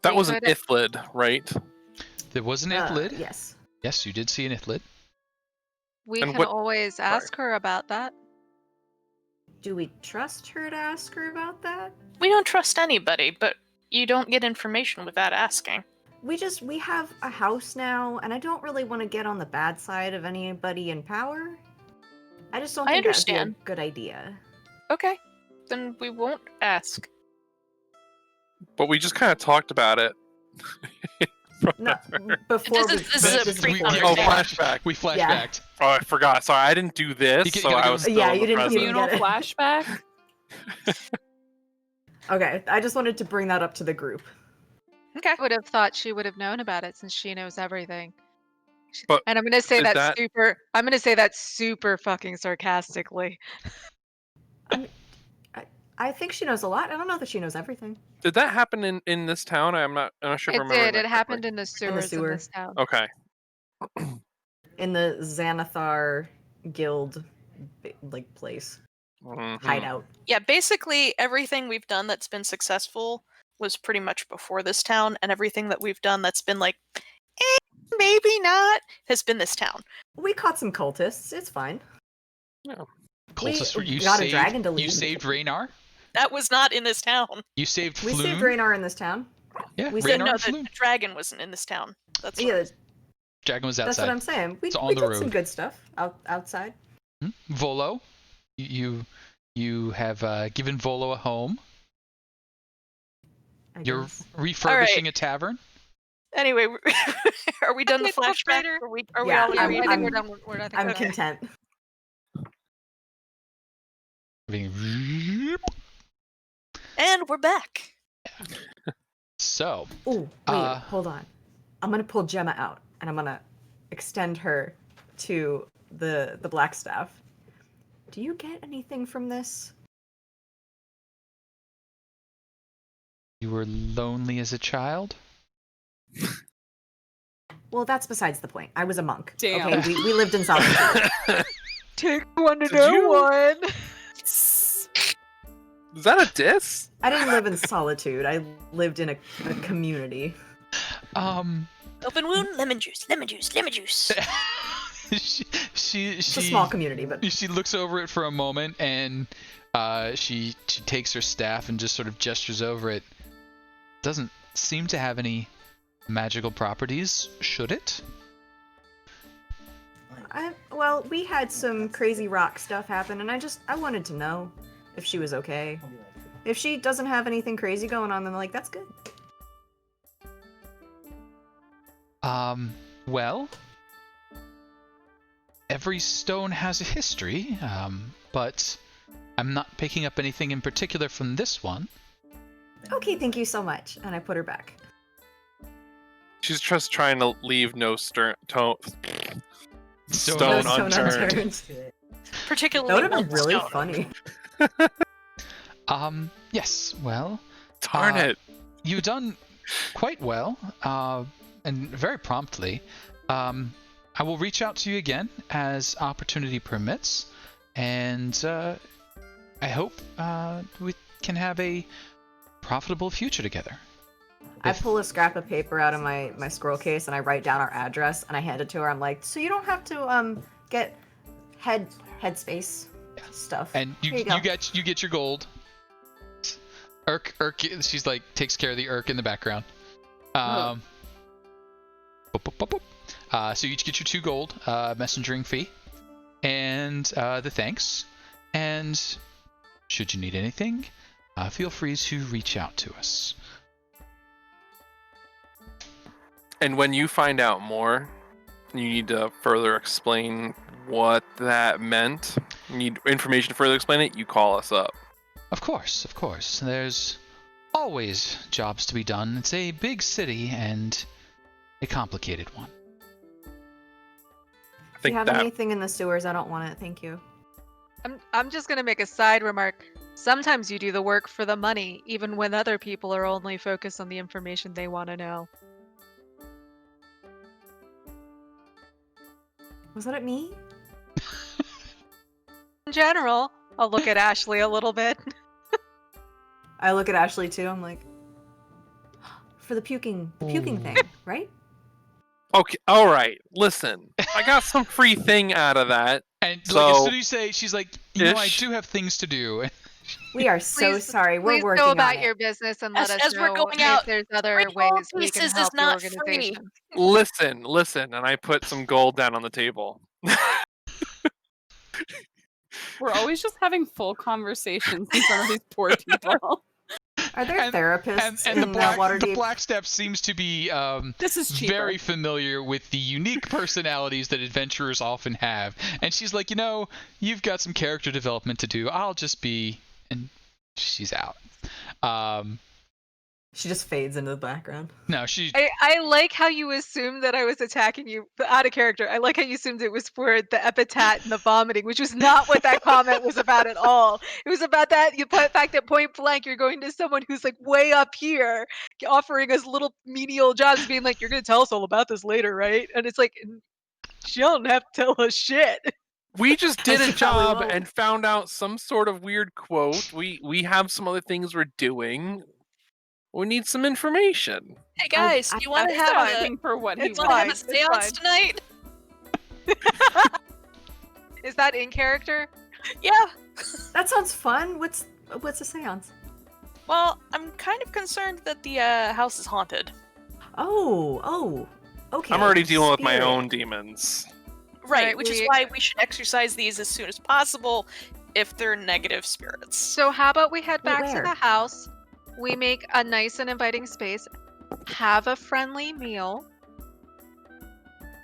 S5: That was an Ithlid, right?
S1: There was an Ithlid.
S4: Yes.
S1: Yes, you did see an Ithlid.
S2: We
S5: And
S2: can
S5: what-
S2: always ask her about that.
S4: Do we trust her to ask her about that?
S7: We don't trust anybody, but you don't get information without asking.
S4: We have a house now, and I don't really want to get on the bad side of anybody in power. I just don't
S7: I
S4: think that would be
S7: understand.
S4: a good idea.
S7: Okay, then we won't ask.
S5: But we just kind of talked about it.
S4: No, before
S7: This is a
S4: just
S7: pre-
S4: before-
S5: Oh, flashback.
S1: We flashbacked.
S5: Oh, I forgot. Sorry, I didn't do this,
S1: You
S5: so
S1: gotta
S5: I
S1: go-
S5: was still
S4: Yeah,
S5: in
S4: you
S5: the
S4: didn't- you
S5: present.
S4: didn't-
S3: Communal
S4: get it.
S3: flashback?
S4: Okay, I just wanted to bring that up to the group.
S7: Okay.
S2: I would have thought she would have known about it since she knows everything.
S5: But
S2: And I'm gonna say
S5: is
S2: that,
S5: that-
S2: super. I'm gonna say that super fucking sarcastically.
S4: I think she knows a lot. I don't know that she knows everything.
S5: Did that happen in this town? I'm not sure if I
S2: It
S5: remember.
S2: did.
S5: that
S2: It happened
S5: correctly.
S2: in the sewers in
S4: sewer.
S2: this town.
S5: Okay.
S4: In the Xanathar Guild, place.
S5: Mhm.
S4: Hideout.
S7: Yeah, basically everything we've done that's been successful was pretty much before this town, and everything that we've done that's been like, maybe not, has been this town.
S4: We caught some cultists. It's fine.
S1: Cultists,
S4: We got a dragon to lead.
S1: You saved Raynar?
S7: That was not in this town.
S1: You saved
S4: We
S1: Floon?
S4: saved Raynar in this town.
S1: Yeah,
S4: we
S1: Raynar
S4: said
S7: No,
S1: and
S7: the
S1: Floon.
S7: dragon wasn't in this town. That's what
S4: Yeah,
S1: Dragon was
S4: that's
S1: outside.
S4: what I'm saying. We
S1: It's on
S4: we
S1: the
S4: did some
S1: road.
S4: good stuff outside.
S1: Volo, you have given Volo a home.
S4: I
S1: You're
S4: guess.
S1: refurbishing a tavern.
S7: Anyway, are we done the
S2: Okay,
S7: flashback?
S2: Operator.
S7: Are we
S4: Yeah,
S7: all
S2: Yeah,
S7: agreed?
S2: I think
S4: I'm-
S2: we're done. I think
S4: I'm
S2: we're done.
S4: content.
S7: And we're back.
S1: So,
S4: Ooh, wait,
S1: Uh,
S4: hold on. I'm gonna pull Gemma out and I'm gonna extend her to the black staff. Do you get anything from this?
S1: you were lonely as a child?
S4: Well, that's besides the point. I was a monk.
S3: Damn.
S4: Okay, we lived in solitude.
S2: Take one to
S5: Did
S2: know
S5: you-
S2: one.
S5: Is that a diss?
S4: I didn't live in solitude. I lived in a community.
S7: Open wound, lemon juice, lemon juice, lemon juice.
S1: she
S4: It's a small community, but
S1: she looks over it for a moment and she takes her staff and just sort of gestures over it. Doesn't seem to have any magical properties, should it?
S4: well, we had some crazy rock stuff happen, and I wanted to know if she was okay. If she doesn't have anything crazy going on, then that's good.
S1: Well, every stone has a history, but I'm not picking up anything in particular from this one.
S4: Okay, thank you so much. And I put her back.
S5: She's just trying to leave no stone
S4: No stone
S5: unturned.
S4: unturned.
S7: Particularly
S4: That would have
S7: one
S4: been really
S7: stone.
S4: funny.
S1: Yes, well,
S5: Darn it.
S1: you've done quite well, and very promptly. I will reach out to you again as opportunity permits, and I hope we can have a profitable future together.
S4: I pull a scrap of paper out of my scroll case and I write down our address and I hand it to her. I'm like, so you don't have to get headspace stuff.
S1: And you
S4: Here you go.
S1: you get your gold. Urk, she's like takes care of the Urk in the background. Boop, boop, boop, boop. So you each get your 2 gold messengering fee, and the thanks. And should you need anything, feel free to reach out to us.
S5: And when you find out more, you need to further explain what that meant. You need information to further explain it, you call us up.
S1: Of course. There's always jobs to be done. It's a big city and a complicated one.
S5: I
S4: If
S5: think
S4: you have
S5: that
S4: anything in the sewers, I don't want it. Thank you.
S2: I'm just gonna make a side remark. Sometimes you do the work for the money, even when other people are only focused on the information they want to know.
S4: Was that at me?
S2: In general, I'll look at Ashley a little bit.
S4: I look at Ashley too. I'm like, for the puking thing, right?
S5: Okay, alright, listen. I got some free thing out of that.
S1: And
S5: So-
S1: like as soon as you say, she's like, I
S5: Ish.
S1: do have things to do.
S4: We are so
S2: Please-
S4: sorry. We're
S2: Please
S4: working
S2: go
S4: on
S2: about
S4: it.
S2: your business and let
S7: As-
S2: us
S7: as we're
S2: know
S7: going
S2: if
S7: out,
S2: there's other
S7: Three
S2: ways
S7: gold
S2: we can
S7: pieces is
S2: help your
S7: not free.
S2: organization.
S5: Listen, and I put some gold down on the table.
S3: We're always just having full conversations in front of these poor people.
S4: Are there
S1: And-
S4: therapists
S1: and the
S4: in
S1: black
S4: Waterdeep?
S1: step seems to be
S3: This is cheaper.
S1: very familiar with the unique personalities that adventurers often have. And she's like, you've got some character development to do. I'll just be, and she's out.
S4: She just fades into the background.
S1: No, she.
S6: I like how you assumed that I was attacking you out of character. I like how you assumed it was for the epithet and the vomiting, which was not what that comment was about at all. It was about that fact that point blank you're going to someone who's like way up here, offering us little menial jobs, being like, "You're going to tell us all about this later, right?" And it's like, she don't have to tell us shit.
S5: We just did a
S4: She probably
S5: job
S4: won't.
S5: and found out some sort of weird quote. We have some other things we're doing. We need some information.
S7: Hey guys, do you want to
S3: That's
S7: have
S3: not
S7: a
S3: asking for what he
S6: It's
S7: want to have a
S3: wants.
S6: fine, it's
S7: seance
S6: fine.
S7: tonight?
S6: Is that in character?
S7: Yeah.
S4: That sounds fun. What's a seance?
S7: Well, I'm kind of concerned that the house is haunted.
S4: Oh, okay.
S5: I'm already dealing with my
S4: Spirit.
S5: own demons.
S7: Right, which is
S6: we-
S7: why we should exercise these as soon as possible if they're negative spirits.
S6: So how about we head
S4: Wait,
S6: back to
S4: where?
S6: the house, we make a nice and inviting space, have a friendly meal,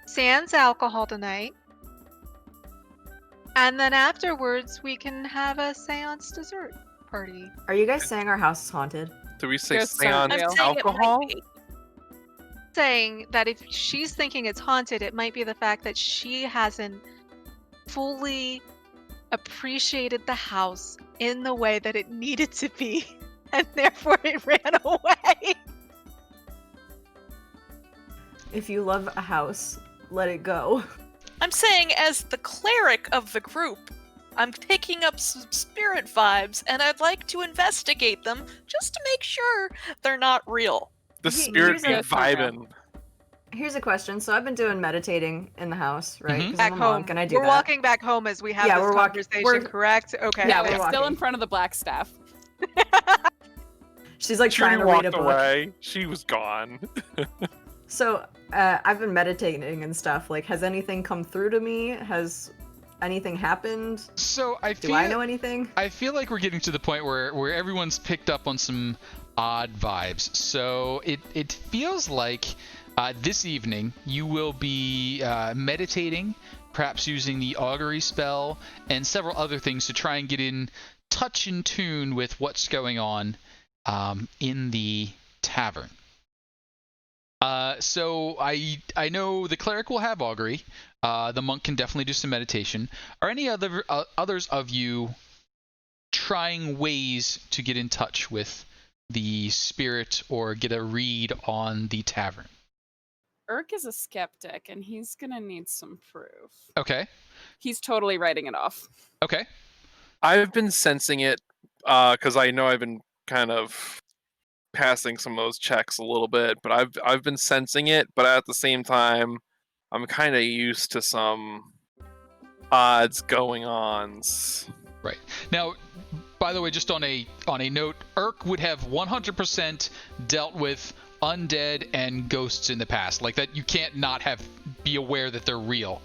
S6: sans alcohol tonight, and then afterwards we can have a seance dessert party.
S4: Are you guys saying our house is haunted?
S5: Do we say
S3: Ghosts
S5: seance
S3: aren't
S7: I'm
S3: real.
S7: saying it might
S5: alcohol?
S7: be.
S6: Saying that if she's thinking it's haunted, it might be the fact that she hasn't fully appreciated the house in the way that it needed to be, and therefore it ran away.
S4: If you love a house, let it go.
S7: I'm saying, as the cleric of the group, I'm picking up some spirit vibes, and I'd like to investigate them just to make sure they're not real.
S5: The
S4: He-
S5: spirit
S4: here's
S5: be
S4: a-
S5: vibing.
S4: Here's a question. So I've been doing meditating in the house, right?
S1: Mhm.
S4: 'Cause
S6: Back
S4: I'm a
S6: home.
S4: monk and I do
S6: We're
S4: that.
S6: walking back home as we have
S4: Yeah,
S6: this
S4: we're walk-
S6: conversation,
S4: we're-
S6: correct? Okay.
S4: Yeah,
S3: Yeah,
S4: we're
S3: we're still in
S4: walking.
S3: front of the black staff.
S4: She's like
S5: Judy
S4: trying to read
S5: walked
S4: a book.
S5: away. She was gone.
S4: So I've been meditating and stuff. Like, has anything come through to me? Has anything happened?
S1: So I
S4: Do
S1: feel.
S4: I know anything?
S1: I feel like we're getting to the point where everyone's picked up on some odd vibes. So it feels like this evening you will be meditating, perhaps using the augury spell and several other things to try and get in touch and tune with what's going on in the tavern. So I know the cleric will have augury. The monk can definitely do some meditation. Are any others of you trying ways to get in touch with the spirit or get a read on the tavern?
S3: Urk is a skeptic, and he's gonna need some proof.
S1: Okay.
S3: He's totally writing it off.
S1: Okay.
S5: I've been sensing it because I know I've been kind of passing some of those checks a little bit, but I've been sensing it. But at the same time, I'm kind of used to some odds going ons.
S1: Right. Now, by the way, just on a note, Urk would have 100% dealt with undead and ghosts in the past. Like that, you can't not be aware that they're real.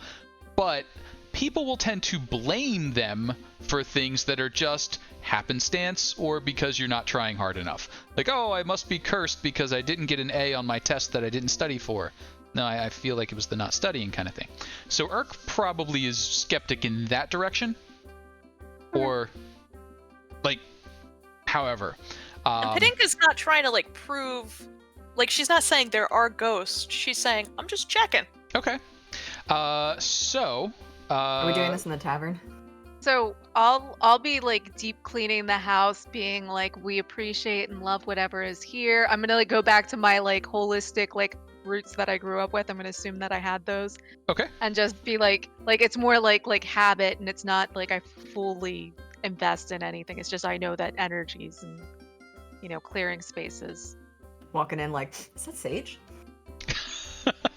S1: But people will tend to blame them for things that are just happenstance or because you're not trying hard enough. Like, oh, I must be cursed because I didn't get an A on my test that I didn't study for. No, I feel like it was the not studying kind of thing. So Urk probably is skeptic in that direction. Or, like, however.
S7: And Padinka's not trying to, like, prove... Like, she's not saying there are ghosts. She's saying, I'm just checking.
S1: Okay. So...
S4: Are we doing this in the tavern?
S6: So I'll be like deep cleaning the house, being like, we appreciate and love whatever is here. I'm gonna like go back to my like holistic like roots that I grew up with. I'm gonna assume that I had those.
S1: Okay.
S6: And just be like it's more like habit, and it's not like I fully invest in anything. It's just I know that energies and clearing spaces.
S4: Walking in like, is that sage?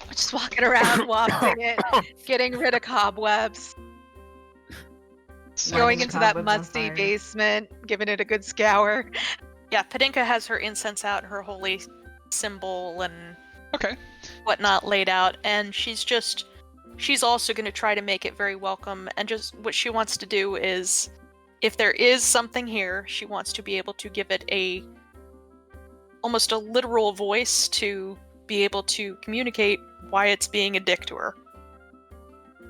S6: Just walking around, wafting it, getting rid of cobwebs, going into that
S4: Cobwebs on
S6: musty
S4: fire.
S6: basement, giving it a good scour.
S7: Yeah, Padinka has her incense out, her holy symbol and
S1: Okay.
S7: whatnot laid out, and she's also going to try to make it very welcome, and just what she wants to do is, if there is something here, she wants to be able to give it almost a literal voice to be able to communicate why it's being a dick to her.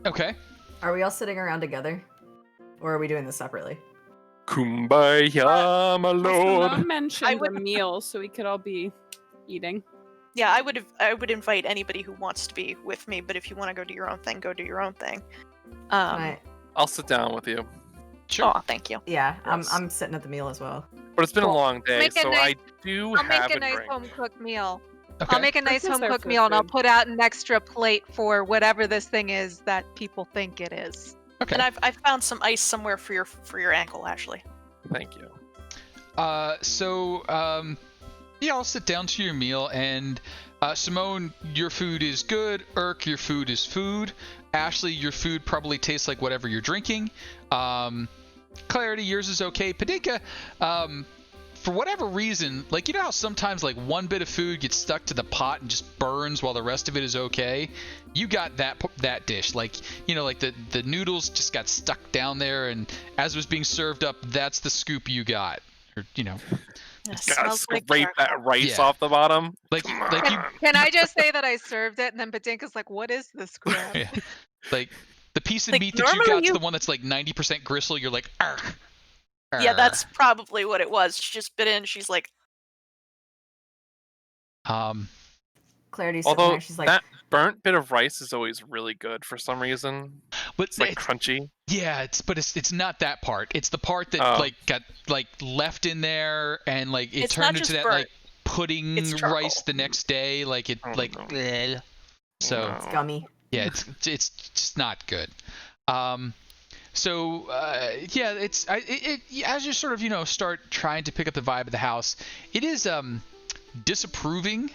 S1: Okay.
S4: Are we all sitting around together? Or are we doing this separately?
S5: Kumbaya, my
S3: Well,
S5: lord.
S3: Simone mentioned
S7: would-
S3: a meal, so we could all be eating.
S7: Yeah, I would invite anybody who wants to be with me, but if you want to go do your own thing, go do your own thing.
S5: I'll sit down with you.
S1: Sure.
S7: Oh, thank you.
S4: Yeah,
S5: Yes.
S4: I'm sitting at the meal as well.
S5: But it's been a
S7: Cool.
S5: long day,
S6: Make a
S5: so
S6: nice-
S5: I do
S6: I'll
S5: have
S6: make a nice
S5: drink.
S6: home cooked meal.
S1: Okay.
S6: I'll make a nice
S3: This is
S6: home
S3: our
S6: cooked
S3: food
S6: meal and I'll
S3: food.
S6: put out an extra plate for whatever this thing is that people think it is.
S1: Okay.
S7: And I've found some ice somewhere for your ankle, Ashley.
S5: Thank you.
S1: Yeah, I'll sit down to your meal, and Simone, your food is good. Urk, your food is food. Ashley, your food probably tastes like whatever you're drinking. Clarity, yours is okay. Padinka, for whatever reason, like, you know how sometimes like one bit of food gets stuck to the pot and just burns while the rest of it is okay? You got that dish. Like, you know, like the noodles just got stuck down there, and as it was being served up, that's the scoop you got. Or, you know,
S7: It
S5: Gotta
S7: smells like
S5: scrape that
S7: charcoal.
S5: rice
S1: Yeah.
S5: off the bottom.
S1: like
S5: Come
S1: you
S5: on.
S6: Can I just say that I served it and then Padinka's like, what is this crap?
S1: yeah, like the piece of
S7: Like,
S1: meat that you
S7: normally
S1: got's
S7: you-
S1: the one that's like 90% gristle. You're like, argh.
S7: Yeah, that's probably what it was. She just bit in. She's like,
S4: Clarity's sitting
S5: Although
S4: there. She's like,
S5: that burnt bit of rice is always really good for some reason.
S1: but
S5: It's like crunchy.
S1: yeah, it's not that part. It's the part that
S5: Oh.
S1: like got like left in there and like it
S7: It's not
S1: turned into
S7: just
S1: that
S7: burnt,
S1: like pudding
S7: it's charcoal.
S1: rice the next day. Like it
S5: Oh,
S1: like
S5: no.
S1: bleh. So
S5: No.
S4: it's gummy.
S1: yeah, it's just not good. So yeah, as you sort of start trying to pick up the vibe of the house, it is disapproving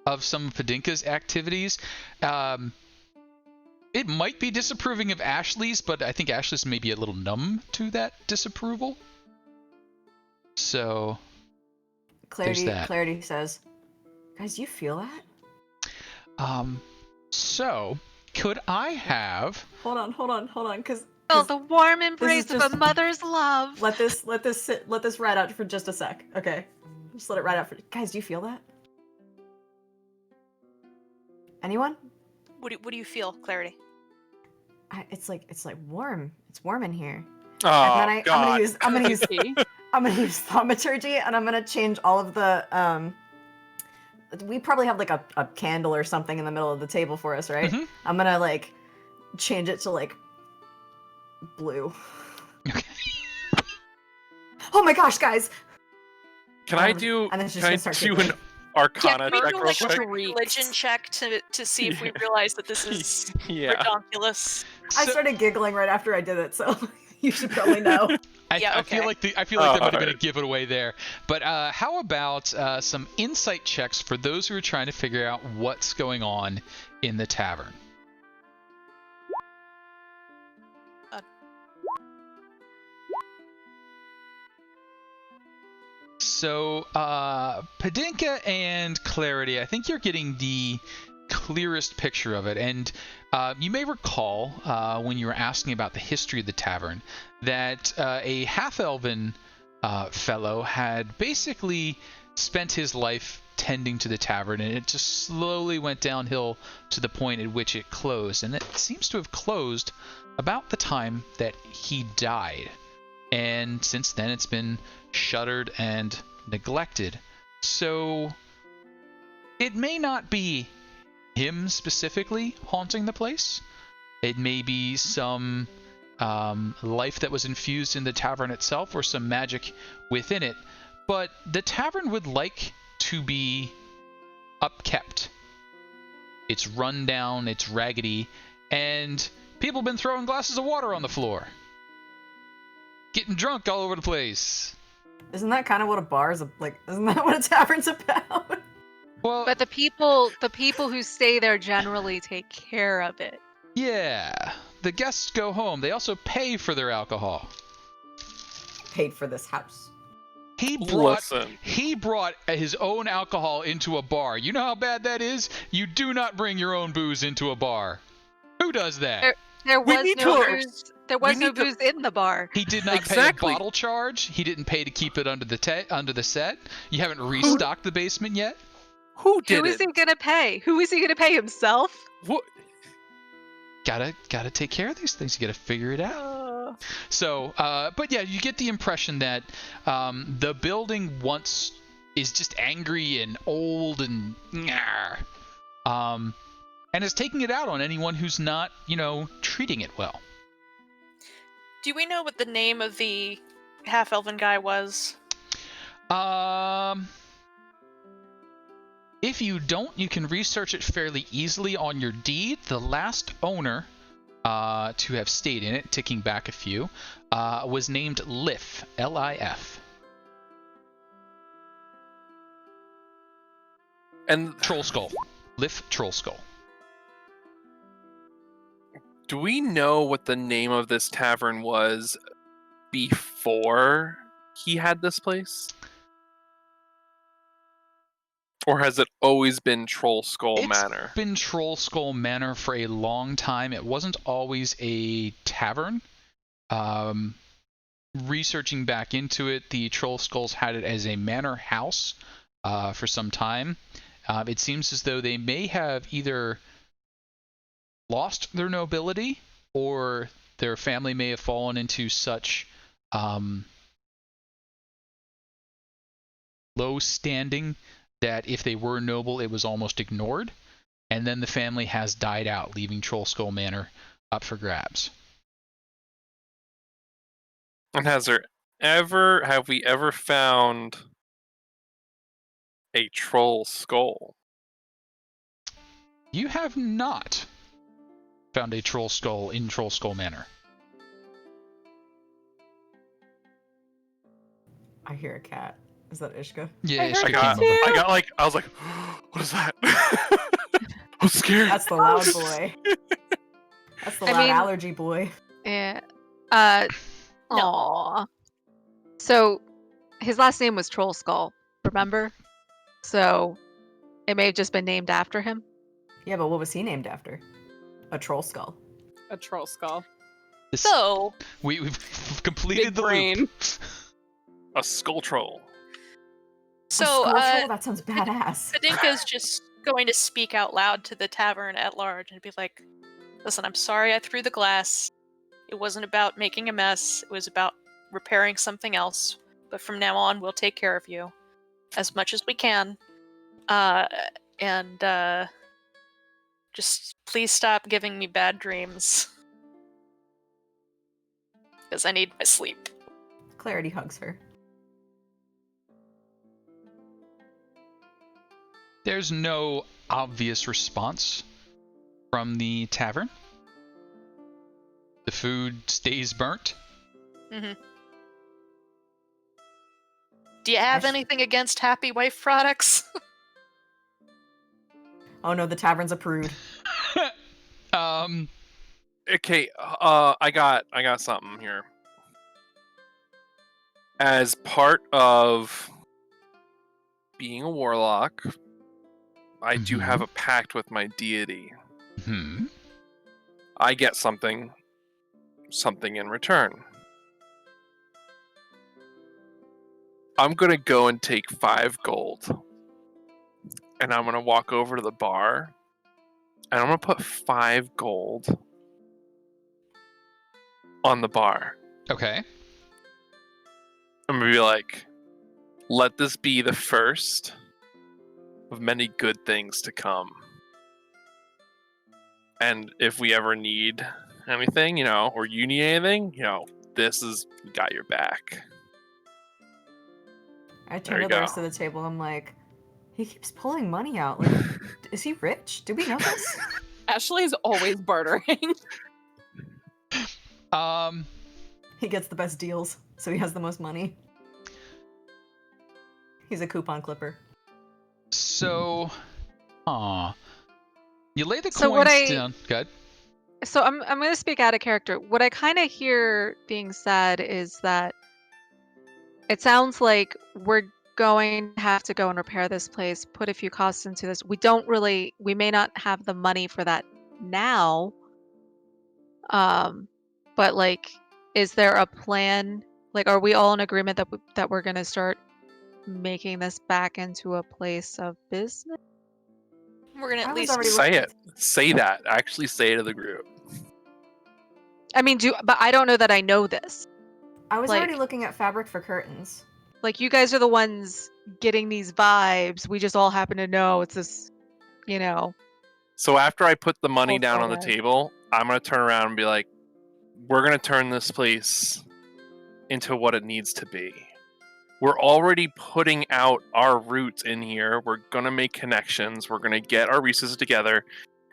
S1: of some of Padinka's activities. It might be disapproving of Ashley's, but I think Ashley's may be a little numb to that disapproval. So
S4: Clarity,
S1: that.
S4: Clarity says, guys, you feel that?
S1: so could I have?
S4: Hold on, because
S6: Oh, the warm embrace of
S4: just-
S6: a mother's love.
S4: let this ride out for just a sec. Okay, just let it ride out for. Guys, do you feel that? Anyone?
S7: what do you feel, Clarity?
S4: It's like warm. It's warm in here.
S5: Oh,
S4: And then I'm
S5: God.
S4: gonna use
S3: Tea.
S4: I'm gonna use thaumaturgy, and I'm gonna change all of the we probably have like a candle or something in the middle of the table for us, right?
S1: Mhm.
S4: I'm gonna like change it to like blue.
S1: Okay.
S4: Oh my gosh, guys!
S5: Can I do,
S4: And then she's
S5: can I
S4: gonna start
S5: do
S4: giggling.
S5: an Arcana
S7: Can we
S5: check
S7: do
S5: real
S7: like a
S5: quick?
S7: religion check to see if we
S5: Yeah.
S7: realize that this is
S5: Yeah.
S7: redonkulous?
S4: I
S1: So-
S4: started giggling right after I did it, so you should probably know.
S7: Yeah,
S1: I feel
S7: okay.
S1: like that
S5: Oh,
S1: might have been a
S5: alright.
S1: giveaway there. But how about some insight checks for those who are trying to figure out what's going on in the tavern? So, Padinka and Clarity, I think you're getting the clearest picture of it. And you may recall when you were asking about the history of the tavern that a half-elven fellow had basically spent his life tending to the tavern, and it just slowly went downhill to the point at which it closed. And it seems to have closed about the time that he died. And since then, it's been shuttered and neglected. So it may not be him specifically haunting the place. It may be some life that was infused in the tavern itself, or some magic within it. But the tavern would like to be upkept. It's run down, it's raggedy, and people have been throwing glasses of water on the floor. Getting drunk all over the place.
S4: Isn't that kind of what a bar is like? Isn't that what a tavern's about?
S1: Well,
S6: But the people who stay there generally take care of it.
S1: yeah. The guests go home. They also pay for their alcohol.
S4: Paid for this house.
S1: He brought
S5: Listen.
S1: his own alcohol into a bar. You know how bad that is? You do not bring your own booze into a bar. Who does that?
S6: There
S5: We
S6: was
S5: need
S6: no
S5: to-
S6: booze. There was
S5: we
S6: no
S5: need to-
S6: booze in the bar.
S1: He did not
S5: Exactly.
S1: pay a bottle charge. He didn't pay to keep it under the set. You haven't restocked the basement yet.
S5: Who did
S6: Who is
S5: it?
S6: he gonna pay? Who is he gonna pay himself?
S5: What?
S1: Gotta take care of these things. You gotta figure it out. So, but yeah, you get the impression that the building once is just angry and old and is taking it out on anyone who's not, treating it well.
S7: Do we know what the name of the half-elven guy was?
S1: If you don't, you can research it fairly easily on your deed. The last owner to have stayed in it, ticking back a few, was named Lif, L-I-F.
S5: And
S1: Troll Skull. Lif Troll Skull.
S5: do we know what the name of this tavern was before he had this place? Or has it always been Troll Skull Manor?
S1: It's been Troll Skull Manor for a long time. It wasn't always a tavern. Researching back into it, the Troll Skulls had it as a manor house for some time. It seems as though they may have either lost their nobility or their family may have fallen into such low standing that if they were noble, it was almost ignored. And then the family has died out, leaving Troll Skull Manor up for grabs.
S5: And have we ever found a troll skull?
S1: You have not found a troll skull in Troll Skull Manor.
S4: I hear a cat. Is that Ishka?
S1: Yeah,
S3: I
S1: she
S3: heard
S1: came
S3: it
S1: over.
S5: I was like, what is that? I'm scared.
S4: That's the loud boy. That's the
S2: I
S4: loud
S2: mean-
S4: allergy boy.
S2: Yeah.
S7: No.
S2: Aw. So his last name was Troll Skull, remember? So it may have just been named after him.
S4: Yeah, but what was he named after? A troll skull.
S3: A troll skull.
S1: This-
S7: So,
S1: we've completed
S3: Big
S1: the
S3: brain.
S1: loop.
S5: A skull troll.
S4: A
S7: so
S4: skull troll? That sounds badass.
S7: Padinka's just going to speak out loud to the tavern at large and be like, listen, I'm sorry I threw the glass. It wasn't about making a mess. It was about repairing something else. But from now on, we'll take care of you as much as we can. And just please stop giving me bad dreams. Because I need my sleep.
S4: Clarity hugs her.
S1: There's no obvious response from the tavern. The food stays burnt.
S7: Mm-hmm. Do you have anything against Happy Wife products?
S4: Oh no, the tavern's a prude.
S5: Okay, I got something here. As part of being a warlock, I do
S1: Mhm.
S5: have a pact with my deity.
S1: Hmm.
S5: I get something in return. I'm gonna go and take 5 gold, and I'm gonna walk over to the bar, and I'm gonna put 5 gold on the bar.
S1: Okay.
S5: I'm gonna be like, let this be the first of many good things to come. And if we ever need anything, or you need anything, this is, you got your back.
S4: I
S5: There
S4: turn
S5: you
S4: to the
S5: go.
S4: rest of the table. I'm like, he keeps pulling money out. Like, is he rich? Do we know this?
S3: Ashley's always bartering.
S4: He gets the best deals, so he has the most money. He's a coupon clipper.
S1: So, you lay the
S2: So
S1: coins
S2: what I-
S1: down. Good.
S2: So I'm going to speak out of character. What I kind of hear being said is that it sounds like we're going to have to go and repair this place, put a few costs into this. We may not have the money for that now. But like, is there a plan? Like, are we all in agreement that we're going to start making this back into a place of business?
S7: We're gonna
S4: I
S7: at
S4: was
S7: least
S4: already
S5: Say it. Say that. Actually say it to the group.
S2: I mean, but I don't know that I know this.
S4: I was
S2: Like-
S4: already looking at fabric for curtains.
S2: Like, you guys are the ones getting these vibes. We just all happen to know it's this,
S5: So after I put the money down on the
S2: Portfolio.
S5: table, I'm gonna turn around and be like, "We're gonna turn this place into what it needs to be. We're already putting out our roots in here. We're gonna make connections. We're gonna get our resources together.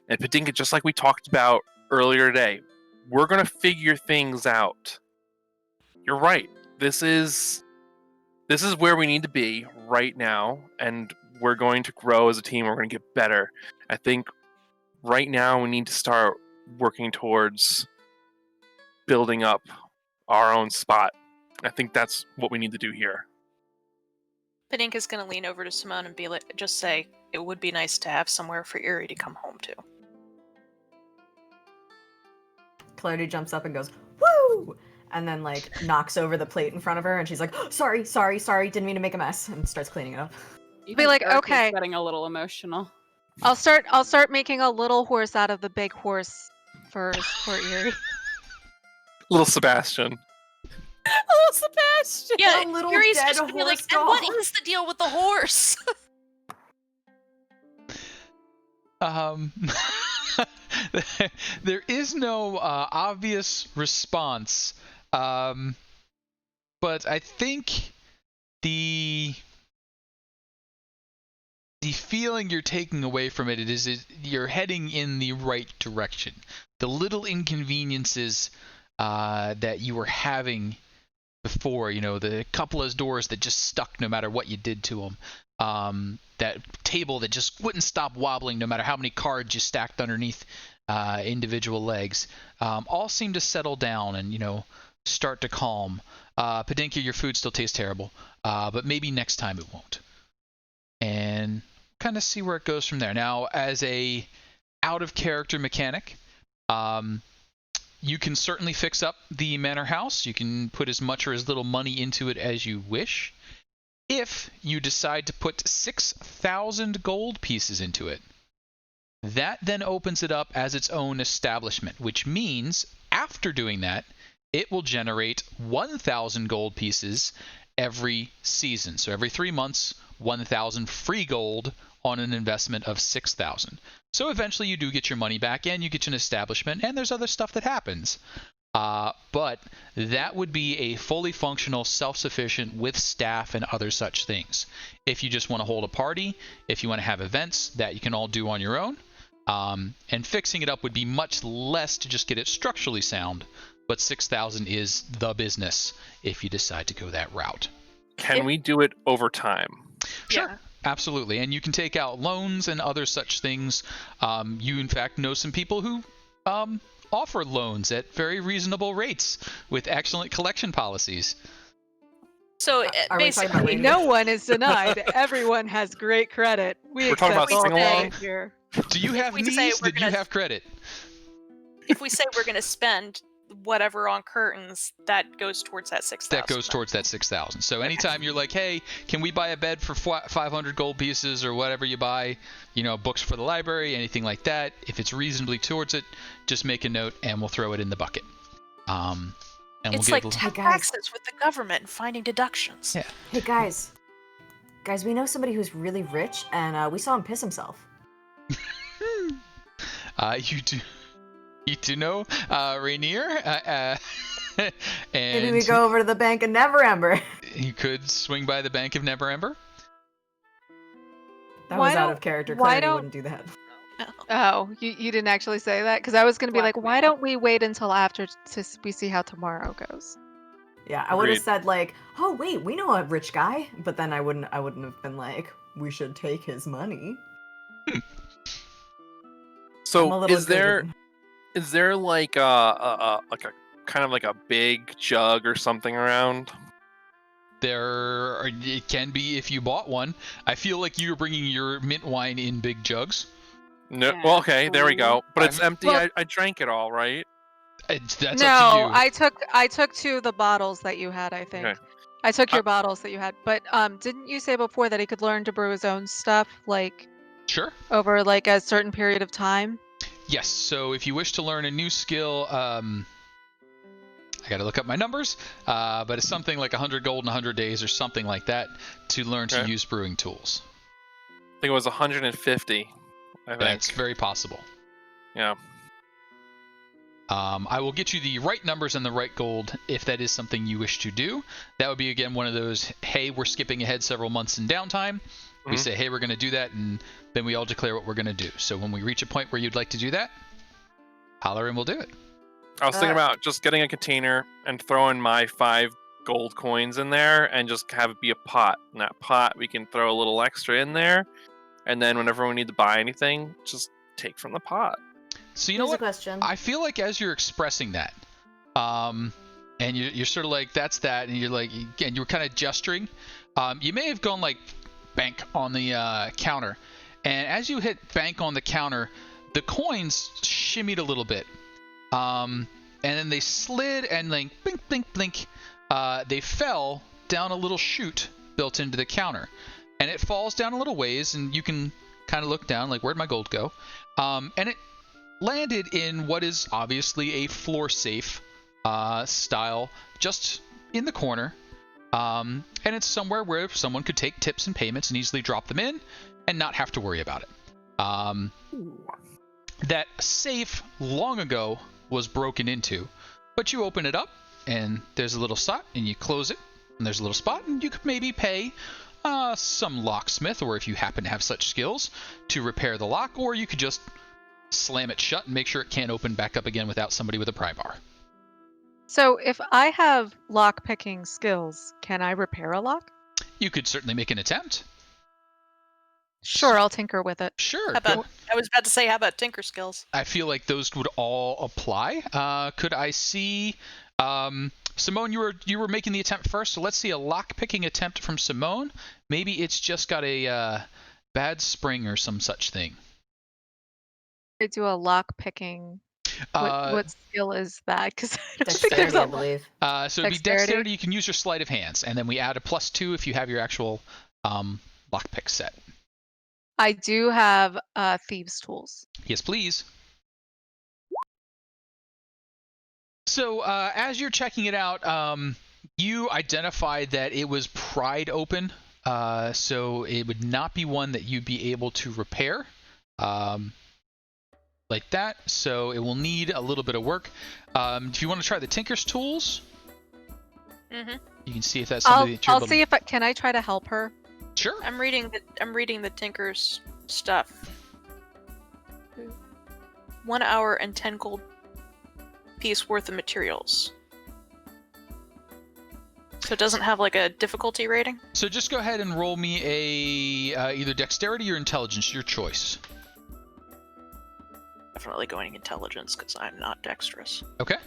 S5: And Padinka, just like we talked about earlier today, we're gonna figure things out. You're right. This is where we need to be right now, and we're going to grow as a team. We're going to get better. I think right now we need to start working towards building up our own spot. I think that's what we need to do here."
S7: Padinka's gonna lean over to Simone and be like, just say, it would be nice to have somewhere for Erie to come home to.
S4: Clarity jumps up and goes, "Woo!" And then like knocks over the plate in front of her, and she's like, "Sorry, didn't mean to make a mess," and starts cleaning it up.
S3: You
S2: Be
S3: think
S2: like,
S3: Eric is
S2: okay.
S3: getting a little emotional.
S2: I'll start making a little horse out of the big horse first for Erie.
S5: Little Sebastian.
S3: Oh, Sebastian!
S7: Yeah,
S4: A little
S7: Erie's
S4: dead
S7: just gonna be like,
S4: horse
S7: and what
S4: dog."
S7: is the deal with the horse?
S1: There is no obvious response, but I think the feeling you're taking away from it is you're heading in the right direction. The little inconveniences that you were having before, the couple of doors that just stuck no matter what you did to them, that table that just wouldn't stop wobbling no matter how many cards you stacked underneath individual legs, all seem to settle down and start to calm. Padinka, your food still tastes terrible, but maybe next time it won't. And kind of see where it goes from there. Now, as a out of character mechanic, you can certainly fix up the manor house. You can put as much or as little money into it as you wish. If you decide to put 6,000 gold pieces into it, that then opens it up as its own establishment, which means after doing that, it will generate 1,000 gold pieces every season. So every 3 months, 1,000 free gold on an investment of 6,000. So eventually you do get your money back and you get an establishment, and there's other stuff that happens. But that would be a fully functional, self-sufficient with staff and other such things. If you just want to hold a party, if you want to have events, that you can all do on your own. And fixing it up would be much less to just get it structurally sound, but 6,000 is the business if you decide to go that route.
S5: Can we do it over time?
S1: Sure.
S7: Yeah.
S1: Absolutely. And you can take out loans and other such things. You, in fact, know some people who offer loans at very reasonable rates with excellent collection policies.
S7: So
S4: Are we talking about
S7: basically,
S4: wages?
S2: No one is denied. Everyone has great credit. We
S5: We're talking
S2: accept
S5: about
S2: all
S5: sing-along?
S2: things here.
S1: Do you have
S7: we say
S1: needs?
S7: we're
S1: Did you
S7: gonna-
S1: have credit?
S7: if we say we're going to spend whatever on curtains, that goes towards that 6,000.
S1: That goes towards that 6,000. So anytime you're like, hey, can we buy a bed for 500 gold pieces or whatever you buy, books for the library, anything like that, if it's reasonably towards it, just make a note and we'll throw it in the bucket. And
S7: It's
S1: we'll
S7: like
S1: give
S7: taxes with the government and finding deductions.
S1: Yeah.
S4: Hey guys, we know somebody who's really rich, and we saw him piss himself.
S1: You do know Rainier, and
S4: Maybe we go over to the Bank of Neverember.
S1: you could swing by the Bank of Neverember.
S4: That
S2: Why
S4: was out
S2: don't-
S4: of character.
S2: why
S4: Clarity
S2: don't-
S4: wouldn't do that.
S2: Oh, you didn't actually say that? Because I was going to be like, why
S3: Blackmail.
S2: don't we wait until after we see how tomorrow goes?
S4: Yeah, I would have
S5: Agreed.
S4: said like, "Oh wait, we know a rich guy," but then I wouldn't have been like, "We should take his money." I'm a
S5: So
S4: little
S5: is there
S4: greater.
S5: like a kind of like a big jug or something around?
S1: It can be if you bought one. I feel like you're bringing your mint wine in big jugs.
S5: No.
S3: Yeah,
S5: Well, okay, there we go. But it's empty.
S2: Well-
S5: I drank it all, right?
S1: That's up to
S2: No,
S1: you.
S2: I took two of the bottles that you had, I think.
S5: Okay.
S2: I took your bottles that you had. But didn't you say before that he could learn to brew his own stuff, like,
S1: Sure.
S2: over, like, a certain period of time?
S1: Yes. So if you wish to learn a new skill, I got to look up my numbers, but it's something like 100 gold in 100 days or something like that to learn to use brewing tools.
S5: I think it was 150. I think.
S1: That's very possible.
S5: Yeah.
S1: I will get you the right numbers and the right gold if that is something you wish to do. That would be, again, one of those, hey, we're skipping ahead several months in downtime. We say, hey, we're going to do that, and then we all declare what we're going to do. So when we reach a point where you'd like to do that, holler and we'll do it.
S5: I was thinking about just getting a container and throwing my 5 gold coins in there and just have it be a pot. In that pot, we can throw a little extra in there, and then whenever we need to buy anything, just take from the pot.
S1: So you know
S4: Here's a
S1: what?
S4: question.
S1: I feel like as you're expressing that, and you're sort of like, that's that, and you're like, again, you were kind of gesturing. You may have gone like bank on the counter, and as you hit bank on the counter, the coins shimmied a little bit, and then they slid and like blink, blink, blink. They fell down a little chute built into the counter, and it falls down a little ways, and you can kind of look down like, where'd my gold go? And it landed in what is obviously a floor safe style, just in the corner, and it's somewhere where someone could take tips and payments and easily drop them in and not have to worry about it. That safe long ago was broken into, but you open it up and there's a little spot, and you close it and there's a little spot, and you could maybe pay some locksmith, or if you happen to have such skills, to repair the lock, or you could just slam it shut and make sure it can't open back up again without somebody with a pry bar.
S2: So if I have lock picking skills, can I repair a lock?
S1: You could certainly make an attempt.
S2: Sure, I'll tinker with it.
S1: Sure.
S7: How about, I was about to say, how about tinker skills?
S1: I feel like those would all apply. Could I see Simone, you were making the attempt first, so let's see a lock picking attempt from Simone. Maybe it's just got a bad spring or some such thing.
S2: I do a lock picking. What skill is that? Because I don't think
S4: Dexterity,
S2: there's
S4: I
S2: a
S4: believe.
S1: So it'd be dexterity. You can use your sleight of hands, and then we add a +2 if you have your actual lockpick set.
S2: I do have thieves' tools.
S1: Yes, please. So as you're checking it out, you identified that it was pried open, so it would not be one that you'd be able to repair like that. So it will need a little bit of work. If you want to try the Tinker's tools, you can see if that's something that you're
S2: I'll see if can I try to help her.
S1: Sure.
S7: I'm reading the Tinker's stuff. 1 hour and 10 gold piece worth of materials. So it doesn't have like a difficulty rating?
S1: So just go ahead and roll me a either dexterity or intelligence, your choice.
S7: Definitely going intelligence because I'm not dexterous.
S1: Okay.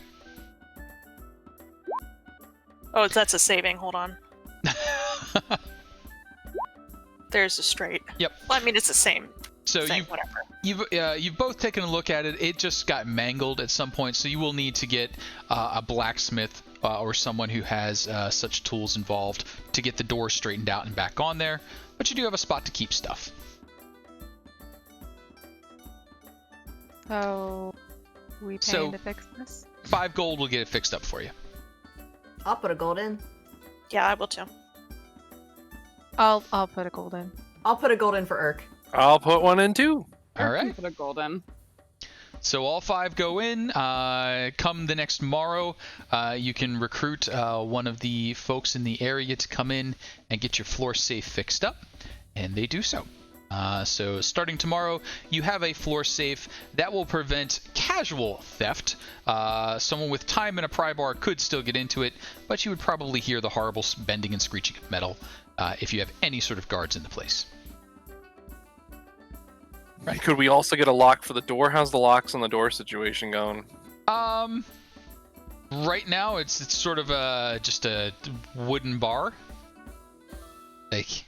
S7: Oh, that's a saving. Hold on. There's a straight.
S1: Yep.
S7: Well, I mean, it's the same.
S1: So
S7: whatever.
S1: You've both taken a look at it. It just got mangled at some point, so you will need to get a blacksmith or someone who has such tools involved to get the door straightened out and back on there. But you do have a spot to keep stuff.
S2: So we paying to fix this?
S1: 5 gold will get it fixed up for you.
S4: I'll put a gold in.
S7: Yeah, I will too.
S2: I'll put a gold in.
S4: I'll put a gold in for Urk.
S5: I'll put one in too.
S1: All right.
S3: Put a golden.
S1: So all 5 go in. Come the next morrow, you can recruit one of the folks in the area to come in and get your floor safe fixed up, and they do so. So starting tomorrow, you have a floor safe that will prevent casual theft. Someone with time and a pry bar could still get into it, but you would probably hear the horrible bending and screeching of metal if you have any sort of guards in the place.
S5: Right. Could we also get a lock for the door? How's the locks on the door situation going?
S1: Right now it's sort of just a wooden bar. Like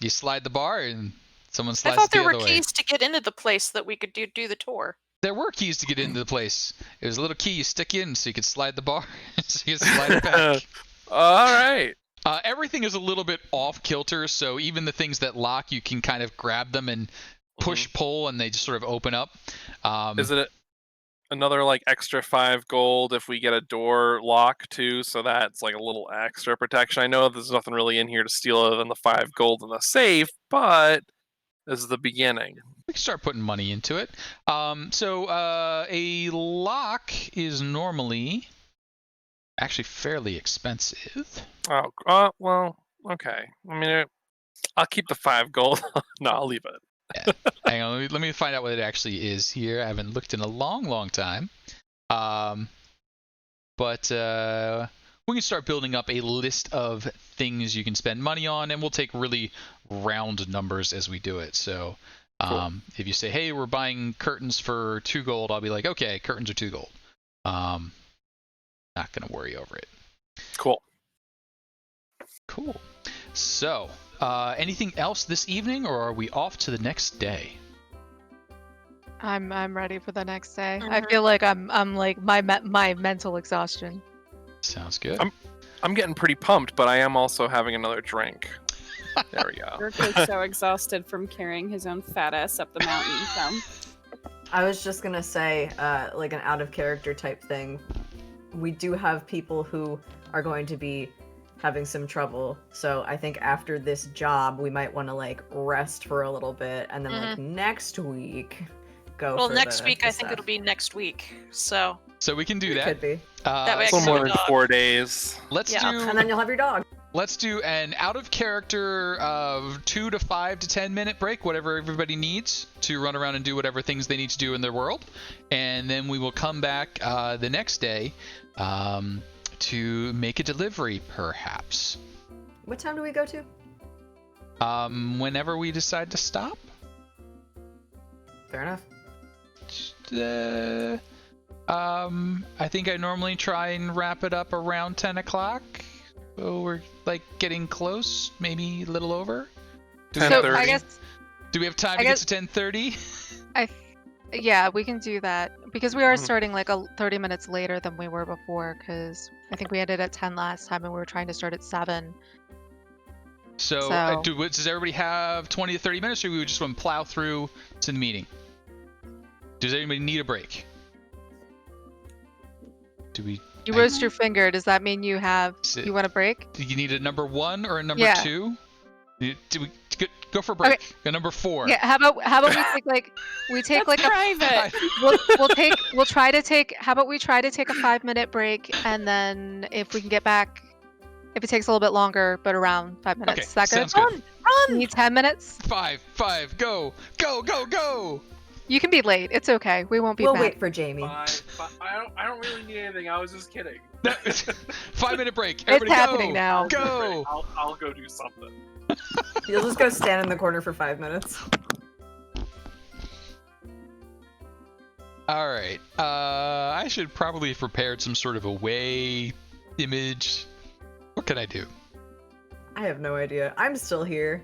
S1: you slide the bar and someone slides
S7: I thought
S1: the
S7: there
S1: other
S7: were
S1: way.
S7: keys to get into the place that we could do the tour.
S1: There were keys to get into the place. It was a little key you stick in so you could slide the bar, so you could slide it back.
S5: All right.
S1: Everything is a little bit off kilter, so even the things that lock, you can kind of grab them and push, pull, and they just sort of open up.
S5: Is it another like extra 5 gold if we get a door lock too, so that's like a little extra protection. I know there's nothing really in here to steal other than the 5 gold in the safe, but this is the beginning.
S1: We can start putting money into it. So a lock is normally actually fairly expensive.
S5: Oh, well, okay. I mean, I'll keep the 5 gold. No, I'll leave it.
S1: Yeah. Hang on, let me find out what it actually is here. I haven't looked in a long time. But we can start building up a list of things you can spend money on, and we'll take really round numbers as we do it. So
S5: Cool.
S1: if you say, hey, we're buying curtains for 2 gold, I'll be like, okay, curtains are 2 gold. Not going to worry over it.
S5: Cool.
S1: Cool. So, anything else this evening, or are we off to the next day?
S2: I'm ready for the next day. I
S7: Mhm.
S2: feel like I'm like my mental exhaustion.
S1: Sounds good.
S5: I'm getting pretty pumped, but I am also having another drink. There we go.
S3: Urk is so exhausted from carrying his own fat ass up the mountain. So.
S4: I was just gonna say, like an out of character type thing. We do have people who are going to be having some trouble, so I think after this job, we might want to like rest for a little bit, and then like next week, go.
S7: Well,
S4: for
S7: next
S4: the-
S7: week
S4: the
S7: I think
S4: stuff.
S7: it'll be next week. So
S1: So we can do
S4: It
S1: that.
S4: could be,
S7: That way I
S5: A
S7: can
S5: little
S7: have
S5: more
S7: a
S5: than
S7: dog.
S5: 4 days.
S1: Let's
S7: Yeah.
S1: do
S4: and then you'll have your dog.
S1: Let's do an out of character of 2 to 5 to 10 minute break, whatever everybody needs to run around and do whatever things they need to do in their world, and then we will come back the next day to make a delivery, perhaps.
S4: What time do we go to?
S1: Whenever we decide to stop.
S4: Fair enough.
S1: I think I normally try and wrap it up around 10 o'clock. Oh, we're like getting close, maybe a little over. Do we,
S2: So
S5: 10:30.
S2: I guess
S1: do we have time
S2: I
S1: to
S2: guess-
S1: get to 10:30?
S2: yeah, we can do that because we are
S5: Mhm.
S2: starting like 30 minutes later than we were before. Because I think we ended at 10 last time, and we were trying to start at 7.
S1: So,
S2: So-
S1: does everybody have 20 to 30 minutes, or we would just want to plow through to the meeting? Does anybody need a break? Do we?
S2: You
S1: I-
S2: roast your finger. Does that mean you have
S1: Sit.
S2: you want a break?
S1: Do you need a number 1 or a number
S2: Yeah.
S1: 2? Do we go for a break? A number 4.
S2: Yeah. How about we take like a
S3: private.
S2: we'll try to take how about we try to take a 5-minute break, and then if we can get back, if it takes a little bit longer, but around 5 minutes.
S1: Okay,
S2: Is that good?
S1: sounds good.
S2: You need 10 minutes?
S1: 5, go, go, go, go.
S2: You can be late. It's okay. We won't be
S4: We'll
S2: mad.
S4: wait for Jamie.
S5: I don't really need anything. I was just kidding.
S1: 5-minute break. Everybody
S2: It's happening
S1: go.
S2: now.
S1: Go.
S5: I'll go do something.
S4: You'll just go stand in the corner for 5 minutes.
S1: All right. I should probably have prepared some sort of away image. What can I do?
S4: I have no idea. I'm still here.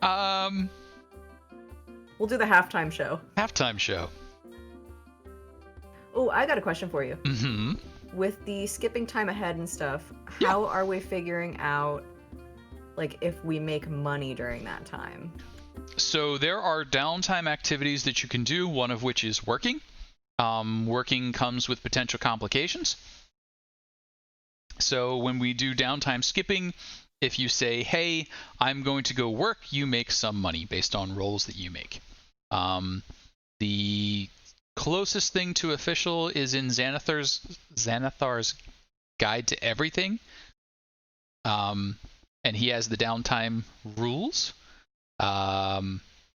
S1: Halftime
S4: We'll do the halftime show.
S1: show.
S4: Oh, I got a question for you.
S1: Mm-hmm.
S4: With the skipping time ahead and stuff, how are we figuring out, like, if we make money during that time?
S1: So there are downtime activities that you can do, one of which is working. Working comes with potential complications. So when we do downtime skipping, if you say, hey, I'm going to go work, you make some money based on rolls that you make. The closest thing to official is in Xanathar's Guide to Everything. And he has the downtime rules,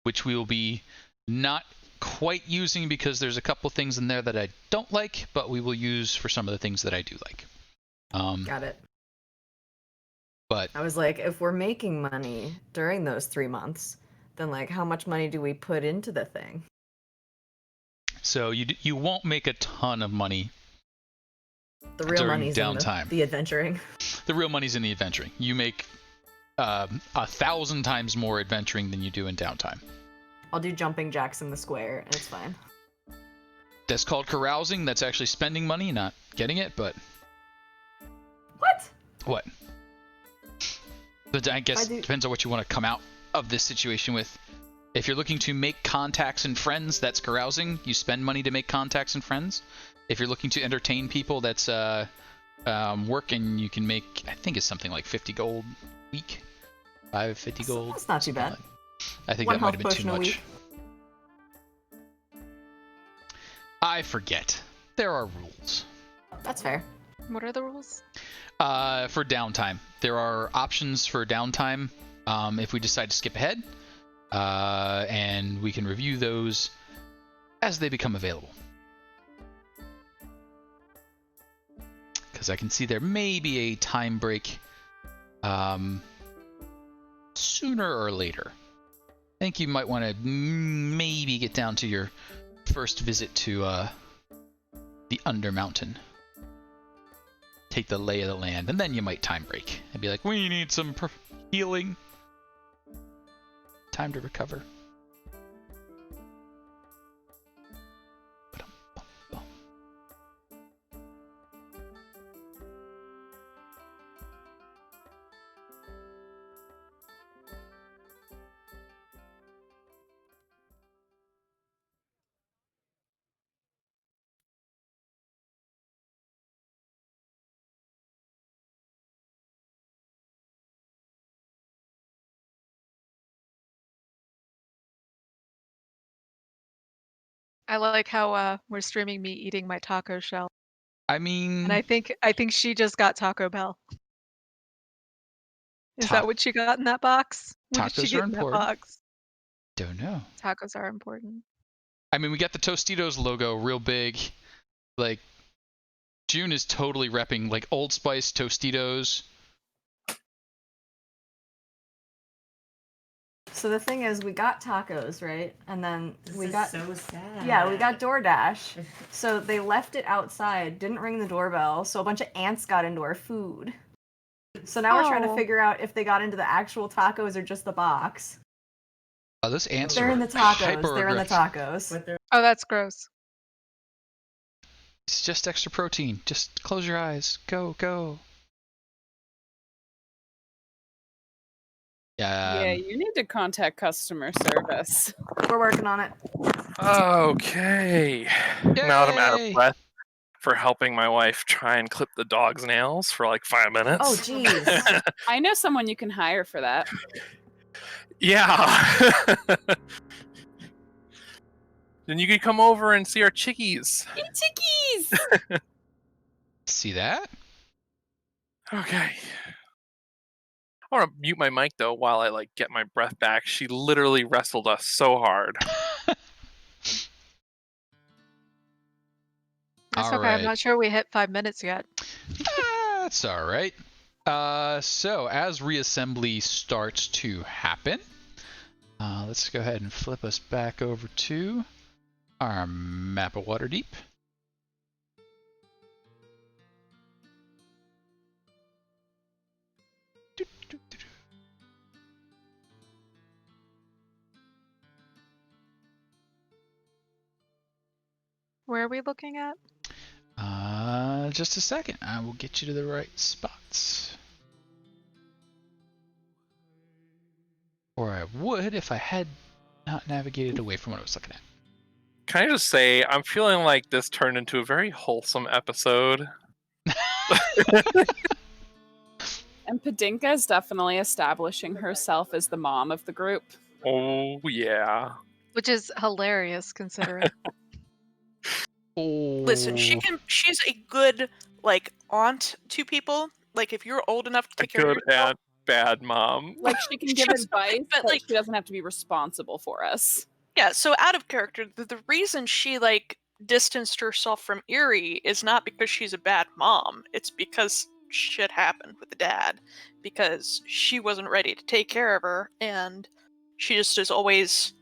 S1: which we will be not quite using because there's a couple things in there that I don't like, but we will use for some of the things that I do like.
S4: Got it.
S1: But
S4: I was like, if we're making money during those 3 months, then, like, how much money do we put into the thing?
S1: so you won't make a ton of money.
S4: The real
S1: During
S4: money's
S1: downtime.
S4: in the adventuring.
S1: The real money's in the adventuring. You make 1,000 times more adventuring than you do in downtime.
S4: I'll do jumping jacks in the square, and it's fine.
S1: That's called carousing. That's actually spending money, not getting it, but
S4: What?
S1: what? But I guess
S4: I do-
S1: it depends on what you want to come out of this situation with. If you're looking to make contacts and friends, that's carousing. You spend money to make contacts and friends. If you're looking to entertain people, that's work, and you can make, I think it's something like 50 gold a week. 50 gold.
S4: That's not too bad.
S1: I think
S4: One
S1: that might have
S4: health
S1: been too
S4: potion a
S1: much.
S4: week.
S1: I forget. There are rules.
S4: That's fair.
S2: What are the rules?
S1: For downtime, there are options for downtime if we decide to skip ahead, and we can review those as they become available. Because I can see there may be a time break sooner or later. I think you might want to maybe get down to your first visit to the Undermountain. Take the lay of the land, and then you might time break and be like, we need some healing. Time to recover.
S2: I like how we're streaming me eating my taco shell,
S1: I mean,
S2: and I think she just got Taco Bell. Is
S1: Ta-
S2: that what she got in that box? What did she
S1: tacos
S2: get
S1: are
S2: in that
S1: important.
S2: box?
S1: Don't know.
S2: Tacos are important.
S1: I mean, we got the Tostitos logo real big. Like, June is totally repping, like, Old Spice Tostitos.
S4: So the thing is, we got tacos, right? And then we got
S8: so sad.
S4: Yeah, we got DoorDash. So they left it outside, didn't ring the doorbell, so a bunch of ants got into our food. So now we're trying to
S2: Oh.
S4: figure out if they got into the actual tacos or just the box.
S1: Oh, those ants
S4: They're
S1: are
S4: in the tacos. They're in the
S1: hyper-aggressive.
S4: tacos.
S8: But they're
S2: Oh, that's gross.
S1: It's just extra protein. Just close your eyes. Go, go.
S3: Yeah, you need to contact customer service.
S4: We're working on it.
S5: Okay. Now that I'm out
S1: Yay!
S5: of breath for helping my wife try and clip the dog's nails for like 5 minutes.
S4: Oh, jeez.
S3: I know someone you can hire for that.
S5: Yeah. Then you could come over and see our chickies.
S3: Hey, chickies!
S1: See that?
S5: Okay. I want to mute my mic though while I like get my breath back. She literally wrestled us so hard.
S2: That's
S1: All
S2: okay. I'm
S1: right.
S2: not sure we hit 5 minutes yet.
S1: That's all right. So as reassembly starts to happen, let's go ahead and flip us back over to our map of Waterdeep.
S2: Where are we looking at?
S1: Just a second. I will get you to the right spots. Or I would if I had not navigated away from what I was looking at.
S5: Can I just say, I'm feeling like this turned into a very wholesome episode.
S3: And Padinka is definitely establishing herself as the mom of the group.
S5: Oh, yeah.
S2: Which is hilarious considering.
S7: Listen, she's a good like aunt to people. Like if you're old enough to
S5: A
S7: take care of
S5: good
S7: yourself,
S5: and bad mom.
S3: Like, she can give
S7: She's
S3: advice,
S7: fine, but,
S3: but
S7: like-
S3: she doesn't have to be responsible for us.
S7: yeah. So out of character, the reason she like distanced herself from Eerie is not because she's a bad mom. It's because shit happened with the dad. Because she wasn't ready to take care of her, and she just has always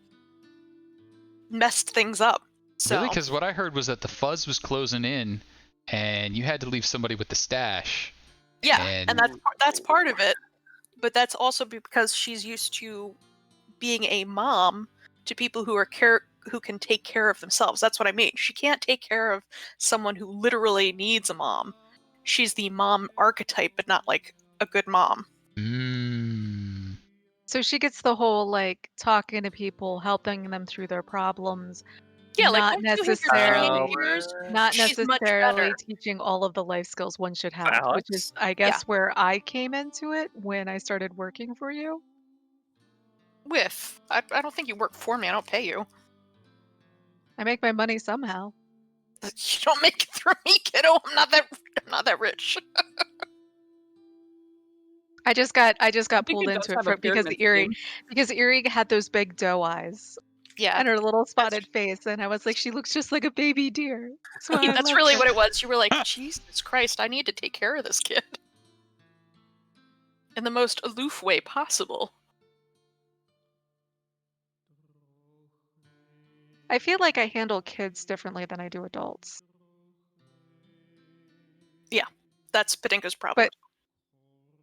S7: messed things up. So
S1: Really? Because what I heard was that the fuzz was closing in, and you had to leave somebody with the stash.
S7: yeah,
S1: and-
S7: and that's part of it. But that's also because she's used to being a mom to people who are who can take care of themselves. That's what I mean. She can't take care of someone who literally needs a mom. She's the mom archetype, but not like a good mom.
S2: So she gets the whole like talking to people, helping them through their problems,
S7: Yeah, like
S2: not
S7: once you hit your
S2: necessarily,
S7: teenage years,
S2: not
S7: she's much
S2: necessarily
S7: better.
S2: teaching all of the life skills one should have, which is,
S5: Alex?
S2: I guess, where I came into it when I started working for you.
S7: I don't think you work for me. I don't pay you.
S2: I make my money somehow.
S7: You don't make it through me, kiddo. I'm not that rich.
S2: I just got
S3: think
S2: pulled
S3: it does
S2: into it
S3: have a
S2: because
S3: pyramid
S2: Eerie had those big doe eyes
S7: Yeah,
S2: and her little spotted face, and I was like, she looks just like a baby deer. That's why I
S7: that's
S2: love
S7: really
S2: her.
S7: what it was. You were like, Jesus Christ, I need to take care of this kid in the most aloof way possible.
S2: I feel like I handle kids differently than I do adults.
S7: That's Padinka's problem.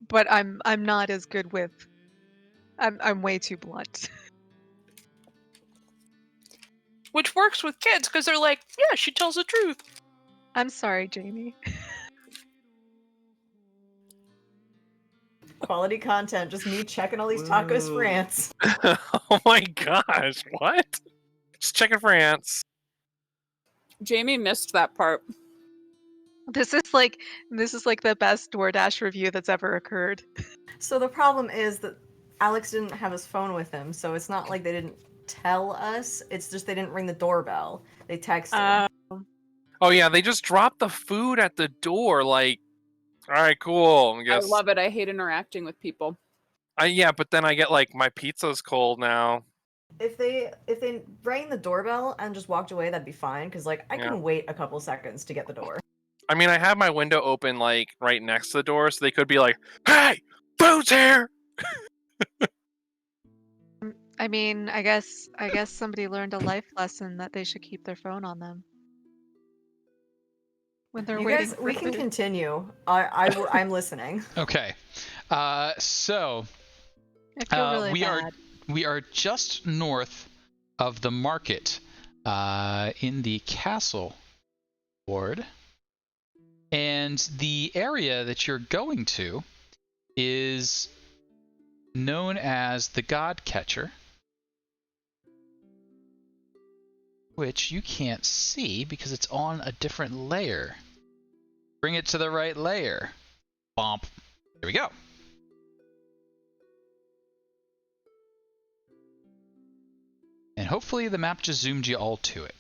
S2: But I'm not as good with. I'm way too blunt.
S7: Which works with kids because they're like, yeah, she tells the truth.
S2: I'm sorry, Jamie.
S4: Quality content, just me checking all these tacos for ants.
S5: Oh my gosh, what? Just checking for ants.
S3: Jamie missed that part.
S2: This is like the best DoorDash review that's ever occurred.
S4: So the problem is that Alex didn't have his phone with him, so it's not like they didn't tell us. It's just they didn't ring the doorbell. They texted.
S5: Oh yeah, they just dropped the food at the door. Like, all right, cool. I
S3: I
S5: guess.
S3: love it. I hate interacting with people.
S5: Yeah, but then I get like my pizza's cold now.
S4: If they rang the doorbell and just walked away, that'd be fine. Because like I
S5: Yeah.
S4: can wait a couple seconds to get the door.
S5: I mean, I have my window open like right next to the door, so they could be like, "Hey, food's here."
S2: I mean, I guess somebody learned a life lesson that they should keep their phone on them when they're
S4: You
S2: waiting.
S4: guys,
S2: for
S4: we can
S2: food.
S4: continue. I'm listening.
S1: Okay. So
S2: I feel really
S1: we
S2: bad.
S1: we are just north of the market in the castle ward. And the area that you're going to is known as the God Catcher, which you can't see because it's on a different layer. Bring it to the right layer. Bomp. Here we go. And hopefully the map just zoomed you all to it.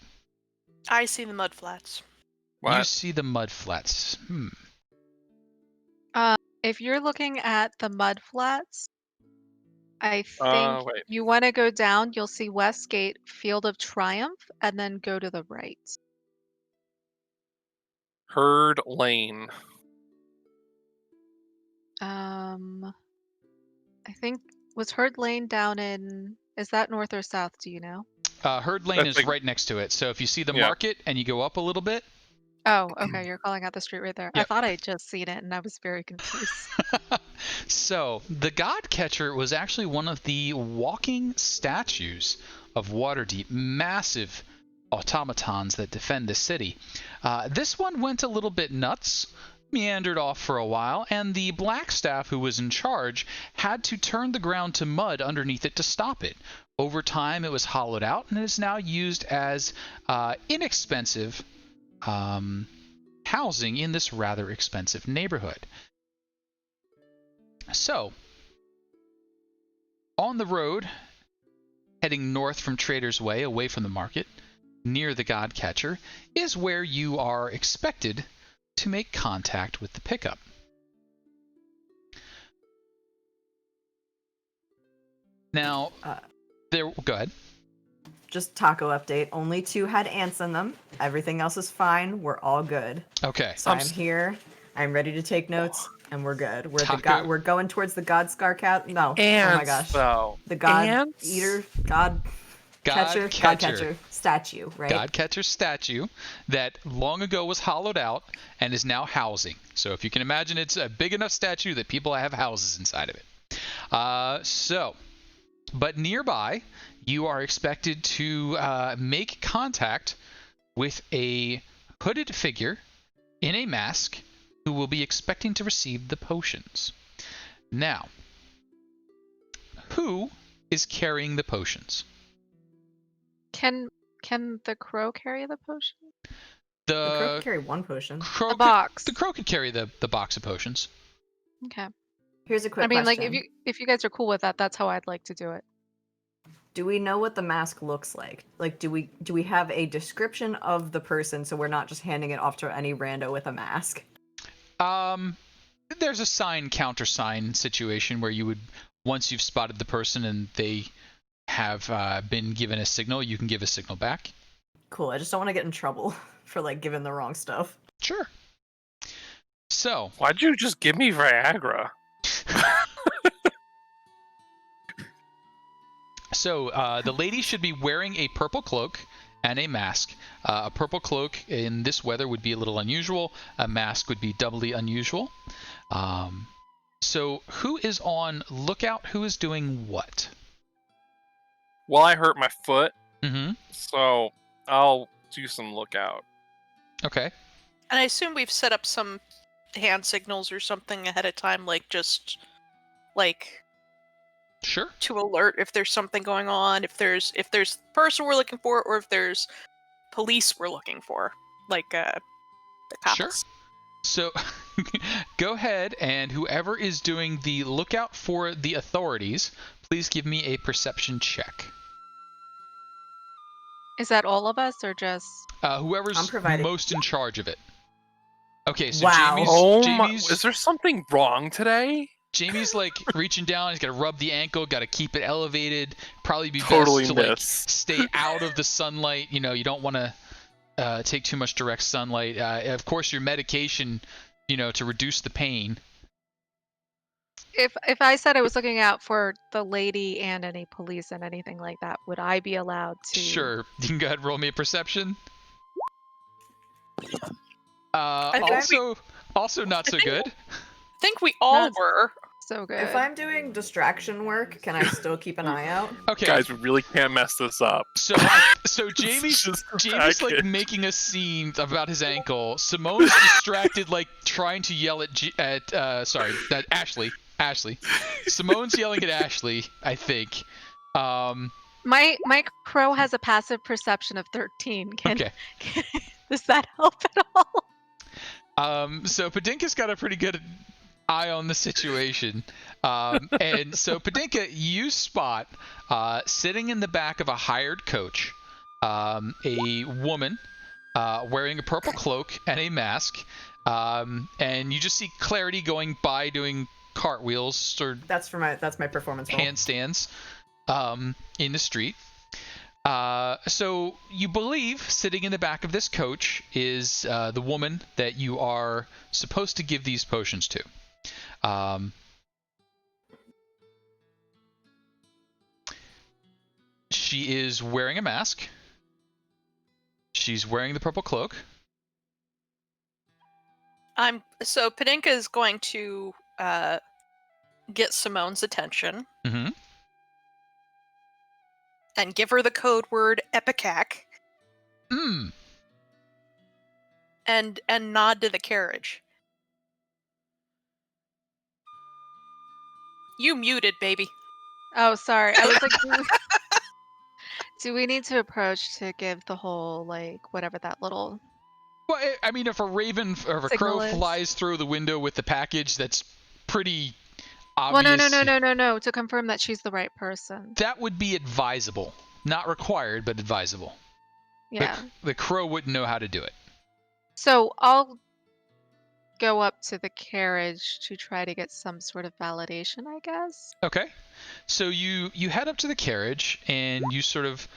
S7: I see the mud flats.
S1: You
S5: What?
S1: see the mud flats.
S2: If you're looking at the mud flats, I think
S5: Wait.
S2: you want to go down. You'll see Westgate, Field of Triumph, and then go to the right.
S5: Herd Lane.
S2: I think was Herd Lane down in. Is that north or south? Do you know?
S1: Herd Lane
S5: That's
S1: is
S5: like-
S1: right next to it. So if you see the
S5: Yeah.
S1: market and you go up a little bit.
S2: Oh, okay. You're calling out the street right there. I
S1: Yep.
S2: thought I'd just seen it, and I was very confused.
S1: So the God Catcher was actually one of the walking statues of Waterdeep, massive automatons that defend the city. This one went a little bit nuts, meandered off for a while, and the Blackstaff who was in charge had to turn the ground to mud underneath it to stop it. Over time, it was hollowed out and is now used as inexpensive housing in this rather expensive neighborhood. So, on the road, heading north from Trader's Way, away from the market, near the God Catcher, is where you are expected to make contact with the pickup. Now, go ahead.
S4: Just taco update. Only 2 had ants in them. Everything else is fine. We're all good.
S1: Okay.
S4: So I'm here. I'm ready to take notes, and we're good.
S1: Taco-
S4: We're going towards the God Scar Cat. No.
S5: Ants,
S4: Oh my gosh.
S5: though.
S4: The God
S5: Ants?
S4: Eater. God Catcher statue, right?
S1: God Catcher statue that long ago was hollowed out and is now housing. So if you can imagine, it's a big enough statue that people have houses inside of it. But nearby, you are expected to make contact with a hooded figure in a mask who will be expecting to receive the potions. Now, who is carrying the potions?
S2: Can Can the crow carry the potion?
S4: The crow
S1: The
S4: can carry one potion.
S1: crow
S2: The
S1: could-
S2: box.
S1: the crow could carry the box of potions.
S2: Okay.
S4: Here's a quick
S2: I mean, like,
S4: question.
S2: if you guys are cool with that, that's how I'd like to do it.
S4: Do we know what the mask looks like? Like, do we have a description of the person so we're not just handing it off to any rando with a mask?
S1: There's a sign countersign situation where you would, once you've spotted the person and they have been given a signal, you can give a signal back.
S4: Cool. I just don't want to get in trouble for like giving the wrong stuff.
S1: Sure. So,
S5: Why'd you just give me Viagra?
S1: the lady should be wearing a purple cloak and a mask. A purple cloak in this weather would be a little unusual. A mask would be doubly unusual. So who is on lookout? Who is doing what?
S5: Well, I hurt my foot,
S1: Mm-hmm.
S5: so I'll do some lookout.
S1: Okay.
S7: And I assume we've set up some hand signals or something ahead of time, like
S1: Sure.
S7: to alert if there's something going on, if there's the person we're looking for, or if there's police we're looking for, like the cops.
S1: Sure. So go ahead, and whoever is doing the lookout for the authorities, please give me a perception check.
S2: Is that all of us or just?
S4: I'm
S1: Whoever's
S4: providing-
S1: most in charge of it. Okay, so
S4: Wow.
S1: Jamie's
S5: Is there something wrong today?
S1: Jamie's like reaching down. He's got to rub the ankle. Got to keep it elevated. Probably be
S5: Totally
S1: best to like
S5: miss.
S1: stay out of the sunlight. You know, you don't want to take too much direct sunlight. Of course, your medication, to reduce the pain.
S2: If I said I was looking out for the lady and any police and anything like that, would I be allowed to?
S1: Sure, you can go ahead and roll me a perception.
S7: think
S1: Also not so good.
S7: I think we all
S2: That's-
S7: were.
S2: So good.
S4: If I'm doing distraction work, can I still keep an eye out?
S1: Okay,
S5: Guys, we really can't mess this up.
S1: so Jamie's
S5: Just
S1: Jamie's like
S5: package.
S1: making a scene about his ankle. Simone's distracted, like trying to yell at Ashley. Simone's yelling at Ashley, I think.
S2: My crow has a passive perception of 13.
S1: Okay.
S2: Does that help at all?
S1: So Padinka's got a pretty good eye on the situation. And so Padinka, you spot sitting in the back of a hired coach, a woman wearing a purple cloak and a mask. And you just see Clarity going by doing cartwheels or
S4: That's my performance roll.
S1: handstands in the street. So you believe sitting in the back of this coach is the woman that you are supposed to give these potions to. She is wearing a mask. She's wearing the purple cloak.
S7: So Padinka is going to get Simone's attention
S1: Mm-hmm.
S7: and give her the code word Epicac
S1: Mm.
S7: and nod to the carriage. You muted, baby.
S2: Oh, sorry. I was like, do we need to approach to give the whole, like, whatever that little...
S1: Well, I mean, if a raven or if a
S2: Signal
S1: crow
S2: is-
S1: flies through the window with the package, that's pretty
S2: Well,
S1: obvious.
S2: no, to confirm that she's the right person.
S1: That would be advisable. Not required, but advisable.
S2: Yeah.
S1: The crow wouldn't know how to do it.
S2: So I'll go up to the carriage to try to get some sort of validation, I guess.
S1: Okay. So you head up to the carriage and you sort of,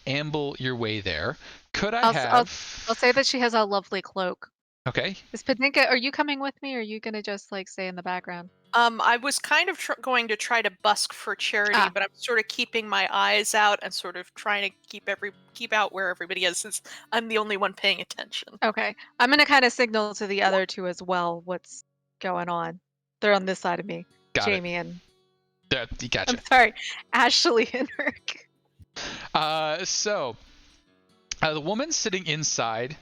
S1: amble your way there. Could I
S2: I'll say that she has a lovely cloak.
S1: Okay.
S2: Is Padinka, are you coming with me, or are you gonna just like stay in the background?
S7: I was kind of going to try to busk for charity,
S2: Ah.
S7: but I'm sort of keeping my eyes out and sort of trying to keep out where everybody is, since I'm the only one paying attention.
S2: Okay. I'm gonna kind of signal to the other two as well what's going on. They're on this side of me.
S1: Got
S2: Jamie and
S1: it. Gotcha.
S2: I'm sorry, Ashley and Rick.
S1: So the woman sitting inside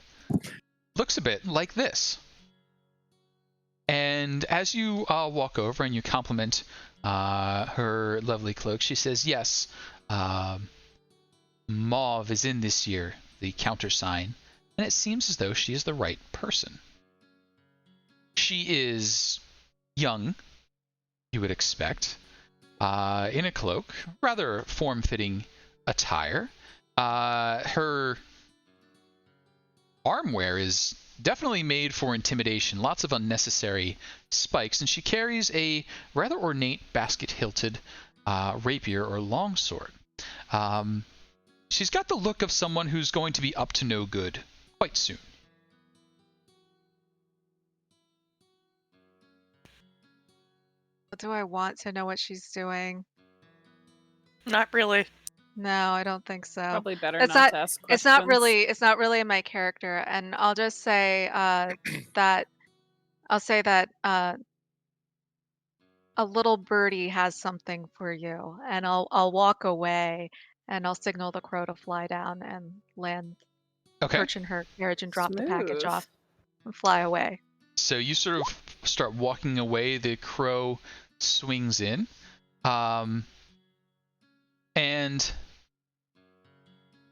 S1: looks a bit like this. And as you walk over and you compliment her lovely cloak, she says, yes, Mauve is in this year, the countersign, and it seems as though she is the right person. She is young, you would expect, in a cloak, rather form-fitting attire. Her armwear is definitely made for intimidation, lots of unnecessary spikes, and she carries a rather ornate basket-hilted rapier or longsword. She's got the look of someone who's going to be up to no good quite soon.
S2: Do I want to know what she's doing?
S7: Not really.
S2: No, I don't think so.
S3: Probably better
S2: It's
S3: not to ask questions.
S2: It's not really in my character, and I'll just say that a little birdie has something for you, and I'll walk away, and I'll signal the crow to fly down and land,
S1: Okay.
S2: perch in her carriage, and drop the package
S3: Smooth.
S2: off and fly away.
S1: So you sort of start walking away. The crow swings in, and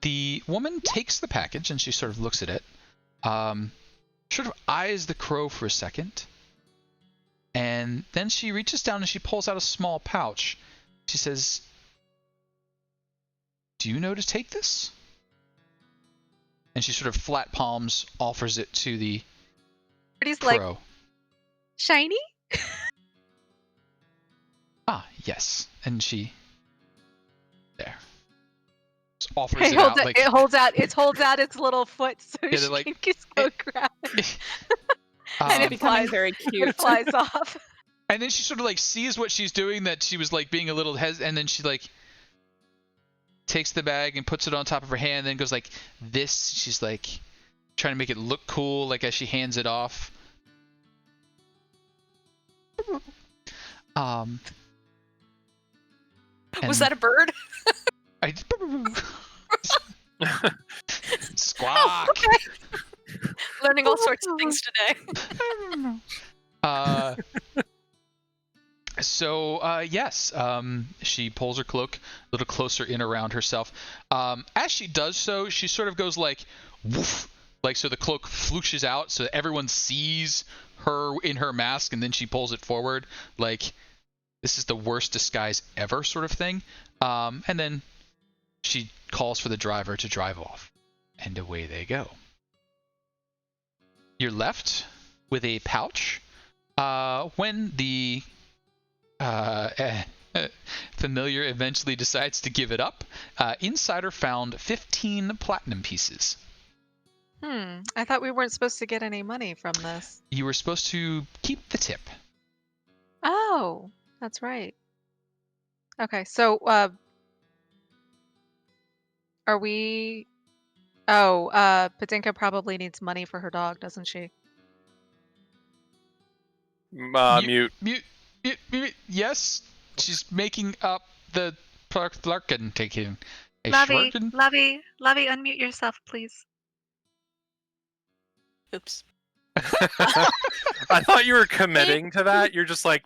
S1: the woman takes the package and she sort of looks at it, sort of eyes the crow for a second, and then she reaches down and she pulls out a small pouch. She says, "Do you know to take this?" And she sort of flat palms offers it to the
S2: Birdie's
S1: crow.
S2: like, shiny?
S1: Ah, yes. And she there. Just offers
S2: It
S1: it out like
S2: holds out its little foot so
S1: Yeah, they're
S2: she
S1: like,
S2: can just go grab it.
S3: And
S2: it
S3: it becoming
S2: flies-
S3: very
S2: It
S3: cute.
S2: flies off.
S1: and then she sort of like sees what she's doing, that she was like being a little and then she like takes the bag and puts it on top of her hand, and then goes like this. She's like trying to make it look cool, like as she hands it off.
S7: Was that a bird?
S1: I squawk.
S7: Oh, okay. Learning all sorts of things today.
S1: Yes, she pulls her cloak a little closer in around herself. As she does so, she sort of goes like, woof, like so the cloak flooshes out so that everyone sees her in her mask, and then she pulls it forward like this is the worst disguise ever sort of thing. And then she calls for the driver to drive off, and away they go. You're left with a pouch. When the familiar eventually decides to give it up, Insider found 15 platinum pieces.
S2: I thought we weren't supposed to get any money from this.
S1: You were supposed to keep the tip.
S2: Oh, that's right. Okay, so are we? Oh, Padinka probably needs money for her dog, doesn't she?
S5: Mute.
S1: Yes, she's making up the Larkin taking a
S6: Lovey,
S1: Schwarken.
S6: Lovey, unmute yourself, please.
S7: Oops.
S5: I thought you were committing to that. You're just like,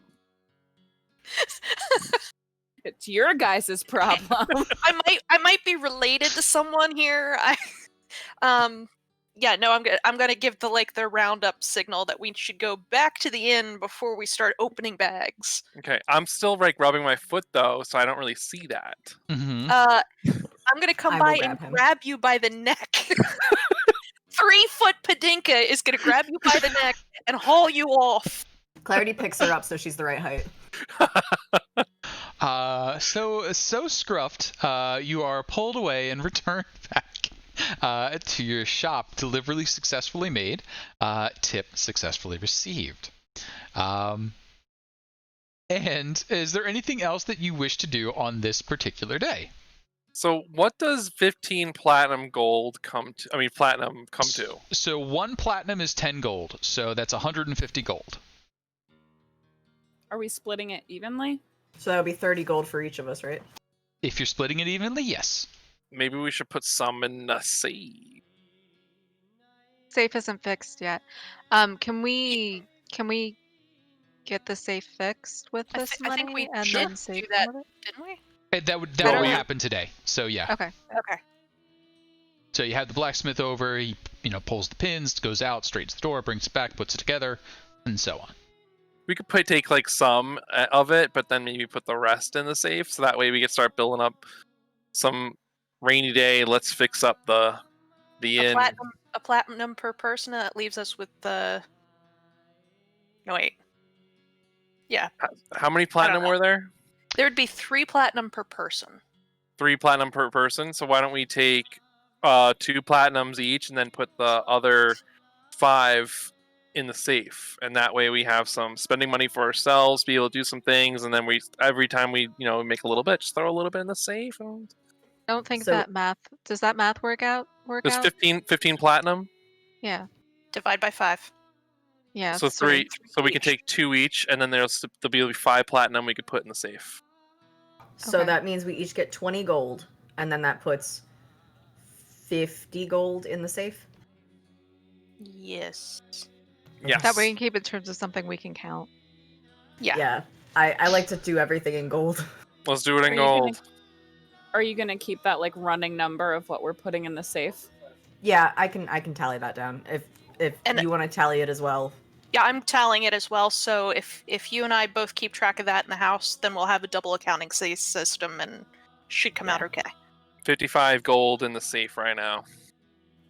S3: It's your guys' problem.
S7: I might be related to someone here. Yeah, no, I'm gonna give the roundup signal that we should go back to the inn before we start opening bags.
S5: okay, I'm still like rubbing my foot though, so I don't really see that.
S1: Mm-hmm.
S7: I'm gonna come
S4: I will
S7: by
S4: grab
S7: and
S4: him.
S7: grab you by the neck. 3-foot Padinka is gonna grab you by the neck and haul you off.
S4: Clarity picks her up so she's the right height.
S1: So scruffed, you are pulled away and returned back to your shop, delivery successfully made, tip successfully received. And is there anything else that you wish to do on this particular day?
S5: So what does 15 platinum come to?
S1: So 1 platinum is 10 gold, so that's 150 gold.
S3: Are we splitting it evenly?
S4: So that would be 30 gold for each of us, right?
S1: If you're splitting it evenly, yes.
S5: Maybe we should put some in the safe.
S2: Safe isn't fixed yet. Can we get the safe fixed with
S7: I
S2: this
S7: thi- I think
S2: money
S7: we
S2: and
S7: should
S2: then
S7: do
S2: save
S7: that.
S2: some of it?
S7: Didn't we?
S1: That
S2: Better
S1: will
S2: yet-
S1: happen today, so yeah.
S2: Okay.
S7: Okay.
S1: So you have the blacksmith over, he pulls the pins, goes out, straightens the door, brings it back, puts it together, and so on.
S5: We could take like some of it, but then maybe put the rest in the safe, so that way we could start building up some rainy day. Let's fix up the inn.
S7: A platinum per person, and that leaves us with the. No wait. Yeah.
S5: How many platinum were there?
S7: There would be 3 platinum per person.
S5: 3 platinum per person. So why don't we take 2 platinums each, and then put the other 5 in the safe, and that way we have some spending money for ourselves, be able to do some things, and then we every time we make a little bit, just throw a little bit in the safe. And...
S2: I don't think that math does that math work out?
S5: There's 15 platinum.
S2: Yeah.
S7: Divide by 5.
S2: Yeah.
S5: So 3. So we can take 2 each, and then there'll be 5 platinum we could put in the safe.
S4: So
S2: Okay.
S4: that means we each get 20 gold, and then that puts 50 gold in the safe.
S7: Yes.
S5: Yes.
S2: That way we can keep it in terms of something we can count.
S7: Yeah.
S4: Yeah. I like to do everything in gold.
S5: Let's do it in
S3: Are you
S5: gold.
S3: Are you gonna keep that like running number of what we're putting in the safe?
S4: Yeah, I can tally that down if
S7: And-
S4: you want to tally it as well.
S7: Yeah, I'm tallying it as well. So if you and I both keep track of that in the house, then we'll have a double accounting system and should come out okay.
S5: 55 gold in the safe right now.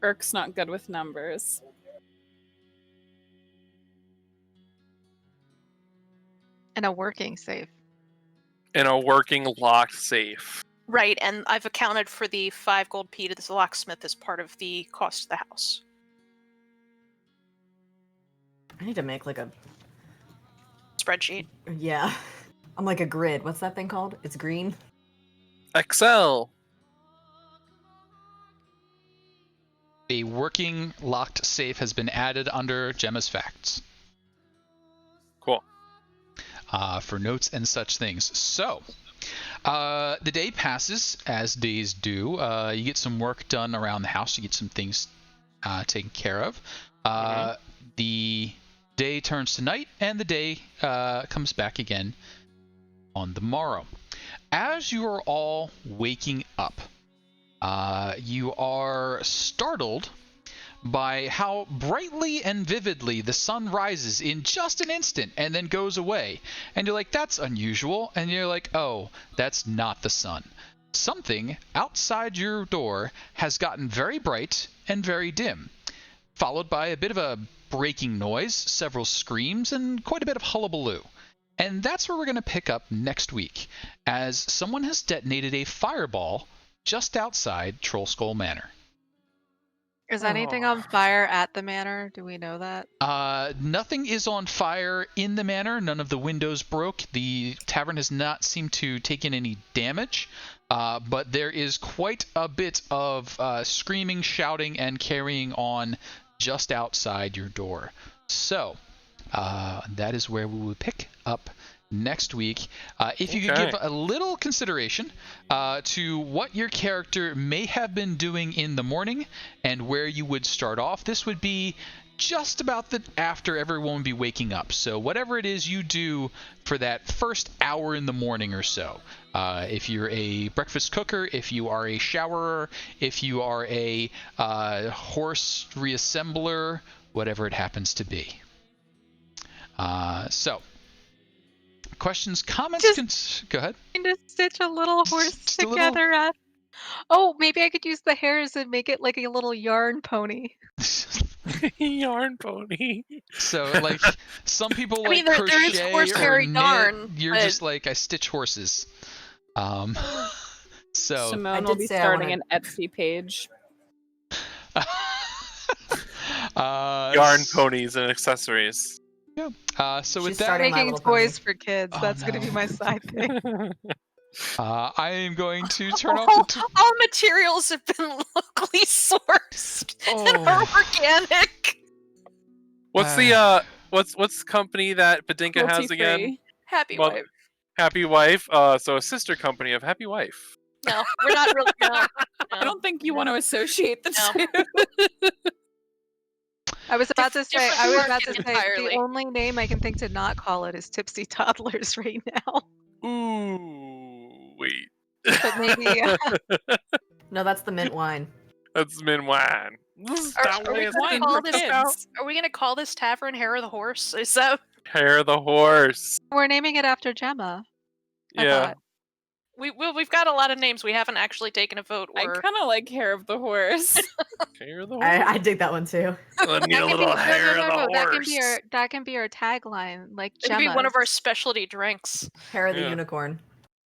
S3: Urk's not good with numbers.
S2: And a working safe.
S5: In a working locked safe.
S7: Right, and I've accounted for the 5 gold P to the locksmith as part of the cost of the house.
S4: I need to make like a
S7: Spreadsheet.
S4: yeah. I'm like a grid. What's that thing called? It's green.
S5: Excel.
S1: A working locked safe has been added under Gemma's facts.
S5: Cool.
S1: For notes and such things. So, the day passes as days do. You get some work done around the house. You get some things taken care of. The day turns to night, and the day comes back again on the morrow. As you are all waking up, you are startled by how brightly and vividly the sun rises in just an instant and then goes away. And you're like, that's unusual. And you're like, oh, that's not the sun. Something outside your door has gotten very bright and very dim, followed by a bit of a breaking noise, several screams, and quite a bit of hullabaloo. And that's where we're going to pick up next week, as someone has detonated a fireball just outside Troll Skull Manor.
S2: Is anything on fire at the manor? Do we know that?
S1: Nothing is on fire in the manor. None of the windows broke. The tavern has not seemed to take in any damage, but there is quite a bit of screaming, shouting, and carrying on just outside your door. So, that is where we will pick up next week. If you could give a little consideration to what your character may have been doing in the morning and where you would start off, this would be just about after everyone would be waking up. So whatever it is you do for that first hour in the morning or so. If you're a breakfast cooker, if you are a showerer, if you are a horse reassembler, whatever it happens to be. So, questions, comments? Go ahead.
S2: Trying to stitch a little horse
S1: Just a little-
S2: together. Oh, maybe I could use the hairs and make it like a little yarn pony.
S5: Yarn pony.
S1: So, like, some people
S7: I mean,
S1: like
S7: there is
S1: crochet
S7: horse-hair
S1: or knit.
S7: yarn,
S1: You're
S7: but-
S1: just like, I stitch horses. So
S3: Simone
S4: did
S3: will be
S4: say I
S3: starting
S4: wanted-
S3: an Etsy page.
S5: Yarn ponies and accessories.
S1: So with
S4: She's
S1: that,
S4: starting My
S2: Making
S4: Little Pony.
S2: toys for kids.
S1: Oh,
S2: That's gonna
S1: no.
S2: be my side thing.
S1: I am going to turn off the.
S7: All materials have been locally sourced and are organic.
S5: What's the what's the company that Padinka has again?
S3: Cruelty-free.
S7: Happy
S5: Well,
S7: wife.
S5: Happy Wife. So a sister company of Happy Wife.
S7: No, we're not really. No,
S3: I don't think you want to associate the
S7: No.
S3: two.
S2: I was about to say.
S7: different
S2: I was about to
S7: market
S2: say
S7: entirely.
S2: the only name I can think to not call it is Tipsy Toddlers right now.
S5: Ooh, wait.
S2: But maybe
S4: No, that's the mint wine.
S5: That's Minwan.
S7: Are we
S3: Wine
S7: gonna call
S3: for
S7: this?
S3: kids.
S7: Are we gonna call this tavern Hair of the Horse? Is that
S5: Hair of the horse.
S2: We're naming it after Gemma. I
S5: Yeah.
S2: thought.
S7: we've got a lot of names. We haven't actually taken a vote.
S3: I
S7: Or
S3: kind of like Hair of the Horse.
S5: Hair of the horse.
S4: I dig that one too.
S5: On your little hair of the horse.
S2: That can be our tagline, like
S7: it could be one of our
S2: Gemma's.
S7: specialty drinks.
S4: Hair of the
S5: Yeah.
S4: unicorn.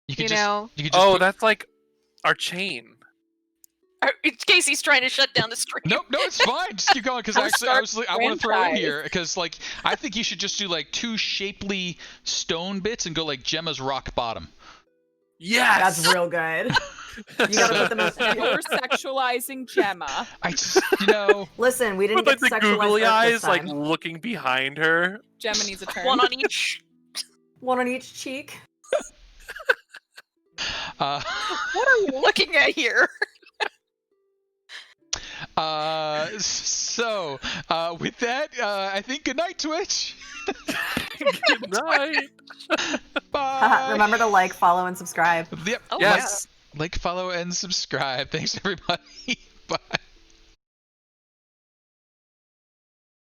S1: You could
S2: You
S1: just,
S2: know?
S1: you could just
S5: Oh,
S1: put-
S5: that's like our chain.
S7: Casey's trying to shut down the stream.
S1: Nope, no, it's fine. Just keep going because
S3: I'll
S1: actually,
S3: start
S1: I want to throw in
S3: franchise.
S1: here because like I think you should just do like 2 shapely stone bits and go like Gemma's rock bottom.
S5: Yes.
S4: That's real good. You gotta put them in.
S3: We're sexualizing Gemma.
S1: I just,
S4: Listen, we didn't
S5: With
S4: get
S5: like the
S4: sexualized
S5: googly
S4: this
S5: eyes, like
S4: time.
S5: looking behind her.
S3: Gemma needs a turn.
S7: One on each.
S4: One on each cheek.
S7: What are you looking at here?
S1: So with that, I think good night, Twitch.
S5: Good night.
S1: Bye.
S4: Remember to like, follow, and subscribe.
S1: Yep.
S7: Oh,
S5: Yes.
S1: Like, follow, and subscribe. Thanks, everybody. Bye.